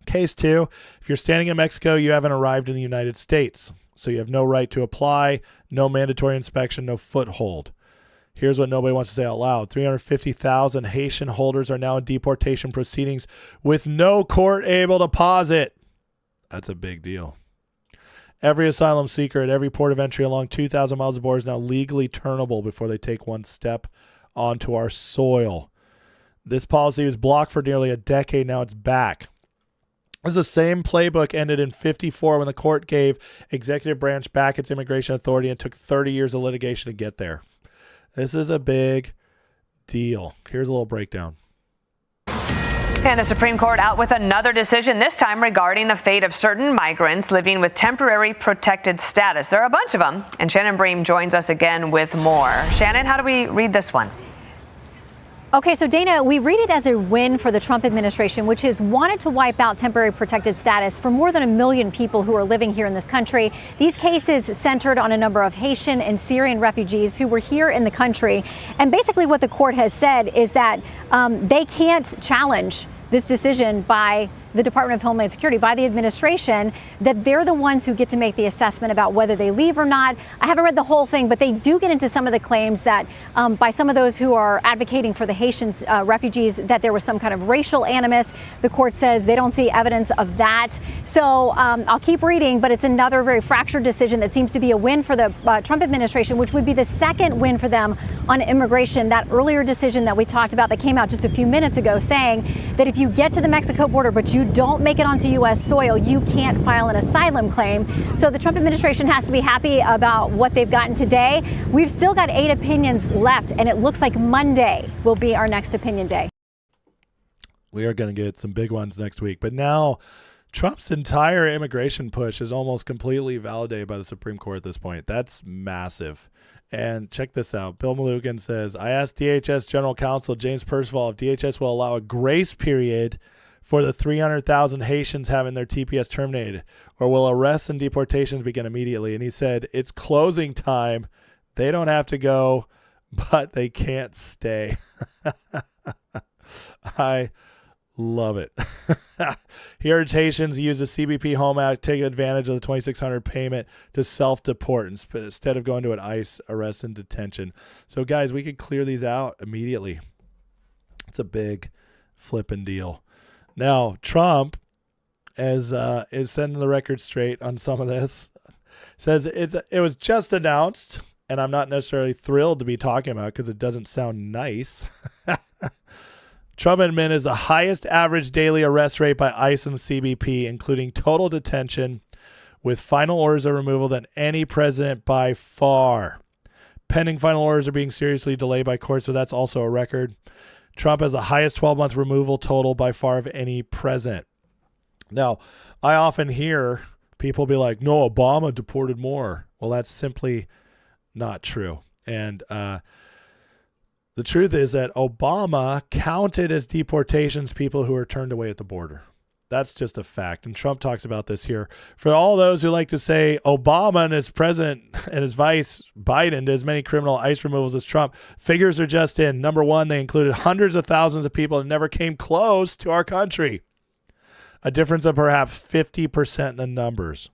Speaker 2: Case 2, if you're standing in Mexico, you haven't arrived in the United States. So you have no right to apply, no mandatory inspection, no foothold. Here's what nobody wants to say out loud. 350,000 Haitian holders are now in deportation proceedings with no court able to pause it. That's a big deal. Every asylum seeker at every port of entry along 2,000 miles of border is now legally turnable before they take one step onto our soil. This policy was blocked for nearly a decade. Now it's back. It was the same playbook ended in 1954 when the court gave executive branch back its immigration authority and took 30 years of litigation to get there. This is a big deal. Here's a little breakdown.
Speaker 18: And the Supreme Court out with another decision, this time regarding the fate of certain migrants living with temporary protected status. There are a bunch of them, and Shannon Bream joins us again with more. Shannon, how do we read this one?
Speaker 1: Okay, so Dana, we read it as a win for the Trump administration, which has wanted to wipe out temporary protected status for more than 1 million people who are living here in this country. These cases centered on a number of Haitian and Syrian refugees who were here in the country. And basically what the court has said is that they can't challenge this decision by the Department of Homeland Security, by the administration, that they're the ones who get to make the assessment about whether they leave or not. I haven't read the whole thing, but they do get into some of the claims that by some of those who are advocating for the Haitian refugees, that there was some kind of racial animus. The court says they don't see evidence of that. So I'll keep reading, but it's another very fractured decision that seems to be a win for the Trump administration, which would be the second win for them on immigration. That earlier decision that we talked about that came out just a few minutes ago saying that if you get to the Mexico border, but you don't make it onto U.S. soil, you can't file an asylum claim. So the Trump administration has to be happy about what they've gotten today. We've still got 8 opinions left, and it looks like Monday will be our next opinion day.
Speaker 2: We are going to get some big ones next week. But now Trump's entire immigration push is almost completely validated by the Supreme Court at this point. That's massive. And check this out. Bill Malugan says, I asked DHS General Counsel James Percival if DHS will allow a grace period for the 300,000 Haitians having their TPS terminated, or will arrests and deportations begin immediately? And he said, it's closing time. They don't have to go, but they can't stay. I love it. Here, Haitians use the CBP Home Act, take advantage of the $2,600 payment to self-deport instead of going to an ICE arrest and detention. So, guys, we could clear these out immediately. It's a big flipping deal. Now, Trump is setting the record straight on some of this. Says it was just announced, and I'm not necessarily thrilled to be talking about it because it doesn't sound nice. Trump admin is the highest average daily arrest rate by ICE and CBP, including total detention with final orders of removal than any president by far. Pending final orders are being seriously delayed by courts, so that's also a record. Trump has the highest 12-month removal total by far of any president. Now, I often hear people be like, no, Obama deported more. Well, that's simply not true. And the truth is that Obama counted as deportations people who were turned away at the border. That's just a fact. And Trump talks about this here. For all those who like to say Obama and his president and his vice Biden did as many criminal ICE removals as Trump, figures are just in. Number one, they included hundreds of thousands of people that never came close to our country. A difference of perhaps 50% in the numbers.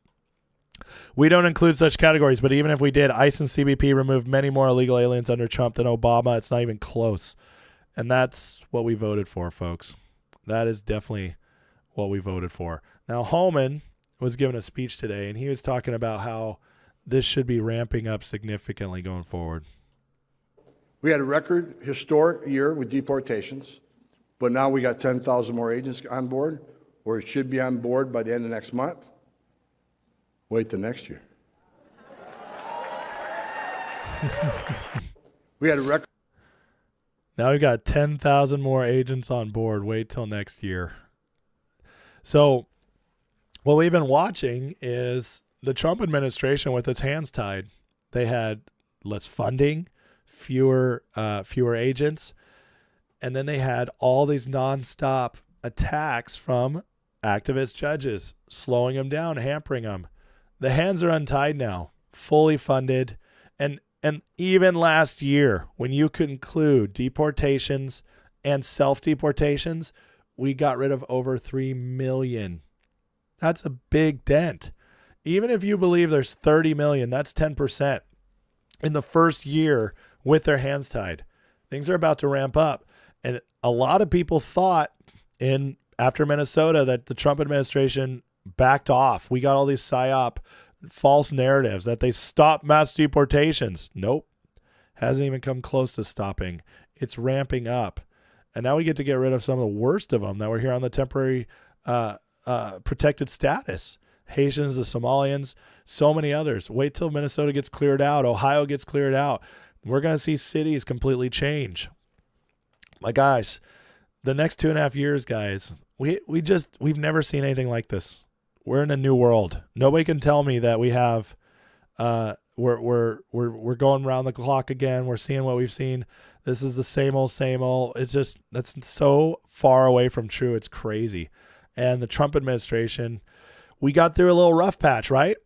Speaker 2: We don't include such categories, but even if we did, ICE and CBP removed many more illegal aliens under Trump than Obama. It's not even close. And that's what we voted for, folks. That is definitely what we voted for. Now, Holman was given a speech today, and he was talking about how this should be ramping up significantly going forward.
Speaker 22: We had a record historic year with deportations, but now we got 10,000 more agents on board, or it should be on board by the end of next month. Wait till next year. We had a record.
Speaker 2: Now we got 10,000 more agents on board. Wait till next year. So what we've been watching is the Trump administration with its hands tied. They had less funding, fewer agents, and then they had all these nonstop attacks from activist judges, slowing them down, hampering them. The hands are untied now, fully funded, and even last year, when you conclude deportations and self-deportations, we got rid of over 3 million. That's a big dent. Even if you believe there's 30 million, that's 10% in the first year with their hands tied. Things are about to ramp up. And a lot of people thought after Minnesota that the Trump administration backed off. We got all these PSYOP false narratives that they stopped mass deportations. Nope. Hasn't even come close to stopping. It's ramping up. And now we get to get rid of some of the worst of them that were here on the temporary protected status. Haitians, the Somalians, so many others. Wait till Minnesota gets cleared out. Ohio gets cleared out. We're going to see cities completely change. My gosh, the next 2.5 years, guys, we've never seen anything like this. We're in a new world. Nobody can tell me that we have we're going around the clock again. We're seeing what we've seen. This is the same old. It's just, that's so far away from true. It's crazy. And the Trump administration, we got through a little rough patch, right?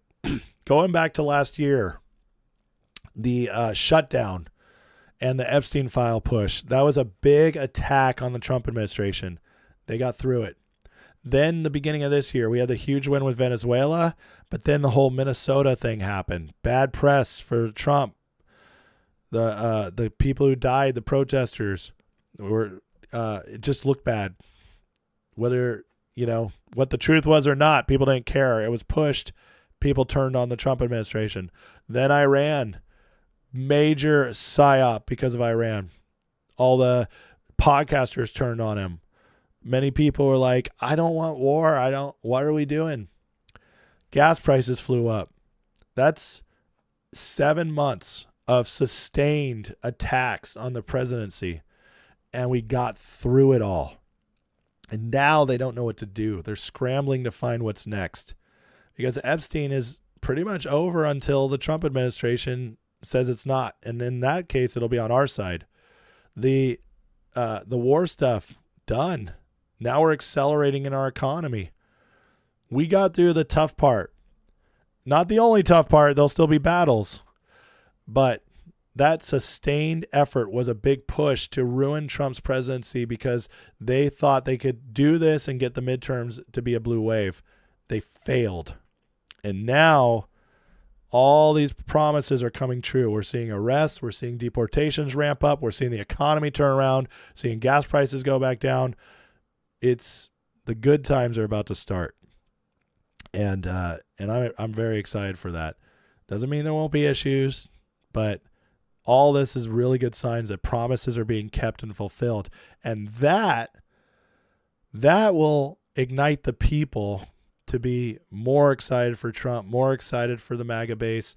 Speaker 2: Going back to last year, the shutdown and the Epstein file push, that was a big attack on the Trump administration. They got through it. Then the beginning of this year, we had the huge win with Venezuela, but then the whole Minnesota thing happened. Bad press for Trump. The people who died, the protesters, it just looked bad. Whether, what the truth was or not, people didn't care. It was pushed. People turned on the Trump administration. Then Iran, major psyop because of Iran. All the podcasters turned on him. Many people were like, I don't want war. What are we doing? Gas prices flew up. That's 7 months of sustained attacks on the presidency. And we got through it all. And now they don't know what to do. They're scrambling to find what's next. Because Epstein is pretty much over until the Trump administration says it's not. And in that case, it'll be on our side. The war stuff, done. Now we're accelerating in our economy. We got through the tough part. Not the only tough part. There'll still be battles. But that sustained effort was a big push to ruin Trump's presidency because they thought they could do this and get the midterms to be a blue wave. They failed. And now all these promises are coming true. We're seeing arrests. We're seeing deportations ramp up. We're seeing the economy turn around, seeing gas prices go back down. It's the good times are about to start. And I'm very excited for that. Doesn't mean there won't be issues, but all this is really good signs that promises are being kept and fulfilled. And that will ignite the people to be more excited for Trump, more excited for the MAGA base,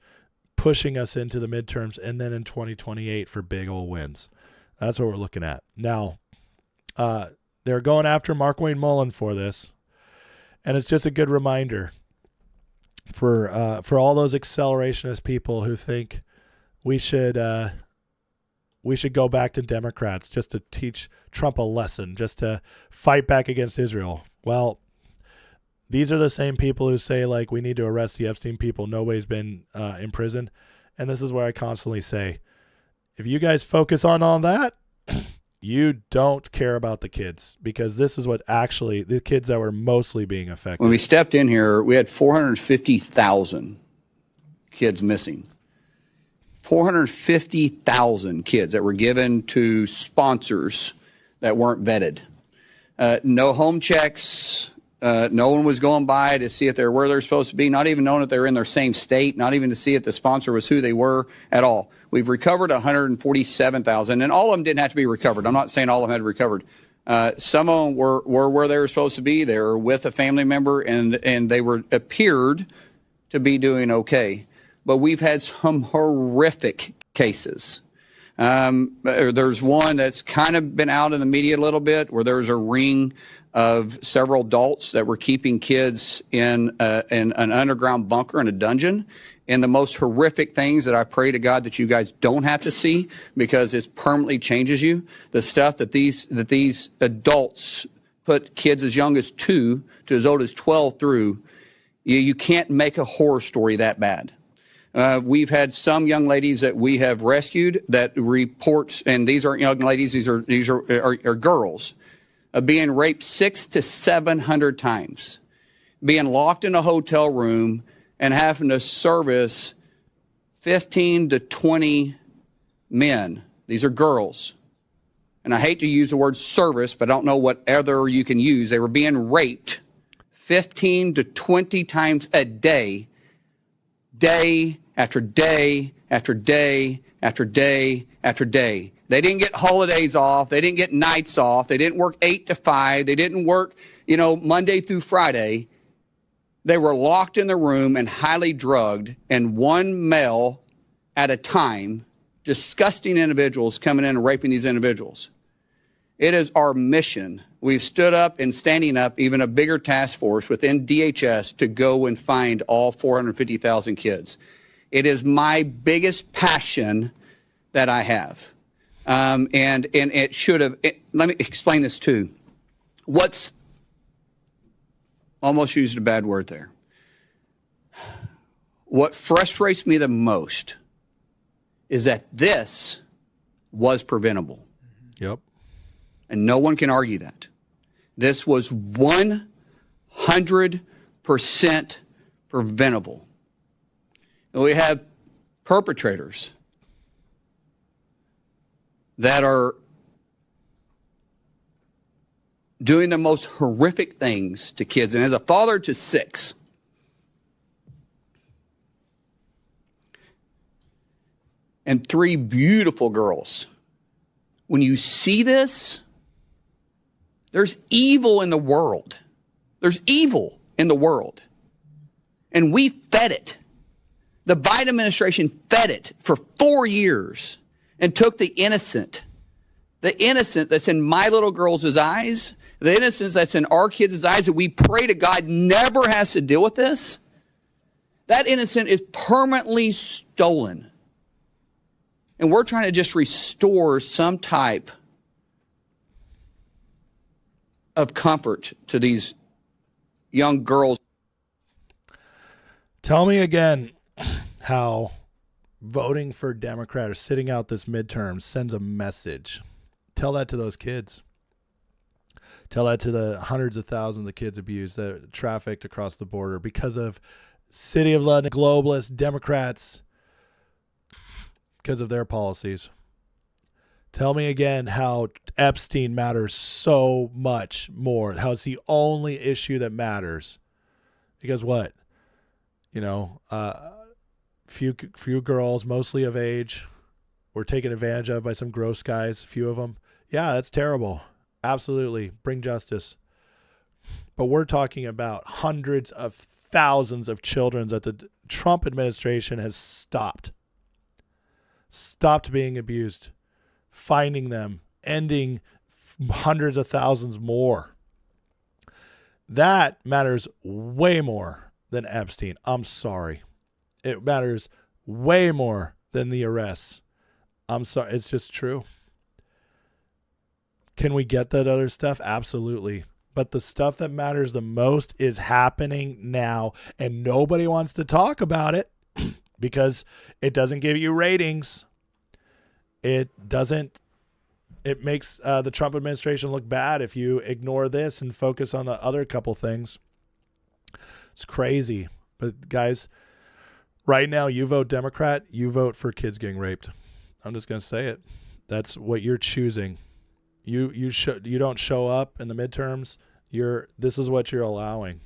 Speaker 2: pushing us into the midterms, and then in 2028 for big old wins. That's what we're looking at. Now, they're going after Markwayne Mullin for this, and it's just a good reminder for all those accelerationist people who think we should go back to Democrats just to teach Trump a lesson, just to fight back against Israel. Well, these are the same people who say, like, we need to arrest the Epstein people. Nobody's been in prison. And this is where I constantly say, if you guys focus on all that, you don't care about the kids, because this is what actually the kids that were mostly being affected.
Speaker 3: When we stepped in here, we had 450,000 kids missing. 450,000 kids that were given to sponsors that weren't vetted. No home checks. No one was going by to see if they're where they're supposed to be, not even knowing if they were in their same state, not even to see if the sponsor was who they were at all. We've recovered 147,000, and all of them didn't have to be recovered. I'm not saying all of them had recovered. Some of them were where they were supposed to be. They were with a family member, and they appeared to be doing okay. But we've had some horrific cases. There's one that's kind of been out in the media a little bit, where there's a ring of several adults that were keeping kids in an underground bunker in a dungeon. And the most horrific things that I pray to God that you guys don't have to see, because it permanently changes you. The stuff that these adults put kids as young as 2 to as old as 12 through, you can't make a horror story that bad. We've had some young ladies that we have rescued that report, and these aren't young ladies; these are girls, being raped 600 to 700 times, being locked in a hotel room, and having to service 15 to 20 men. These are girls. And I hate to use the word service, but I don't know what other you can use. They were being raped 15 to 20 times a day, day after day after day after day after day. They didn't get holidays off. They didn't get nights off. They didn't work 8 to 5. They didn't work, Monday through Friday. They were locked in the room and highly drugged, and one male at a time, disgusting individuals coming in and raping these individuals. It is our mission. We've stood up and standing up even a bigger task force within DHS to go and find all 450,000 kids. It is my biggest passion that I have. And it should have, let me explain this too. Almost used a bad word there. What frustrates me the most is that this was preventable.
Speaker 2: Yep.
Speaker 3: And no one can argue that. This was 100% preventable. And we have perpetrators that are doing the most horrific things to kids. And as a father to 6, and 3 beautiful girls, when you see this, there's evil in the world. There's evil in the world. And we fed it. The Biden administration fed it for 4 years and took the innocent that's in my little girl's eyes, the innocence that's in our kids' eyes, that we pray to God never has to deal with this. That innocent is permanently stolen. And we're trying to just restore some type of comfort to these young girls.
Speaker 2: Tell me again how voting for Democrat or sitting out this midterm sends a message. Tell that to those kids. Tell that to the hundreds of thousands of kids abused, that are trafficked across the border because of City of London globalists, Democrats, because of their policies. Tell me again how Epstein matters so much more. How it's the only issue that matters. Because what? Few girls, mostly of age, were taken advantage of by some gross guys, a few of them. Yeah, that's terrible. Absolutely. Bring justice. But we're talking about hundreds of thousands of children that the Trump administration has stopped being abused, finding them, ending hundreds of thousands more. That matters way more than Epstein. I'm sorry. It matters way more than the arrests. I'm sorry. It's just true. Can we get that other stuff? Absolutely. But the stuff that matters the most is happening now, and nobody wants to talk about it because it doesn't give you ratings. It makes the Trump administration look bad if you ignore this and focus on the other couple things. It's crazy. But guys, right now you vote Democrat, you vote for kids getting raped. I'm just going to say it. That's what you're choosing. You don't show up in the midterms. This is what you're allowing.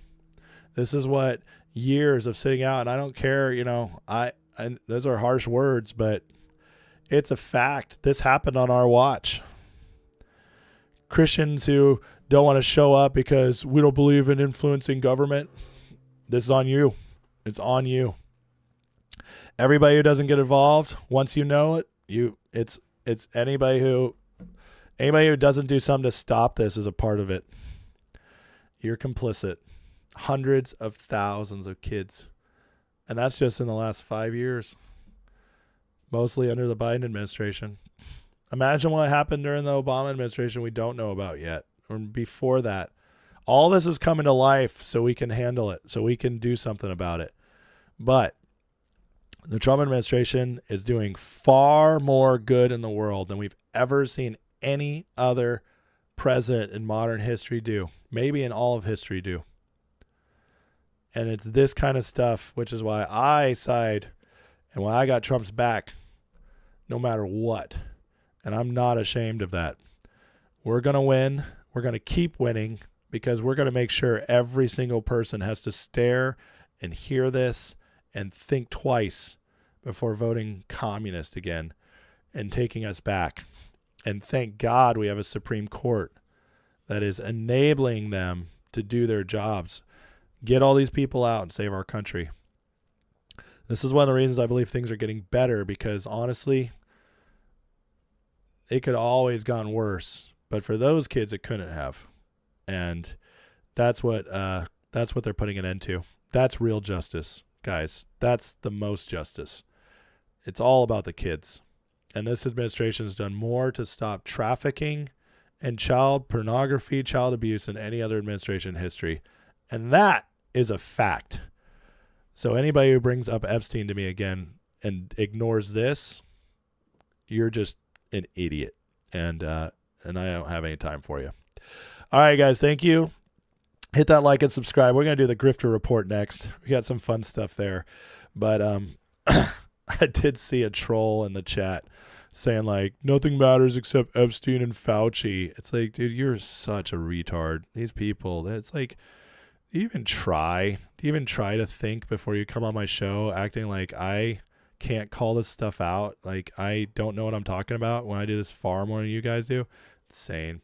Speaker 2: This is what years of sitting out, and I don't care, and those are harsh words, but it's a fact. This happened on our watch. Christians who don't want to show up because we don't believe in influencing government, this is on you. It's on you. Everybody who doesn't get involved, once you know it, It's anybody who doesn't do something to stop this is a part of it. You're complicit. Hundreds of thousands of kids. And that's just in the last 5 years. Mostly under the Biden administration. Imagine what happened during the Obama administration we don't know about yet. Or before that. All this is coming to life so we can handle it. So we can do something about it. But the Trump administration is doing far more good in the world than we've ever seen any other president in modern history do. Maybe in all of history do. And it's this kind of stuff, which is why I side and why I got Trump's back no matter what. And I'm not ashamed of that. We're going to win. We're going to keep winning because we're going to make sure every single person has to stare and hear this and think twice before voting communist again and taking us back. And thank God we have a Supreme Court that is enabling them to do their jobs. Get all these people out and save our country. This is one of the reasons I believe things are getting better because honestly, it could always gone worse. But for those kids, it couldn't have. And that's what they're putting an end to. That's real justice. Guys, that's the most justice. It's all about the kids. And this administration has done more to stop trafficking and child pornography, child abuse than any other administration in history. And that is a fact. So anybody who brings up Epstein to me again and ignores this, you're just an idiot. And I don't have any time for you. All right, guys, thank you. Hit that like and subscribe. We're going to do the Grifter Report next. We got some fun stuff there. But I did see a troll in the chat saying, like, nothing matters except Epstein and Fauci. It's like, dude, you're such a retard. These people, it's like, do you even try to think before you come on my show acting like I can't call this stuff out? Like, I don't know what I'm talking about when I do this far more than you guys do. Insane.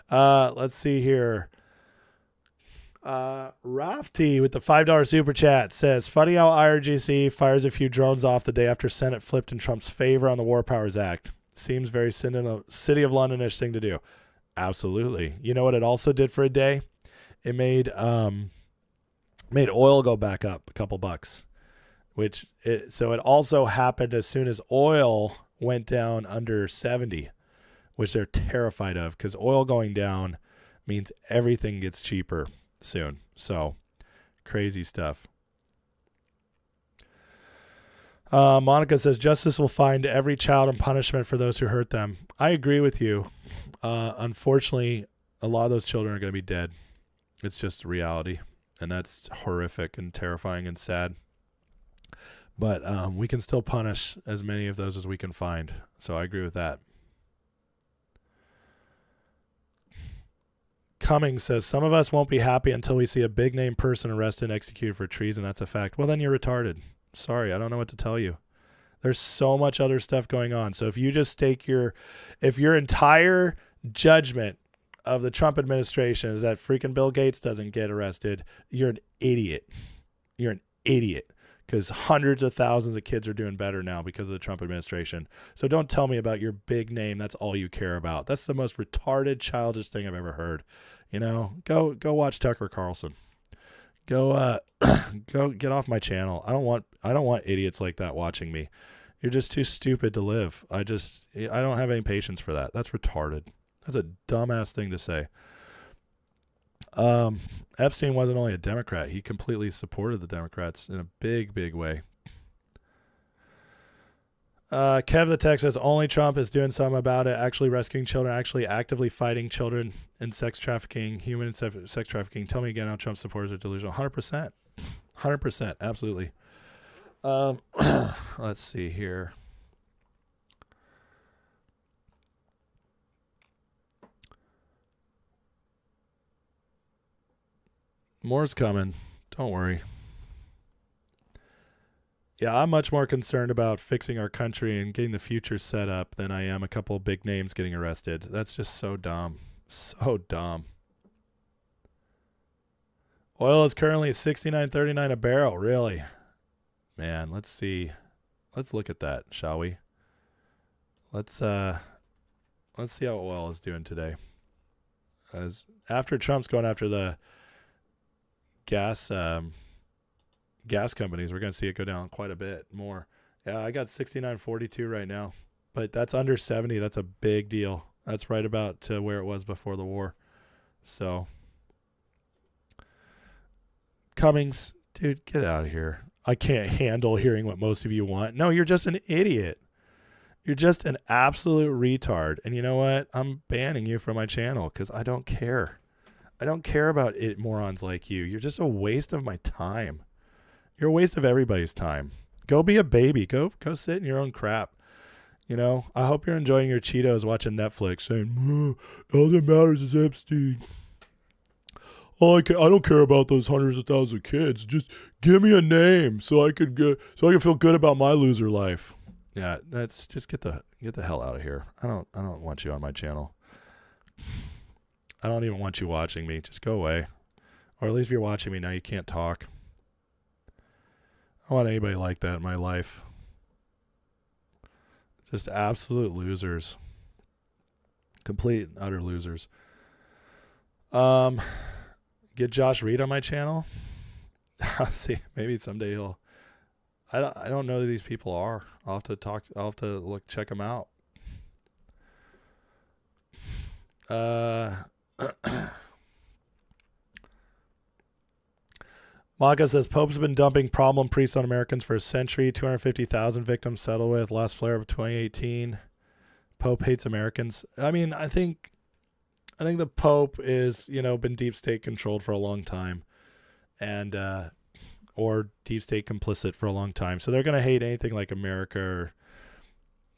Speaker 2: Let's see here. Rafty with the $5 super chat says, funny how IRGC fires a few drones off the day after Senate flipped in Trump's favor on the War Powers Act. Seems very City of London-ish thing to do. Absolutely. You know what it also did for a day? It made oil go back up a couple bucks, so it also happened as soon as oil went down under 70, which they're terrified of because oil going down means everything gets cheaper soon. So crazy stuff. Monica says justice will find every child and punishment for those who hurt them. I agree with you. Unfortunately, a lot of those children are going to be dead. It's just reality, and that's horrific and terrifying and sad. But we can still punish as many of those as we can find. So I agree with that. Cummings says, some of us won't be happy until we see a big name person arrested and executed for treason. That's a fact. Well, then you're retarded. Sorry, I don't know what to tell you. There's so much other stuff going on. So if you just stake if your entire judgment of the Trump administration is that freaking Bill Gates doesn't get arrested, you're an idiot. You're an idiot because hundreds of thousands of kids are doing better now because of the Trump administration. So don't tell me about your big name. That's all you care about. That's the most retarded, childish thing I've ever heard. You know, go watch Tucker Carlson. Go get off my channel. I don't want idiots like that watching me. You're just too stupid to live. I don't have any patience for that. That's retarded. That's a dumbass thing to say. Epstein wasn't only a Democrat. He completely supported the Democrats in a big, big way. Kev the Tech says only Trump is doing something about it, actually rescuing children, actually actively fighting children in sex trafficking, human and sex trafficking. Tell me again how Trump supporters are delusional. 100%. 100%. Absolutely. Let's see here. More's coming. Don't worry. Yeah, I'm much more concerned about fixing our country and getting the future set up than I am a couple of big names getting arrested. That's just so dumb. So dumb. Oil is currently $69.39 a barrel. Really? Man, let's see. Let's look at that, shall we? let's see how oil is doing today. As after Trump's going after the gas companies, we're going to see it go down quite a bit more. Yeah, I got 69.42 right now, but that's under 70. That's a big deal. That's right about to where it was before the war. So, Cummings, dude, get out of here. I can't handle hearing what most of you want. No, you're just an idiot. You're just an absolute retard. And you know what? I'm banning you from my channel because I don't care. I don't care about it, morons like you. You're just a waste of my time. You're a waste of everybody's time. Go be a baby. Go sit in your own crap. You know, I hope you're enjoying your Cheetos watching Netflix saying, all that matters is Epstein. I don't care about those hundreds of thousands of kids. Just give me a name so I can feel good about my loser life. Yeah, that's just get the hell out of here. I don't want you on my channel. I don't even want you watching me. Just go away. Or at least if you're watching me now, you can't talk. I don't want anybody like that in my life. Just absolute losers. Complete and utter losers. Get Josh Reed on my channel. See, maybe someday he'll. I don't know who these people are. I'll have to check them out. Monica says Pope's been dumping problem priests on Americans for a century. 250,000 victims settled with. Last flare up of 2018. Pope hates Americans. I mean, I think the Pope is, been deep state controlled for a long time, and or deep state complicit for a long time. So they're gonna hate anything like America or,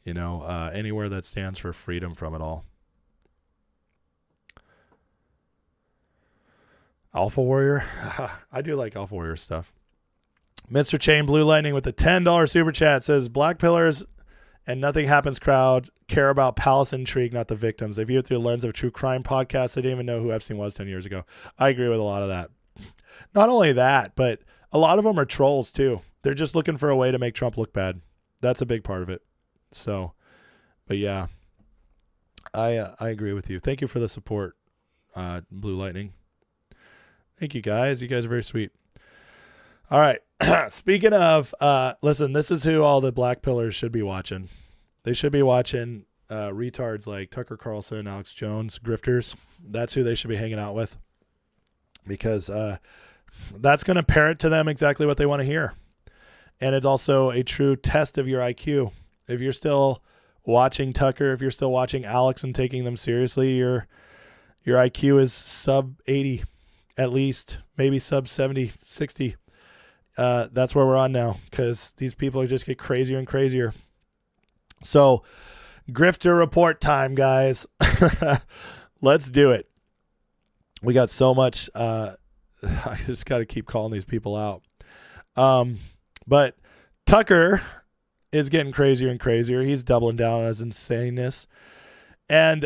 Speaker 2: anywhere that stands for freedom from it all. Alpha Warrior. I do like Alpha Warrior stuff. Mr. Chain Blue Lightning with the $10 super chat says Black Pillars and Nothing Happens crowd care about palace intrigue, not the victims. They view it through the lens of a true crime podcast. They didn't even know who Epstein was 10 years ago. I agree with a lot of that. Not only that, but a lot of them are trolls too. They're just looking for a way to make Trump look bad. That's a big part of it. So, but yeah, I agree with you. Thank you for the support, Blue Lightning. Thank you guys. You guys are very sweet. All right. Speaking of, listen, this is who all the Black Pillars should be watching. They should be watching retards like Tucker Carlson, Alex Jones, grifters. That's who they should be hanging out with, because that's going to parrot to them exactly what they want to hear. And it's also a true test of your IQ. If you're still watching Tucker, if you're still watching Alex and taking them seriously, your IQ is sub 80. At least, maybe sub 70, 60. That's where we're on now, because these people just get crazier and crazier. So, grifter report time, guys. Let's do it. We got so much. I just got to keep calling these people out. But Tucker is getting crazier and crazier. He's doubling down on his insaneness. And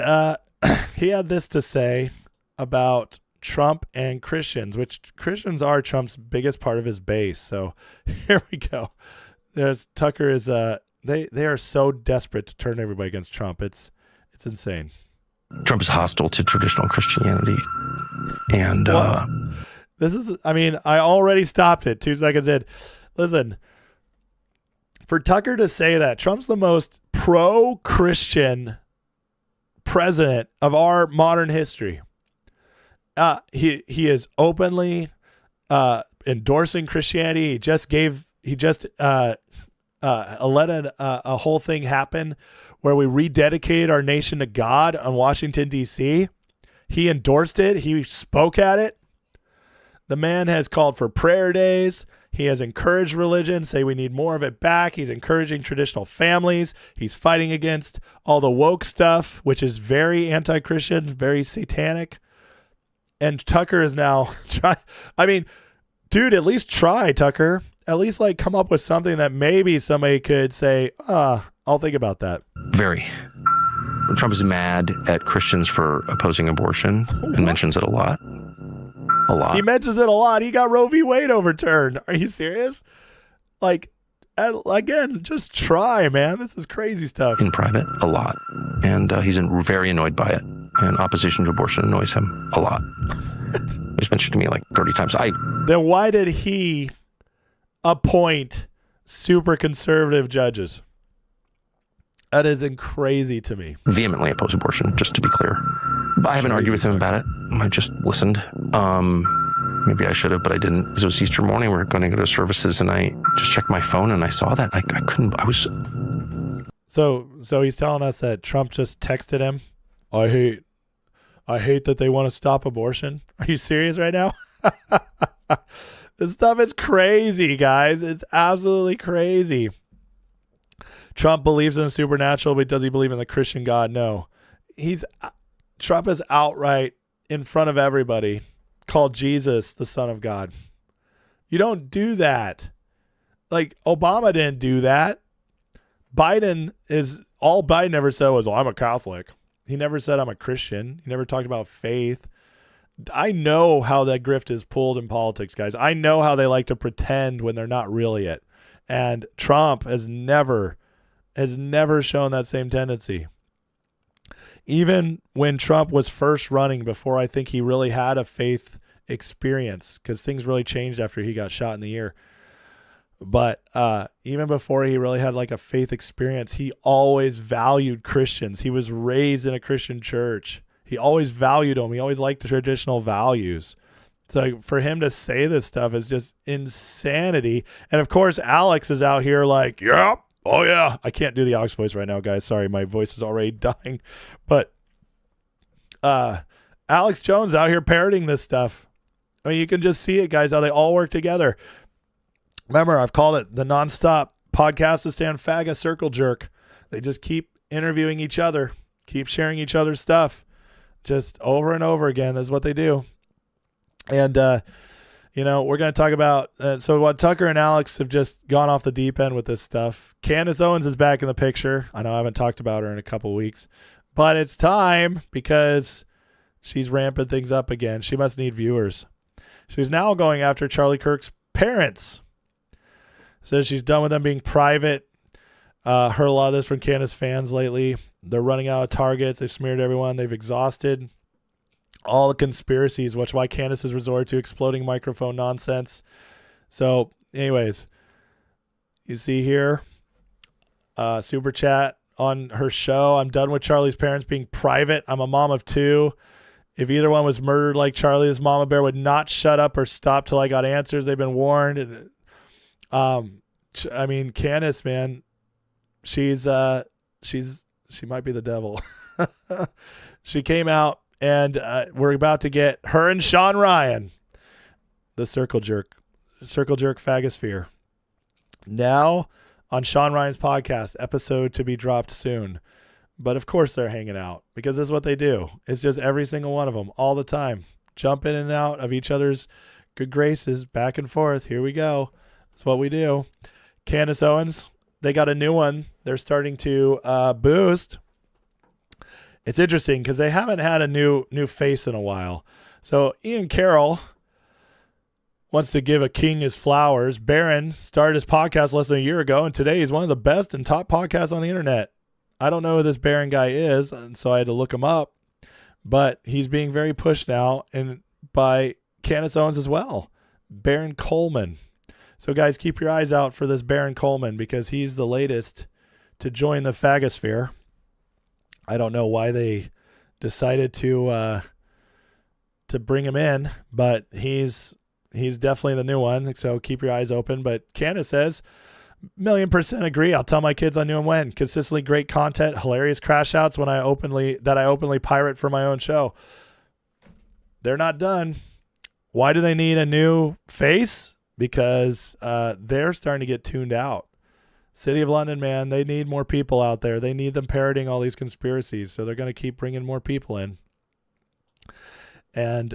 Speaker 2: he had this to say about Trump and Christians, which Christians are Trump's biggest part of his base. So here we go. Tucker is they are so desperate to turn everybody against Trump. It's insane.
Speaker 5: Trump is hostile to traditional Christianity. And
Speaker 2: this is, I already stopped it 2 seconds in. Listen, for Tucker to say that Trump's the most pro-Christian president of our modern history. He is openly endorsing Christianity. He just let a whole thing happen where we rededicated our nation to God on Washington, D.C. He endorsed it. He spoke at it. The man has called for prayer days. He has encouraged religion, say we need more of it back. He's encouraging traditional families. He's fighting against all the woke stuff, which is very anti-Christian, very satanic. And Tucker is now dude, at least try, Tucker. At least come up with something that maybe somebody could say, I'll think about that.
Speaker 5: Very. Trump is mad at Christians for opposing abortion and mentions it a lot. A lot.
Speaker 2: He mentions it a lot. He got Roe v. Wade overturned. Are you serious? And again, just try, man. This is crazy stuff.
Speaker 5: In private, a lot. And he's very annoyed by it. And opposition to abortion annoys him a lot. He's mentioned to me like 30 times.
Speaker 2: Then why did he appoint super conservative judges? That is crazy to me.
Speaker 5: Vehemently oppose abortion, just to be clear. But I haven't argued with him about it. I just listened. Maybe I should have, but I didn't. Because it was Easter morning. We were going to go to services, and I just checked my phone, and I saw that. I couldn't. I was.
Speaker 2: So he's telling us that Trump just texted him. I hate that they want to stop abortion. Are you serious right now? This stuff is crazy, guys. It's absolutely crazy. Trump believes in the supernatural, but does he believe in the Christian God? No. Trump is outright in front of everybody called Jesus the Son of God. You don't do that. Like, Obama didn't do that. All Biden ever said was, I'm a Catholic. He never said I'm a Christian. He never talked about faith. I know how that grift is pulled in politics, guys. I know how they like to pretend when they're not really it. And Trump has never shown that same tendency. Even when Trump was first running, before I think he really had a faith experience, because things really changed after he got shot in the ear. But even before he really had like a faith experience, he always valued Christians. He was raised in a Christian church. He always valued them. He always liked the traditional values. So for him to say this stuff is just insanity. And of course, Alex is out here like, yep. Oh, yeah. I can't do the Alex voice right now, guys. Sorry, my voice is already dying. But Alex Jones out here parroting this stuff. I mean, you can just see it, guys, how they all work together. Remember, I've called it the nonstop podcast to stand fag a circle jerk. They just keep interviewing each other, keep sharing each other's stuff, just over and over again. That's what they do. And, we're going to talk about, so what Tucker and Alex have just gone off the deep end with this stuff. Candace Owens is back in the picture. I know I haven't talked about her in a couple weeks, but it's time because she's ramping things up again. She must need viewers. She's now going after Charlie Kirk's parents. Says she's done with them being private. Heard a lot of this from Candace fans lately. They're running out of targets. They've smeared everyone. They've exhausted all the conspiracies, which why Candace has resorted to exploding microphone nonsense. So anyways, you see here, super chat on her show. I'm done with Charlie's parents being private. I'm a mom of two. If either one was murdered like Charlie, this mama bear would not shut up or stop till I got answers. They've been warned. I mean, Candace, man, she might be the devil. She came out, and we're about to get her and Sean Ryan, the circle jerk phagosphere, now on Sean Ryan's podcast, episode to be dropped soon. But of course they're hanging out because that's what they do. It's just every single one of them all the time, jump in and out of each other's good graces, back and forth. Here we go. That's what we do. Candace Owens, they got a new one. They're starting to boost. It's interesting because they haven't had a new face in a while. So Ian Carroll wants to give a king his flowers. Barron started his podcast less than a year ago, and today he's one of the best and top podcasts on the internet. I don't know who this Barron guy is, and so I had to look him up. But he's being very pushed now, and by Candace Owens as well. Baron Coleman. So guys, keep your eyes out for this Baron Coleman because he's the latest to join the phagosphere. I don't know why they decided to bring him in, but he's definitely the new one. So keep your eyes open. But Candace says, 1,000,000% agree. I'll tell my kids I knew him when. Consistently great content, hilarious crash outs when I openly pirate for my own show. They're not done. Why do they need a new face? Because they're starting to get tuned out. City of London, man, they need more people out there. They need them parroting all these conspiracies, so they're going to keep bringing more people in. And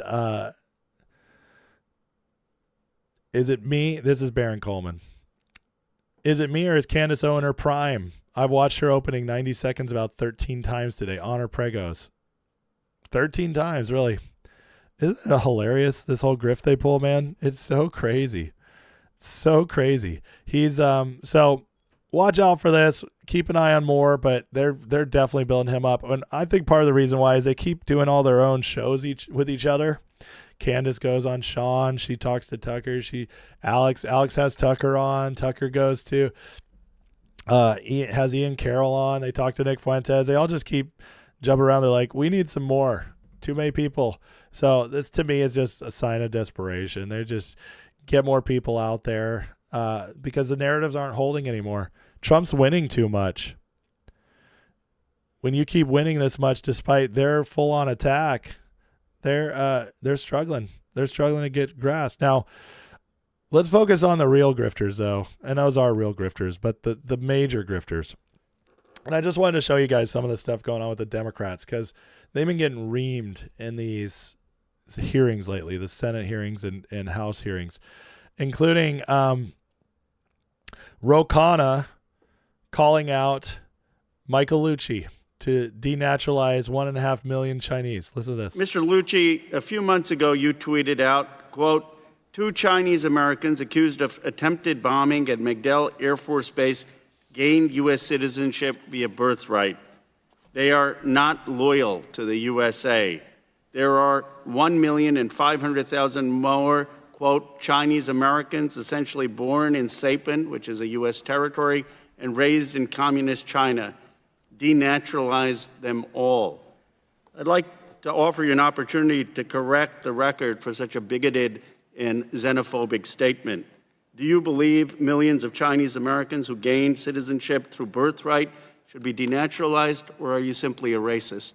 Speaker 2: is it me? This is Baron Coleman. Is it me or is Candace Owens her prime? I've watched her opening 90 seconds about 13 times today on her pregos. 13 times, really. Isn't it hilarious, this whole grift they pull, man? It's so crazy. So crazy. He's so watch out for this. Keep an eye on more, but they're definitely building him up. And I think part of the reason why is they keep doing all their own shows with each other. Candace goes on Sean. She talks to Tucker. Alex has Tucker on. Tucker goes to has Ian Carroll on. They talk to Nick Fuentes. They all just keep jumping around. They're like, we need some more. Too many people. So this to me is just a sign of desperation. They're just get more people out there because the narratives aren't holding anymore. Trump's winning too much. When you keep winning this much despite their full-on attack, they're struggling. They're struggling to get grasped. Now, let's focus on the real grifters, though. And those are real grifters, but the major grifters. And I just wanted to show you guys some of the stuff going on with the Democrats because they've been getting reamed in these hearings lately, the Senate hearings and House hearings, including Ro Khanna calling out Michael Lucci to denaturalize 1.5 million Chinese. Listen to this.
Speaker 6: Mr. Lucci, a few months ago you tweeted out, quote, 2 Chinese Americans accused of attempted bombing at MacDill Air Force Base gained U.S. citizenship via birthright. They are not loyal to the USA. There are 1,500,000 more, quote, Chinese Americans essentially born in Saipan, which is a U.S. territory, and raised in communist China. Denaturalize them all. I'd like to offer you an opportunity to correct the record for such a bigoted and xenophobic statement. Do you believe millions of Chinese Americans who gained citizenship through birthright should be denaturalized, or are you simply a racist?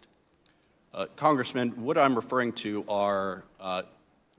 Speaker 7: Congressman, what I'm referring to are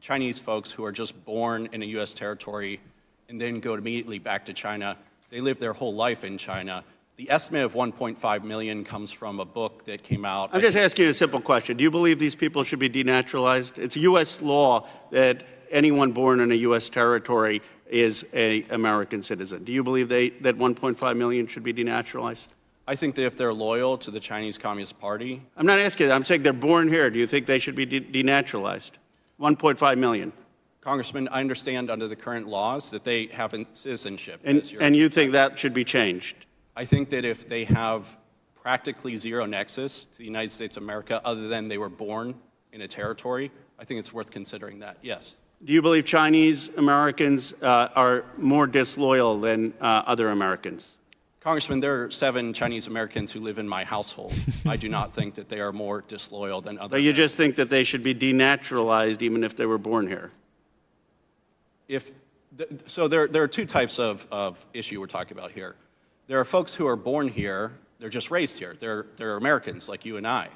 Speaker 7: Chinese folks who are just born in a U.S. territory and then go immediately back to China. They live their whole life in China. The estimate of 1.5 million comes from a book that came out.
Speaker 6: I'm just asking you a simple question. Do you believe these people should be denaturalized? It's U.S. law that anyone born in a U.S. territory is an American citizen. Do you believe that 1.5 million should be denaturalized?
Speaker 7: I think that if they're loyal to the Chinese Communist Party.
Speaker 6: I'm not asking that. I'm saying they're born here. Do you think they should be denaturalized? 1.5 million.
Speaker 7: Congressman, I understand under the current laws that they have citizenship.
Speaker 6: And you think that should be changed?
Speaker 7: I think that if they have practically zero nexus to the United States of America other than they were born in a territory, I think it's worth considering that, yes.
Speaker 6: Do you believe Chinese Americans are more disloyal than other Americans?
Speaker 7: Congressman, there are 7 Chinese Americans who live in my household. I do not think that they are more disloyal than other.
Speaker 6: So you just think that they should be denaturalized even if they were born here?
Speaker 7: So there are 2 types of issue we're talking about here. There are folks who are born here, they're just raised here. They're Americans like you and I.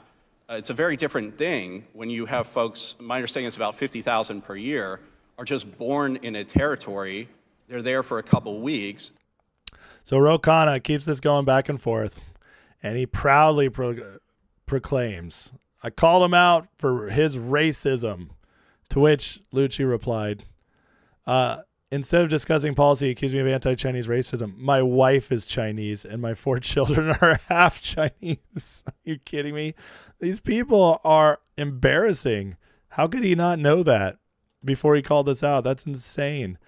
Speaker 7: It's a very different thing when you have folks, my understanding is about 50,000 per year, are just born in a territory. They're there for a couple weeks.
Speaker 2: So Ro Khanna keeps this going back and forth, and he proudly proclaims, I called him out for his racism, to which Lucci replied, instead of discussing policy, he accused me of anti-Chinese racism. My wife is Chinese, and my 4 children are half Chinese. Are you kidding me? These people are embarrassing. How could he not know that before he called this out? That's insane.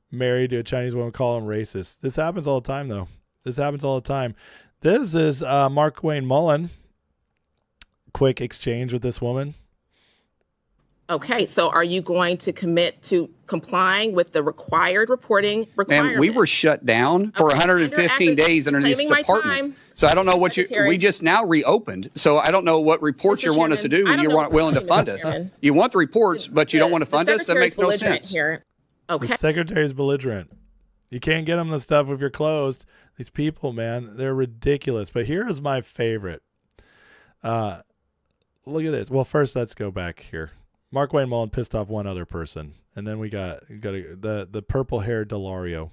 Speaker 2: Married to a Chinese woman, call him racist. This happens all the time, though. This happens all the time. This is Mark Wayne Mullen. Quick exchange with this woman.
Speaker 23: Okay, so are you going to commit to complying with the required reporting requirement?
Speaker 3: And we were shut down for 115 days under this department. So I don't know what we just now reopened. So I don't know what reports you want us to do when you weren't willing to fund us. You want the reports, but you don't want to fund us? That makes no sense.
Speaker 23: Here. Okay.
Speaker 2: The secretary's belligerent. You can't get them the stuff if you're closed. These people, man, they're ridiculous. But here is my favorite. Look at this. Well, first, let's go back here. Mark Wayne Mullen pissed off one other person, and then we got the purple-haired Delario.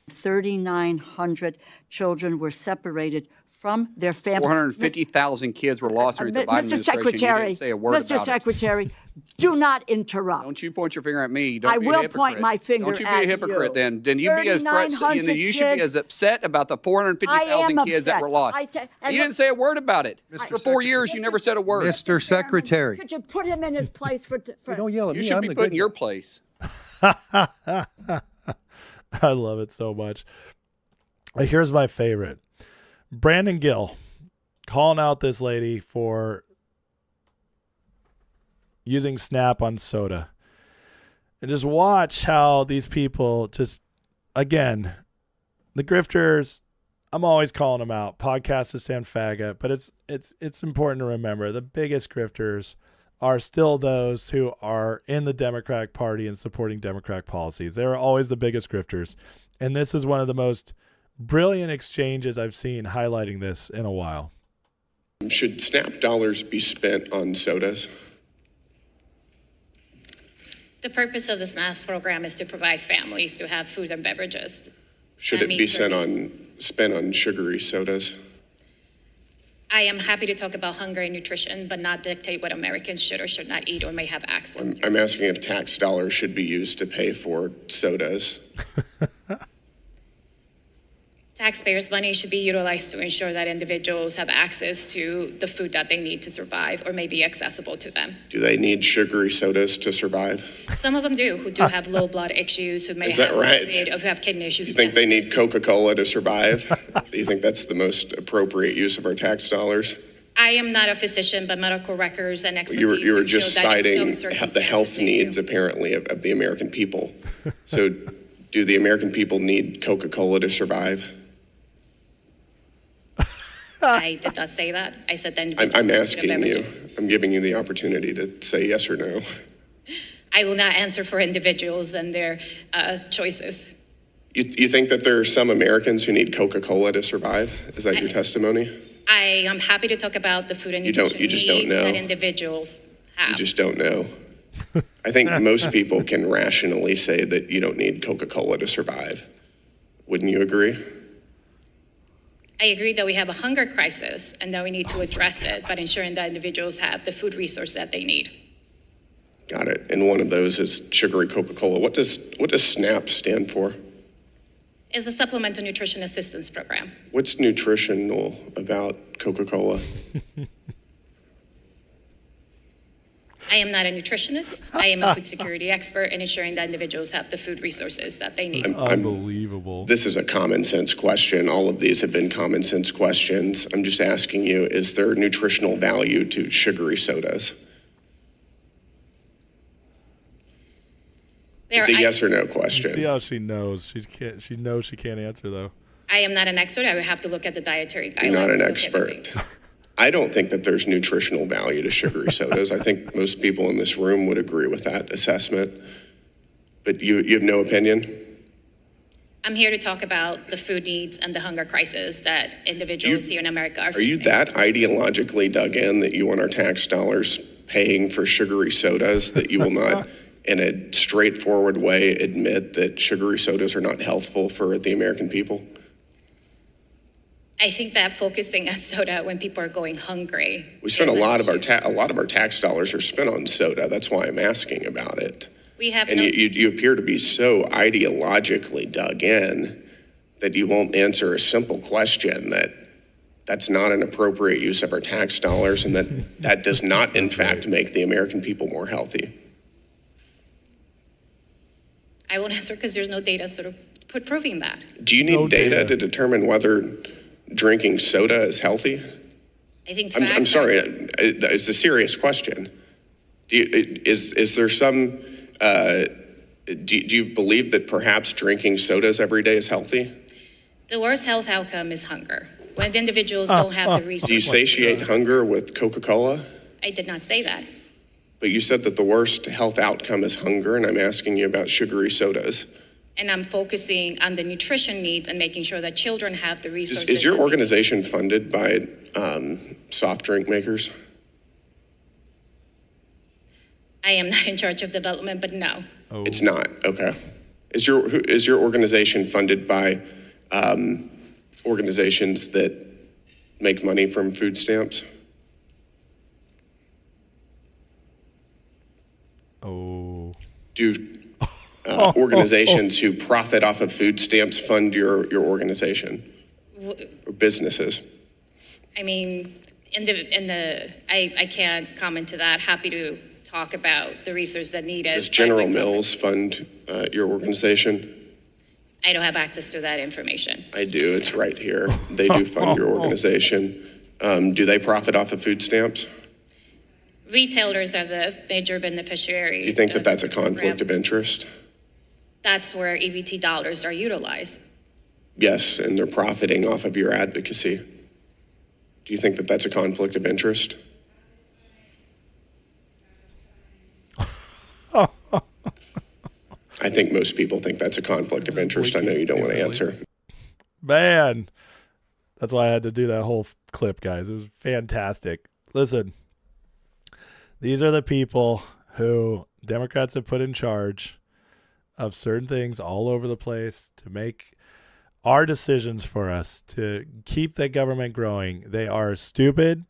Speaker 24: 3,900 children were separated from their families.
Speaker 3: 450,000 kids were lost under the Biden administration.
Speaker 24: Secretary,
Speaker 3: you didn't say a word
Speaker 24: Mr.
Speaker 3: about
Speaker 24: Secretary, do not interrupt.
Speaker 3: Don't you point your finger at me. Don't
Speaker 24: I
Speaker 3: be a
Speaker 24: will
Speaker 3: hypocrite.
Speaker 24: point my finger
Speaker 3: Don't you be
Speaker 24: at
Speaker 3: a hypocrite
Speaker 24: you.
Speaker 3: then. Then you be a threat. You should be as upset about the 450,000 kids that were lost. You didn't say a word about it. For 4 years, you never said a word.
Speaker 8: Mr. Secretary.
Speaker 24: Could you put him in his place for
Speaker 8: don't yell at me.
Speaker 3: You should be put in your place.
Speaker 2: I love it so much. Here's my favorite. Brandon Gill calling out this lady for using Snap on soda. And just watch how these people just, again, the grifters, I'm always calling them out. Podcast is San Faggot, but it's important to remember the biggest grifters are still those who are in the Democratic Party and supporting Democratic policies. They're always the biggest grifters. And this is one of the most brilliant exchanges I've seen highlighting this in a while.
Speaker 9: Should SNAP dollars be spent on sodas?
Speaker 10: The purpose of the SNAPs program is to provide families to have food and beverages.
Speaker 9: Should it be spent on sugary sodas?
Speaker 10: I am happy to talk about hunger and nutrition, but not dictate what Americans should or should not eat or may have access to.
Speaker 9: I'm asking if tax dollars should be used to pay for sodas.
Speaker 10: Taxpayers' money should be utilized to ensure that individuals have access to the food that they need to survive or may be accessible to them.
Speaker 9: Do they need sugary sodas to survive?
Speaker 10: Some of them do, who do have low blood issues, who may
Speaker 9: Is that
Speaker 10: have
Speaker 9: right?
Speaker 10: who have kidney issues.
Speaker 9: You think
Speaker 10: Yes,
Speaker 9: they need Coca-Cola to survive? Do you think that's the most appropriate use of our tax dollars?
Speaker 10: I am not a physician, but medical records and expertise
Speaker 9: You were
Speaker 10: do
Speaker 9: just
Speaker 10: show that in
Speaker 9: citing
Speaker 10: some
Speaker 9: the
Speaker 10: circumstances
Speaker 9: health
Speaker 10: they
Speaker 9: needs,
Speaker 10: do.
Speaker 9: apparently, of the American people. So do the American people need Coca-Cola to survive?
Speaker 10: I did not say that. I said then.
Speaker 9: I'm asking you. I'm giving you the opportunity to say yes or no.
Speaker 10: I will not answer for individuals and their choices.
Speaker 9: You think that there are some Americans who need Coca-Cola to survive? Is that your testimony?
Speaker 10: I am happy to talk about the food and nutrition
Speaker 9: You just don't
Speaker 10: needs
Speaker 9: know.
Speaker 10: that individuals have.
Speaker 9: You just don't know. I think most people can rationally say that you don't need Coca-Cola to survive. Wouldn't you agree?
Speaker 10: I agree that we have a hunger crisis and that we need to address it by ensuring that individuals have the food resource that they need.
Speaker 9: Got it. And one of those is sugary Coca-Cola. What does SNAP stand for?
Speaker 10: It's a supplemental nutrition assistance program.
Speaker 9: What's nutritional about Coca-Cola?
Speaker 10: I am not a nutritionist. I am a food security expert in ensuring that individuals have the food resources that they need.
Speaker 2: Unbelievable.
Speaker 9: This is a common sense question. All of these have been common sense questions. I'm just asking you, is there nutritional value to sugary sodas? It's a yes or no question.
Speaker 2: See how she knows. She knows she can't answer though.
Speaker 10: I am not an expert. I would have to look at the dietary guidelines.
Speaker 9: You're not an
Speaker 10: and look at
Speaker 9: expert.
Speaker 10: everything.
Speaker 9: I don't think that there's nutritional value to sugary sodas. I think most people in this room would agree with that assessment. But you have no opinion?
Speaker 10: I'm here to talk about the food needs and the hunger crisis that individuals here in America are
Speaker 9: Are you that ideologically dug in that you want our tax dollars paying for sugary sodas that you will not, in a straightforward way, admit that sugary sodas are not healthful for the American people?
Speaker 10: I think that focusing on soda when people are going hungry.
Speaker 9: We spend a lot of our tax dollars are spent on soda. That's why I'm asking about it.
Speaker 10: We have
Speaker 9: And
Speaker 10: no,
Speaker 9: you appear to be so ideologically dug in that you won't answer a simple question that's not an appropriate use of our tax dollars and that does not, in fact, make the American people more healthy.
Speaker 10: I won't answer because there's no data sort of proving that.
Speaker 9: Do you need data to determine whether drinking soda is healthy?
Speaker 10: I think
Speaker 9: I'm sorry, it's a serious question. Is there some, do you believe that perhaps drinking sodas every day is healthy?
Speaker 10: The worst health outcome is hunger. When the individuals don't have the resources.
Speaker 9: Do you satiate hunger with Coca-Cola?
Speaker 10: I did not say that.
Speaker 9: But you said that the worst health outcome is hunger, and I'm asking you about sugary sodas.
Speaker 10: And I'm focusing on the nutrition needs and making sure that children have the resources.
Speaker 9: Is your organization funded by soft drink makers?
Speaker 10: I am not in charge of development, but no.
Speaker 9: Oh. It's not, okay. Is your organization funded by organizations that make money from food stamps?
Speaker 2: Oh.
Speaker 9: Do organizations who profit off of food stamps fund your organization or businesses?
Speaker 10: I mean, I can't comment to that. Happy to talk about the resources that need it.
Speaker 9: Does General Mills fund your organization?
Speaker 10: I don't have access to that information.
Speaker 9: I do. It's right here. They do fund your organization. Do they profit off of food stamps?
Speaker 10: Retailers are the major beneficiaries.
Speaker 9: Do you think that
Speaker 10: of
Speaker 9: that's a
Speaker 10: the program.
Speaker 9: conflict of interest?
Speaker 10: That's where EBT dollars are utilized.
Speaker 9: Yes, and they're profiting off of your advocacy. Do you think that that's a conflict of interest? I think most people think that's a conflict of interest. I know you don't want to answer.
Speaker 2: Man, that's why I had to do that whole clip, guys. It was fantastic. Listen, these are the people who Democrats have put in charge of certain things all over the place to make our decisions for us, to keep the government growing. They are stupid.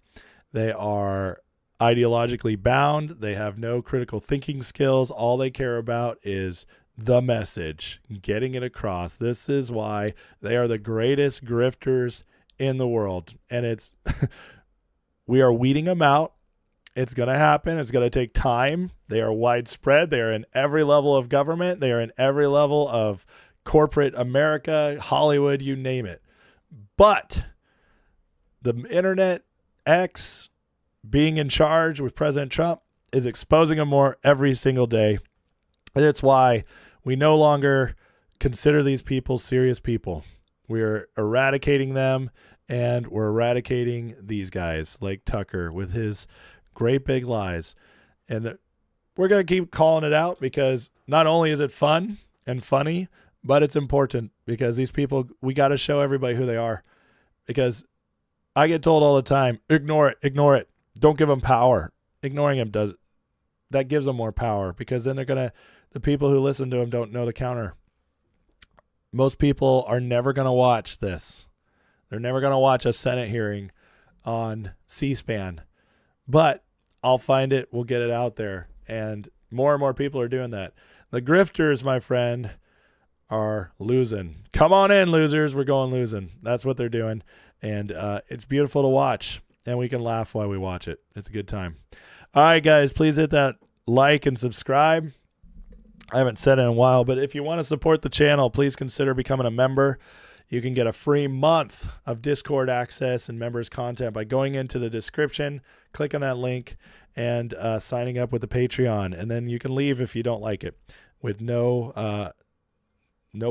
Speaker 2: They are ideologically bound. They have no critical thinking skills. All they care about is the message, getting it across. This is why they are the greatest grifters in the world. And it's we are weeding them out. It's going to happen. It's going to take time. They are widespread. They are in every level of government. They are in every level of corporate America, Hollywood, you name it. But the internet, X, being in charge with President Trump is exposing them more every single day. And it's why we no longer consider these people serious people. We're eradicating them, and we're eradicating these guys like Tucker with his great big lies. And we're going to keep calling it out because not only is it fun and funny, but it's important because these people, we got to show everybody who they are. Because I get told all the time, ignore it. Don't give them power. Ignoring them that gives them more power, because then the people who listen to them don't know the counter. Most people are never going to watch this. They're never going to watch a Senate hearing on C-SPAN, but I'll find it. We'll get it out there. And more people are doing that. The grifters, my friend, are losing. Come on in, losers. We're going losing. That's what they're doing. And it's beautiful to watch. And we can laugh while we watch it. It's a good time. All right, guys, please hit that like and subscribe. I haven't said it in a while, but if you want to support the channel, please consider becoming a member. You can get a free month of Discord access and members content by going into the description, click on that link, and signing up with the Patreon. And then you can leave if you don't like it with no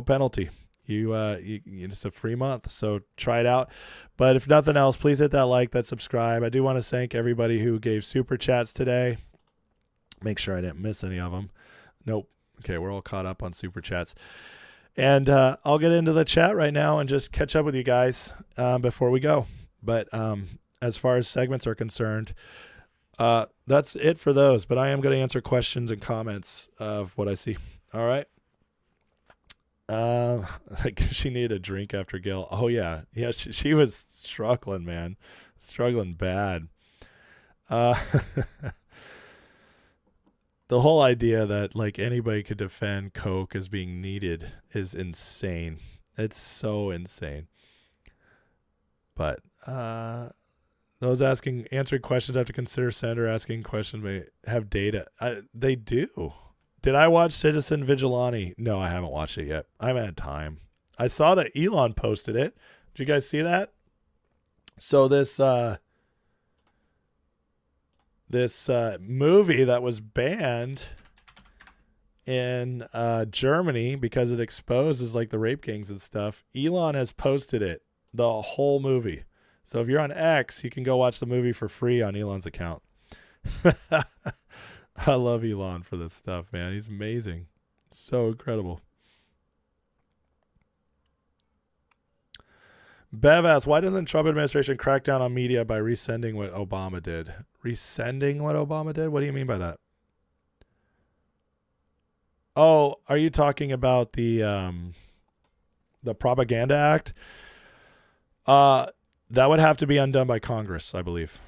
Speaker 2: penalty. It's a free month, so try it out. But if nothing else, please hit that like, that subscribe. I do want to thank everybody who gave super chats today. Make sure I didn't miss any of them. Nope. Okay, we're all caught up on super chats. And I'll get into the chat right now and just catch up with you guys before we go. But as far as segments are concerned, that's it for those. But I am going to answer questions and comments of what I see. All right. Like she needed a drink after Gail. Oh yeah. She was struggling, man. Struggling bad. The whole idea that like anybody could defend Coke as being needed is insane. It's so insane. But those answering questions have to consider Senator asking questions may have data. They do. Did I watch Citizen Vigilante? No, I haven't watched it yet. I haven't had time. I saw that Elon posted it. Did you guys see that? So this movie that was banned in Germany because it exposes like the rape gangs and stuff, Elon has posted it, the whole movie. So if you're on X, you can go watch the movie for free on Elon's account. I love Elon for this stuff, man. He's amazing. So incredible. Bev asks, why doesn't the Trump administration crack down on media by resending what Obama did? Resending what Obama did? What do you mean by that? Oh, are you talking about the Propaganda Act? That would have to be undone by Congress, I believe.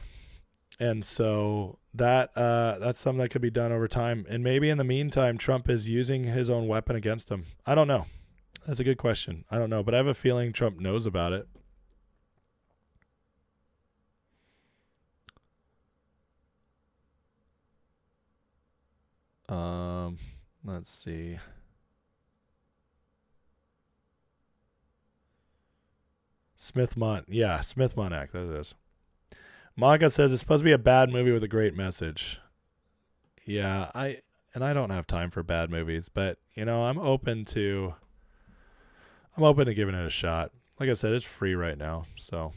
Speaker 2: And so that's something that could be done over time. And maybe in the meantime, Trump is using his own weapon against him. I don't know. That's a good question. I don't know, but I have a feeling Trump knows about it. Let's see. Smith-Monak, that it is. Monica says it's supposed to be a bad movie with a great message. Yeah, I don't have time for bad movies, but I'm open to giving it a shot. Like I said, it's free right now, so.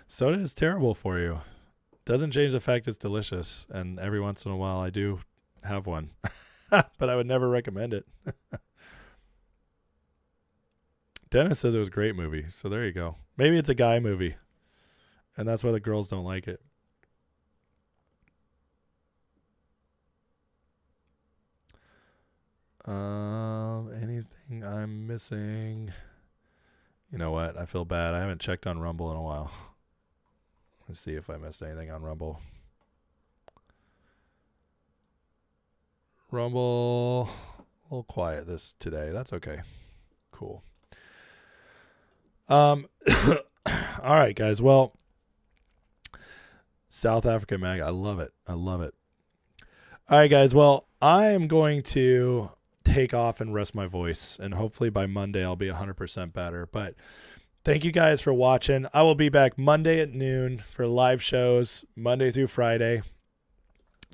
Speaker 2: Soda is terrible for you. Doesn't change the fact it's delicious, and every once in a while I do have one. But I would never recommend it. Dennis says it was a great movie, so there you go. Maybe it's a guy movie, and that's why the girls don't like it. Anything I'm missing? You know what? I feel bad. I haven't checked on Rumble in a while. Let's see if I missed anything on Rumble. Rumble, a little quiet this today. That's okay. Cool. All right, guys. Well, South African mag. I love it. I love it. All right, guys. Well, I am going to take off and rest my voice, and hopefully by Monday I'll be 100% better. But thank you guys for watching. I will be back Monday at noon for live shows, Monday through Friday,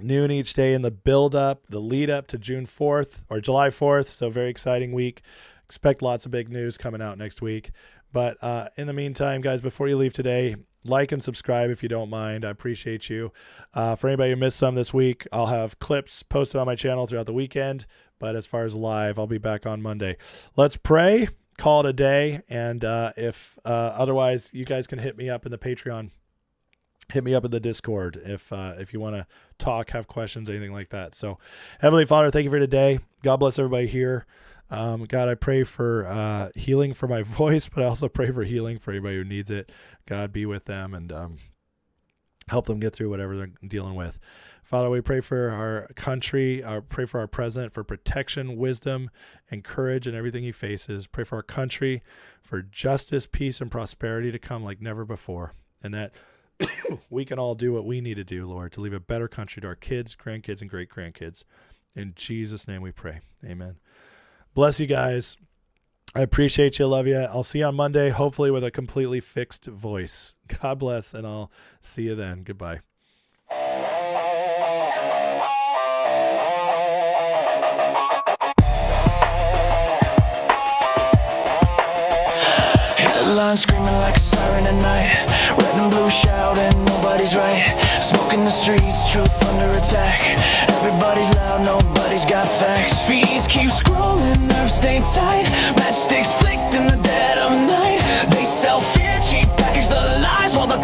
Speaker 2: noon each day in the build up, the lead up to June 4th or July 4th. So very exciting week. Expect lots of big news coming out next week. But in the meantime, guys, before you leave today, like and subscribe if you don't mind. I appreciate you. For anybody who missed some this week, I'll have clips posted on my channel throughout the weekend. But as far as live, I'll be back on Monday. Let's pray, call it a day. And if otherwise, you guys can hit me up in the Patreon. Hit me up in the Discord if you want to talk, have questions, anything like that. So, Heavenly Father, thank you for today. God bless everybody here. God, I pray for healing for my voice, but I also pray for healing for anybody who needs it. God, be with them and help them get through whatever they're dealing with. Father, we pray for our country, pray for our president for protection, wisdom, and courage in everything he faces. Pray for our country, for justice, peace, and prosperity to come like never before. And that we can all do what we need to do, Lord, to leave a better country to our kids, grandkids, and great-grandkids. In Jesus' name we pray. Amen. Bless you guys. I appreciate you. Love you. I'll see you on Monday, hopefully with a completely fixed voice. God bless, and I'll see you then. Goodbye.
Speaker 4: Headlines screaming like a siren at night. Red and blue shouting, nobody's right. Smoke in the streets, truth under attack. Everybody's loud, nobody's got facts. Feeds keep scrolling, nerves stay tight. Matchsticks flicked in the dead of night. They sell fear, cheap package the lies while the clock